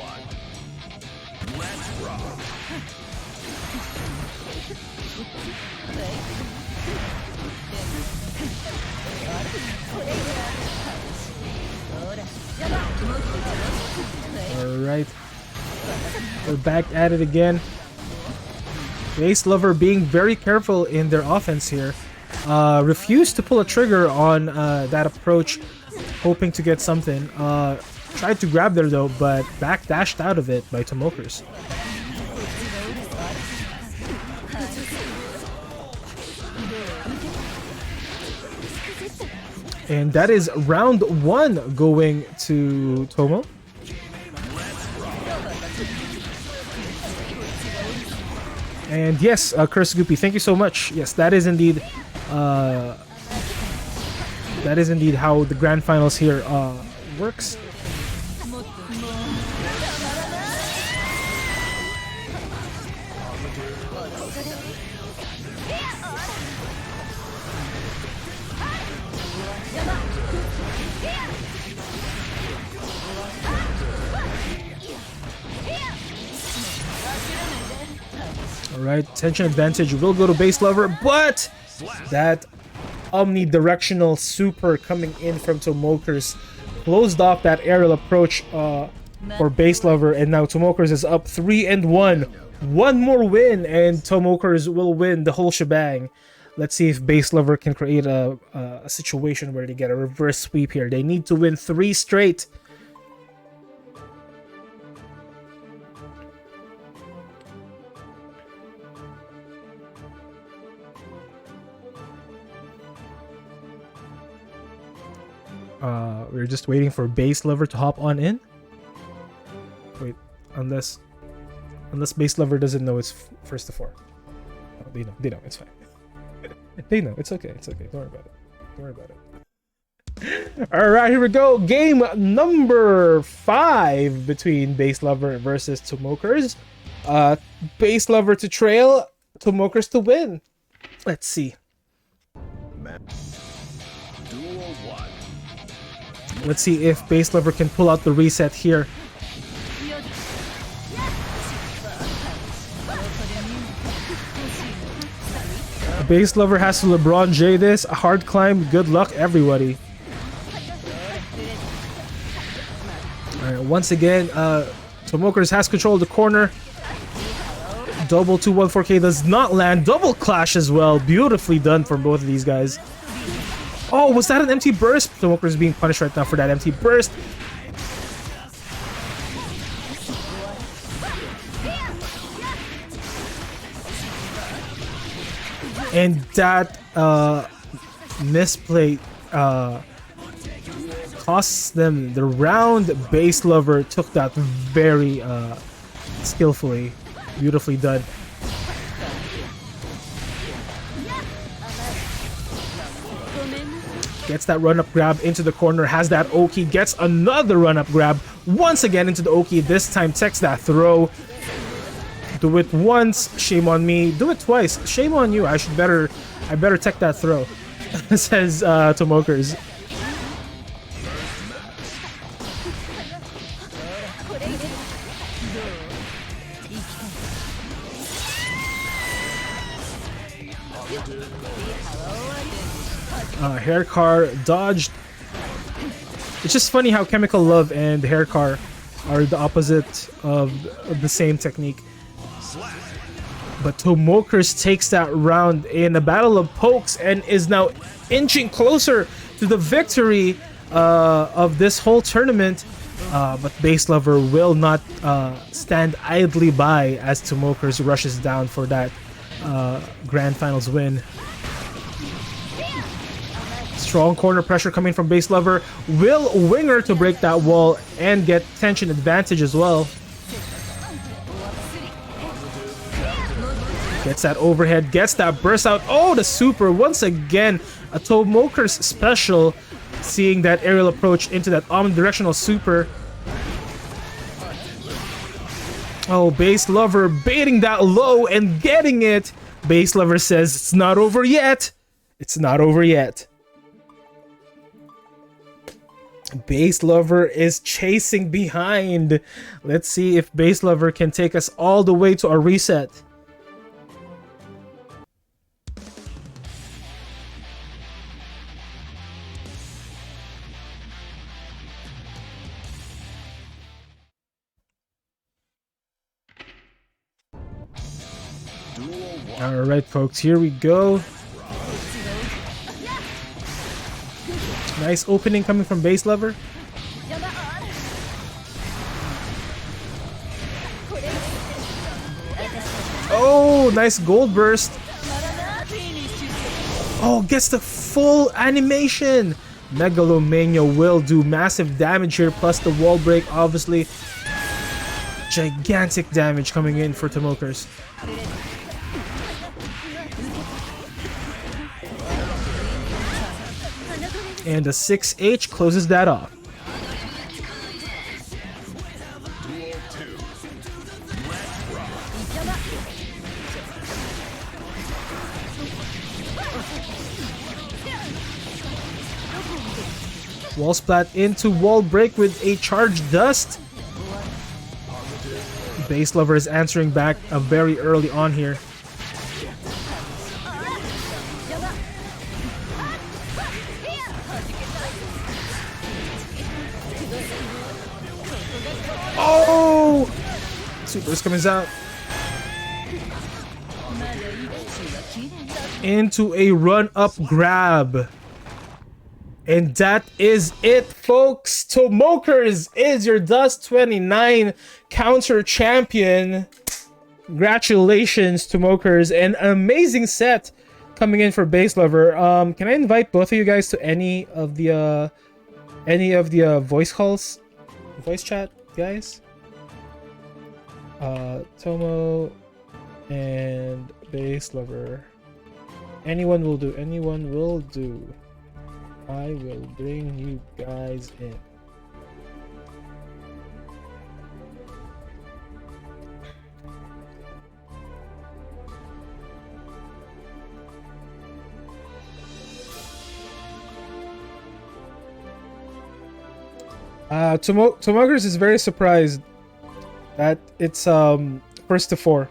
Let's rock. Alright. We're back at it again. Base Lover being very careful in their offense here. Refused to pull a trigger on that approach, hoping to get something. Tried to grab there though, but backdashed out of it by Tomokers. And that is round 1 going to Tomo. And yes, Curse Goopy, thank you so much. Yes, that is indeed how the grand finals here works. Alright, tension advantage will go to Base Lover, but that omnidirectional super coming in from Tomokers closed off that aerial approach for Base Lover, and now Tomokers is up 3-1. One more win and Tomokers will win the whole shebang. Let's see if Base Lover can create a situation where they get a reverse sweep here. They need to win 3 straight. We're just waiting for Base Lover to hop on in. Wait, unless Base Lover doesn't know it's first to 4. Oh, they know, it's fine. They know, it's okay, don't worry about it. Alright, here we go. Game number 5 between Base Lover versus Tomokers. Base Lover to trail, Tomokers to win. Let's see. Man. Duel 1. Let's see if Base Lover can pull out the reset here. Base Lover has to LeBron J this. A hard climb. Good luck, everybody. Alright, once again, Tomokers has control of the corner. Double 214K does not land. Double clash as well. Beautifully done from both of these guys. Oh, was that an empty burst? Tomokers is being punished right now for that empty burst. And that misplay costs them the round. Base Lover took that very skillfully. Beautifully done. Gets that run-up grab into the corner, has that Oki, gets another run-up grab once again into the Oki. This time takes that throw. Do it once, shame on me. Do it twice, shame on you. I better tech that throw, says Tomokers. Hair car dodged. It's just funny how Chemical Love and Hair car are the opposite of the same technique. But Tomokers takes that round in a battle of pokes and is now inching closer to the victory of this whole tournament. But Base Lover will not stand idly by as Tomokers rushes down for that Grand Finals win. Strong corner pressure coming from Base Lover. Will Winger to break that wall and get tension advantage as well. Gets that overhead, gets that burst out. Oh, the super once again. A Tomokers special, seeing that aerial approach into that omnidirectional super. Oh, Base Lover baiting that low and getting it. Base Lover says it's not over yet. It's not over yet. Base Lover is chasing behind. Let's see if Base Lover can take us all the way to a reset. Alright folks, here we go. Nice opening coming from Base Lover. Oh, nice gold burst. Oh, gets the full animation. Megalomania will do massive damage here, plus the wall break, obviously. Gigantic damage coming in for Tomokers. And the 6H closes that off. Wall splat into wall break with a charged dust. Base Lover is answering back very early on here. Oh! Super's coming out. Into a run-up grab. And that is it, folks. Tomokers is your Dust 29 counter champion. Congratulations, Tomokers. And an amazing set coming in for Base Lover. Can I invite both of you guys to any of the voice calls? Voice chat, guys? Tomo and Base Lover. Anyone will do. Anyone will do. I will bring you guys in. Tomokers is very surprised that it's first to 4.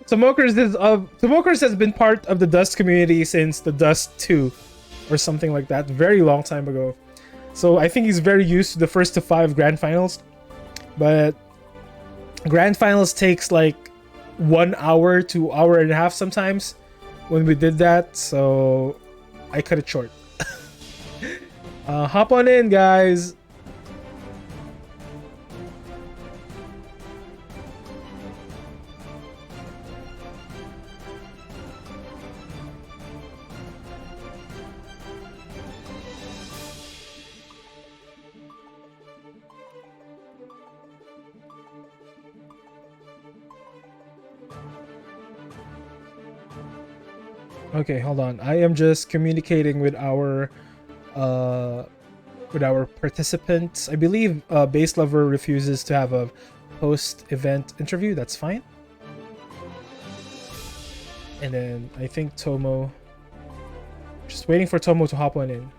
Tomokers has been part of the Dust community since the Dust 2 or something like that, very long time ago. So I think he's very used to the first to 5 grand finals. But grand finals takes like 1 hour to hour and a half sometimes when we did that, so I cut it short. Hop on in, guys. Okay, hold on. I am just communicating with our participants. I believe Base Lover refuses to have a post-event interview. That's fine. And then I think Tomo. Just waiting for Tomo to hop on in.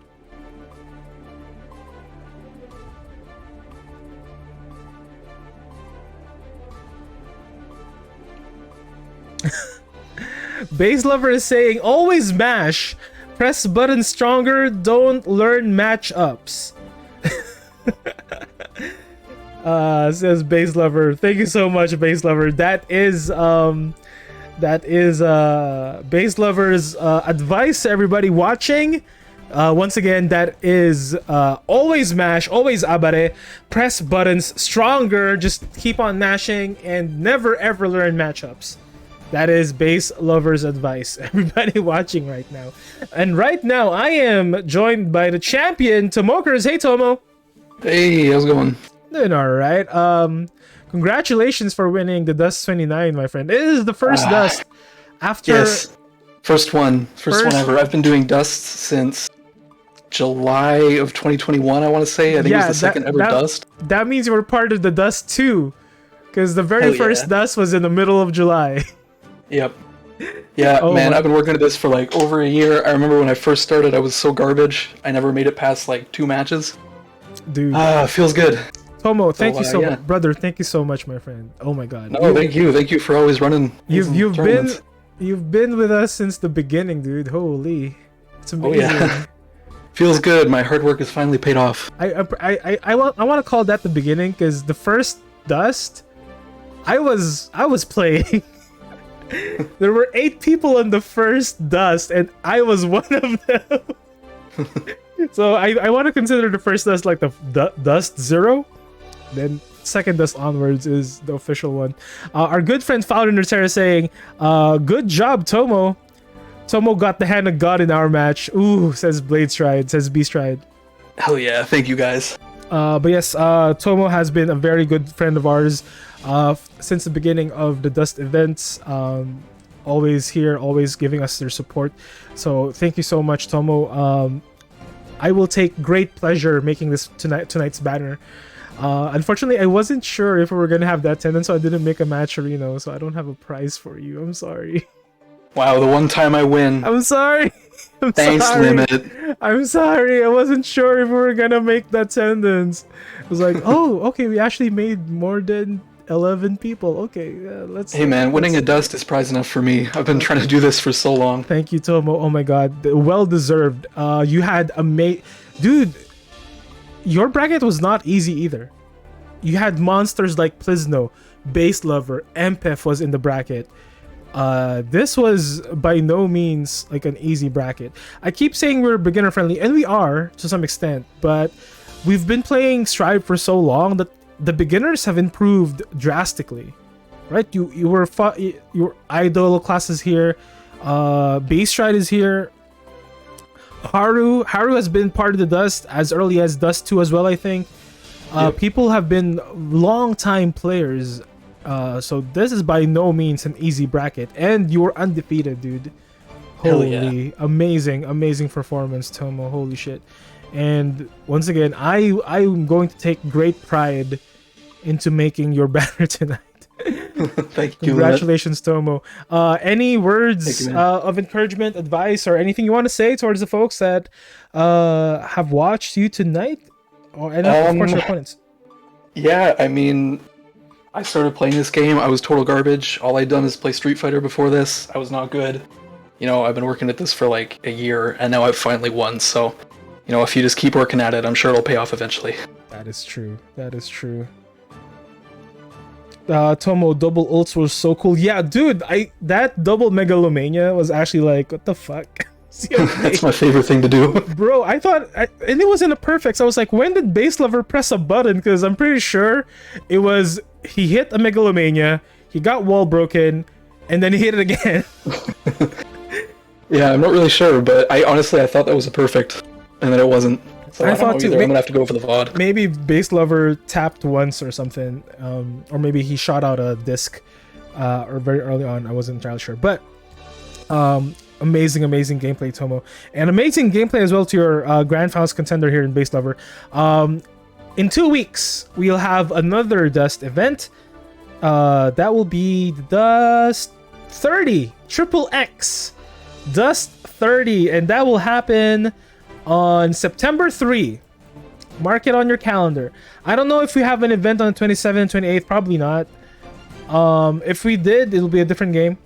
Base Lover is saying, always mash. Press button stronger, don't learn matchups. Says Base Lover. Thank you so much, Base Lover. That is Base Lover's advice to everybody watching. Once again, that is always mash, always abare, press buttons stronger, just keep on mashing and never ever learn matchups. That is Base Lover's advice, everybody watching right now. And right now, I am joined by the champion, Tomokers. Hey, Tomo. Hey, how's it going? Doing all right. Congratulations for winning the Dust 29, my friend. It is the first Dust after... Yes, first one ever. I've been doing Dust since July of 2021, I want to say. I think it was the second ever Dust. That means you were part of the Dust 2, because the very first Dust was in the middle of July. Yep. Yeah, Oh man, my- I've been working at this for like over a year. I remember when I first started, I was so garbage. I never made it past like 2 matches. Dude. Feels good. Tomo, thank you so yeah. much. Brother, thank you so much, my friend. Oh my god. No, thank you. Thank you for always running. You've these tournaments. you've been with us since the beginning, dude. Holy. It's Oh amazing. yeah. Feels good. My hard work has finally paid off. I want to call that the beginning, because the first Dust I was playing. There were 8 people in the first Dust, and I was one of them. So I want to consider the first Dust like the Dust 0. Then second Dust onwards is the official one. Our good friend Founder Nutera saying, good job, Tomo. Tomo got the hand of God in our match. Ooh, says Blade Stride, says B Stride. Hell yeah. Thank you guys. But yes, Tomo has been a very good friend of ours since the beginning of the Dust events. Always here, always giving us their support. So thank you so much, Tomo. I will take great pleasure making this tonight's banner. Unfortunately, I wasn't sure if we were gonna have that attendance, so I didn't make a match arena. So I don't have a prize for you. I'm sorry. Wow, the one time I win. I'm sorry. I'm Thanks, sorry. Limit. I'm sorry. I wasn't sure if we were gonna make that attendance. I was like, oh, okay, we actually made more than 11 people. Okay, let's. Hey man, winning a Dust is prize enough for me. I've been trying to do this for so long. Thank you, Tomo. Oh my god, well deserved. You had dude. Your bracket was not easy either. You had monsters like Plisno, Base Lover, Empef was in the bracket. This was by no means like an easy bracket. I keep saying we're beginner friendly, and we are to some extent, but we've been playing Strive for so long that the beginners have improved drastically, right? Your idol classes here, Base Stride is here. Haru has been part of the Dust as early as Dust 2 as well, I think. People have been long time players, so this is by no means an easy bracket, and you were undefeated, dude. Holy, amazing performance, Tomo. Holy shit. And once again, I'm going to take great pride into making your banner tonight. Thank you. Congratulations, Tomo. Any words you, of encouragement, advice, or anything you want to say towards the folks that have watched you tonight? Or and of course your opponents. Yeah, I mean, I started playing this game. I was total garbage. All I'd done is play Street Fighter before this. I was not good. You know, I've been working at this for like a year, and now I've finally won. So, you know, if you just keep working at it, I'm sure it'll pay off eventually. That is true. That is true. Tomo double ults was so cool. Yeah, dude, that double megalomania was actually like, what the fuck? That's my favorite thing to do. Bro, I thought, and it was in a perfect. So I was like, when did Base Lover press a button? Because I'm pretty sure it was he hit a megalomania, he got wall broken, and then he hit it again. Yeah, I'm not really sure, but I thought that was a perfect, and then it wasn't. So I thought don't know too. either. I'm gonna have to go for the VOD. Maybe Base Lover tapped once or something, or maybe he shot out a disc, or very early on. I wasn't entirely sure, but amazing gameplay, Tomo, and amazing gameplay as well to your Grand Finals contender here in Base Lover. In 2 weeks, we'll have another Dust event. That will be the Dust 30 Xxix Dust 30, and that will happen on September 3. Mark it on your calendar. I don't know if we have an event on the 27th and 28th. Probably not. If we did, it'll be a different game.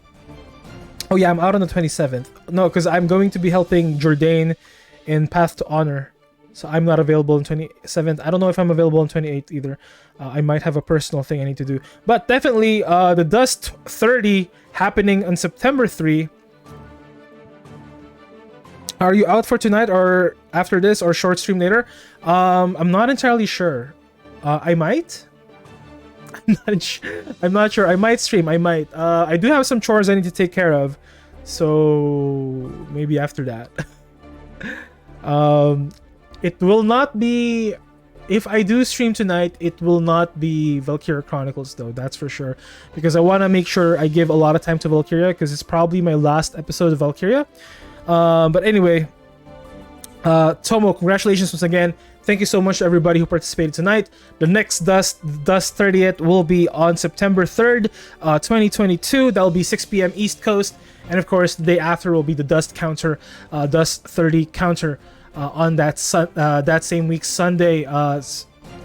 Oh yeah, I'm out on the 27th. No, because I'm going to be helping Jordan in Path to Honor. So I'm not available on 27th. I don't know if I'm available on 28th either. I might have a personal thing I need to do. But definitely the Dust 30 happening on September 3. Are you out for tonight or after this or short stream later? I'm not entirely sure. I might. I'm not sure. I might stream. I might. I do have some chores I need to take care of, so maybe after that. It will not be. If I do stream tonight, it will not be Valkyria Chronicles though. That's for sure, because I want to make sure I give a lot of time to Valkyria because it's probably my last episode of Valkyria. But anyway, Tomo, congratulations once again. Thank you so much to everybody who participated tonight. The next Dust 30th will be on September 3rd, 2022. That will be 6 p.m. East Coast. And of course, the day after will be the Dust counter, Dust 30 counter on that same week, Sunday,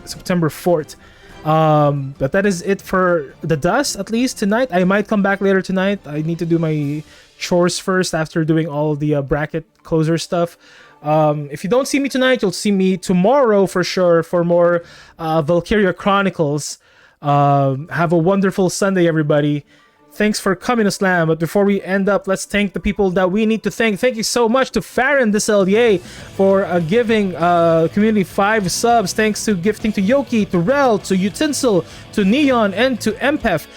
September 4th. But that is it for the Dust, at least tonight. I might come back later tonight. I need to do my chores first after doing all the bracket closer stuff. If you don't see me tonight, you'll see me tomorrow for sure for more Valkyria Chronicles. Have a wonderful Sunday, everybody. Thanks for coming to Slam. But before we end up, let's thank the people that we need to thank. Thank you so much to Farron Desellier for giving community 5 subs. Thanks to gifting to Yoki, to Rel, to Utensil, to Neon, and to Empef.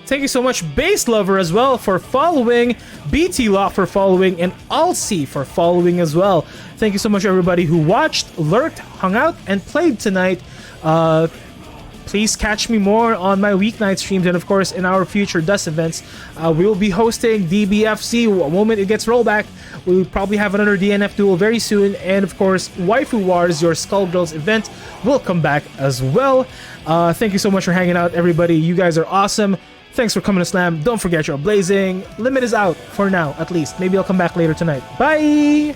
Thank you so much, Base Lover, as well, for following, BT Law for following, and Alcy for following as well. Thank you so much, everybody who watched, lurked, hung out, and played tonight. Please catch me more on my weeknight streams and, of course, in our future Dust events. We will be hosting DBFC. The moment it gets rollback, we'll probably have another DNF duel very soon. And, of course, Waifu Wars, your Skullgirls event, will come back as well. Thank you so much for hanging out, everybody. You guys are awesome. Thanks for coming to Slam. Don't forget you're blazing. Limit is out for now, at least. Maybe I'll come back later tonight. Bye!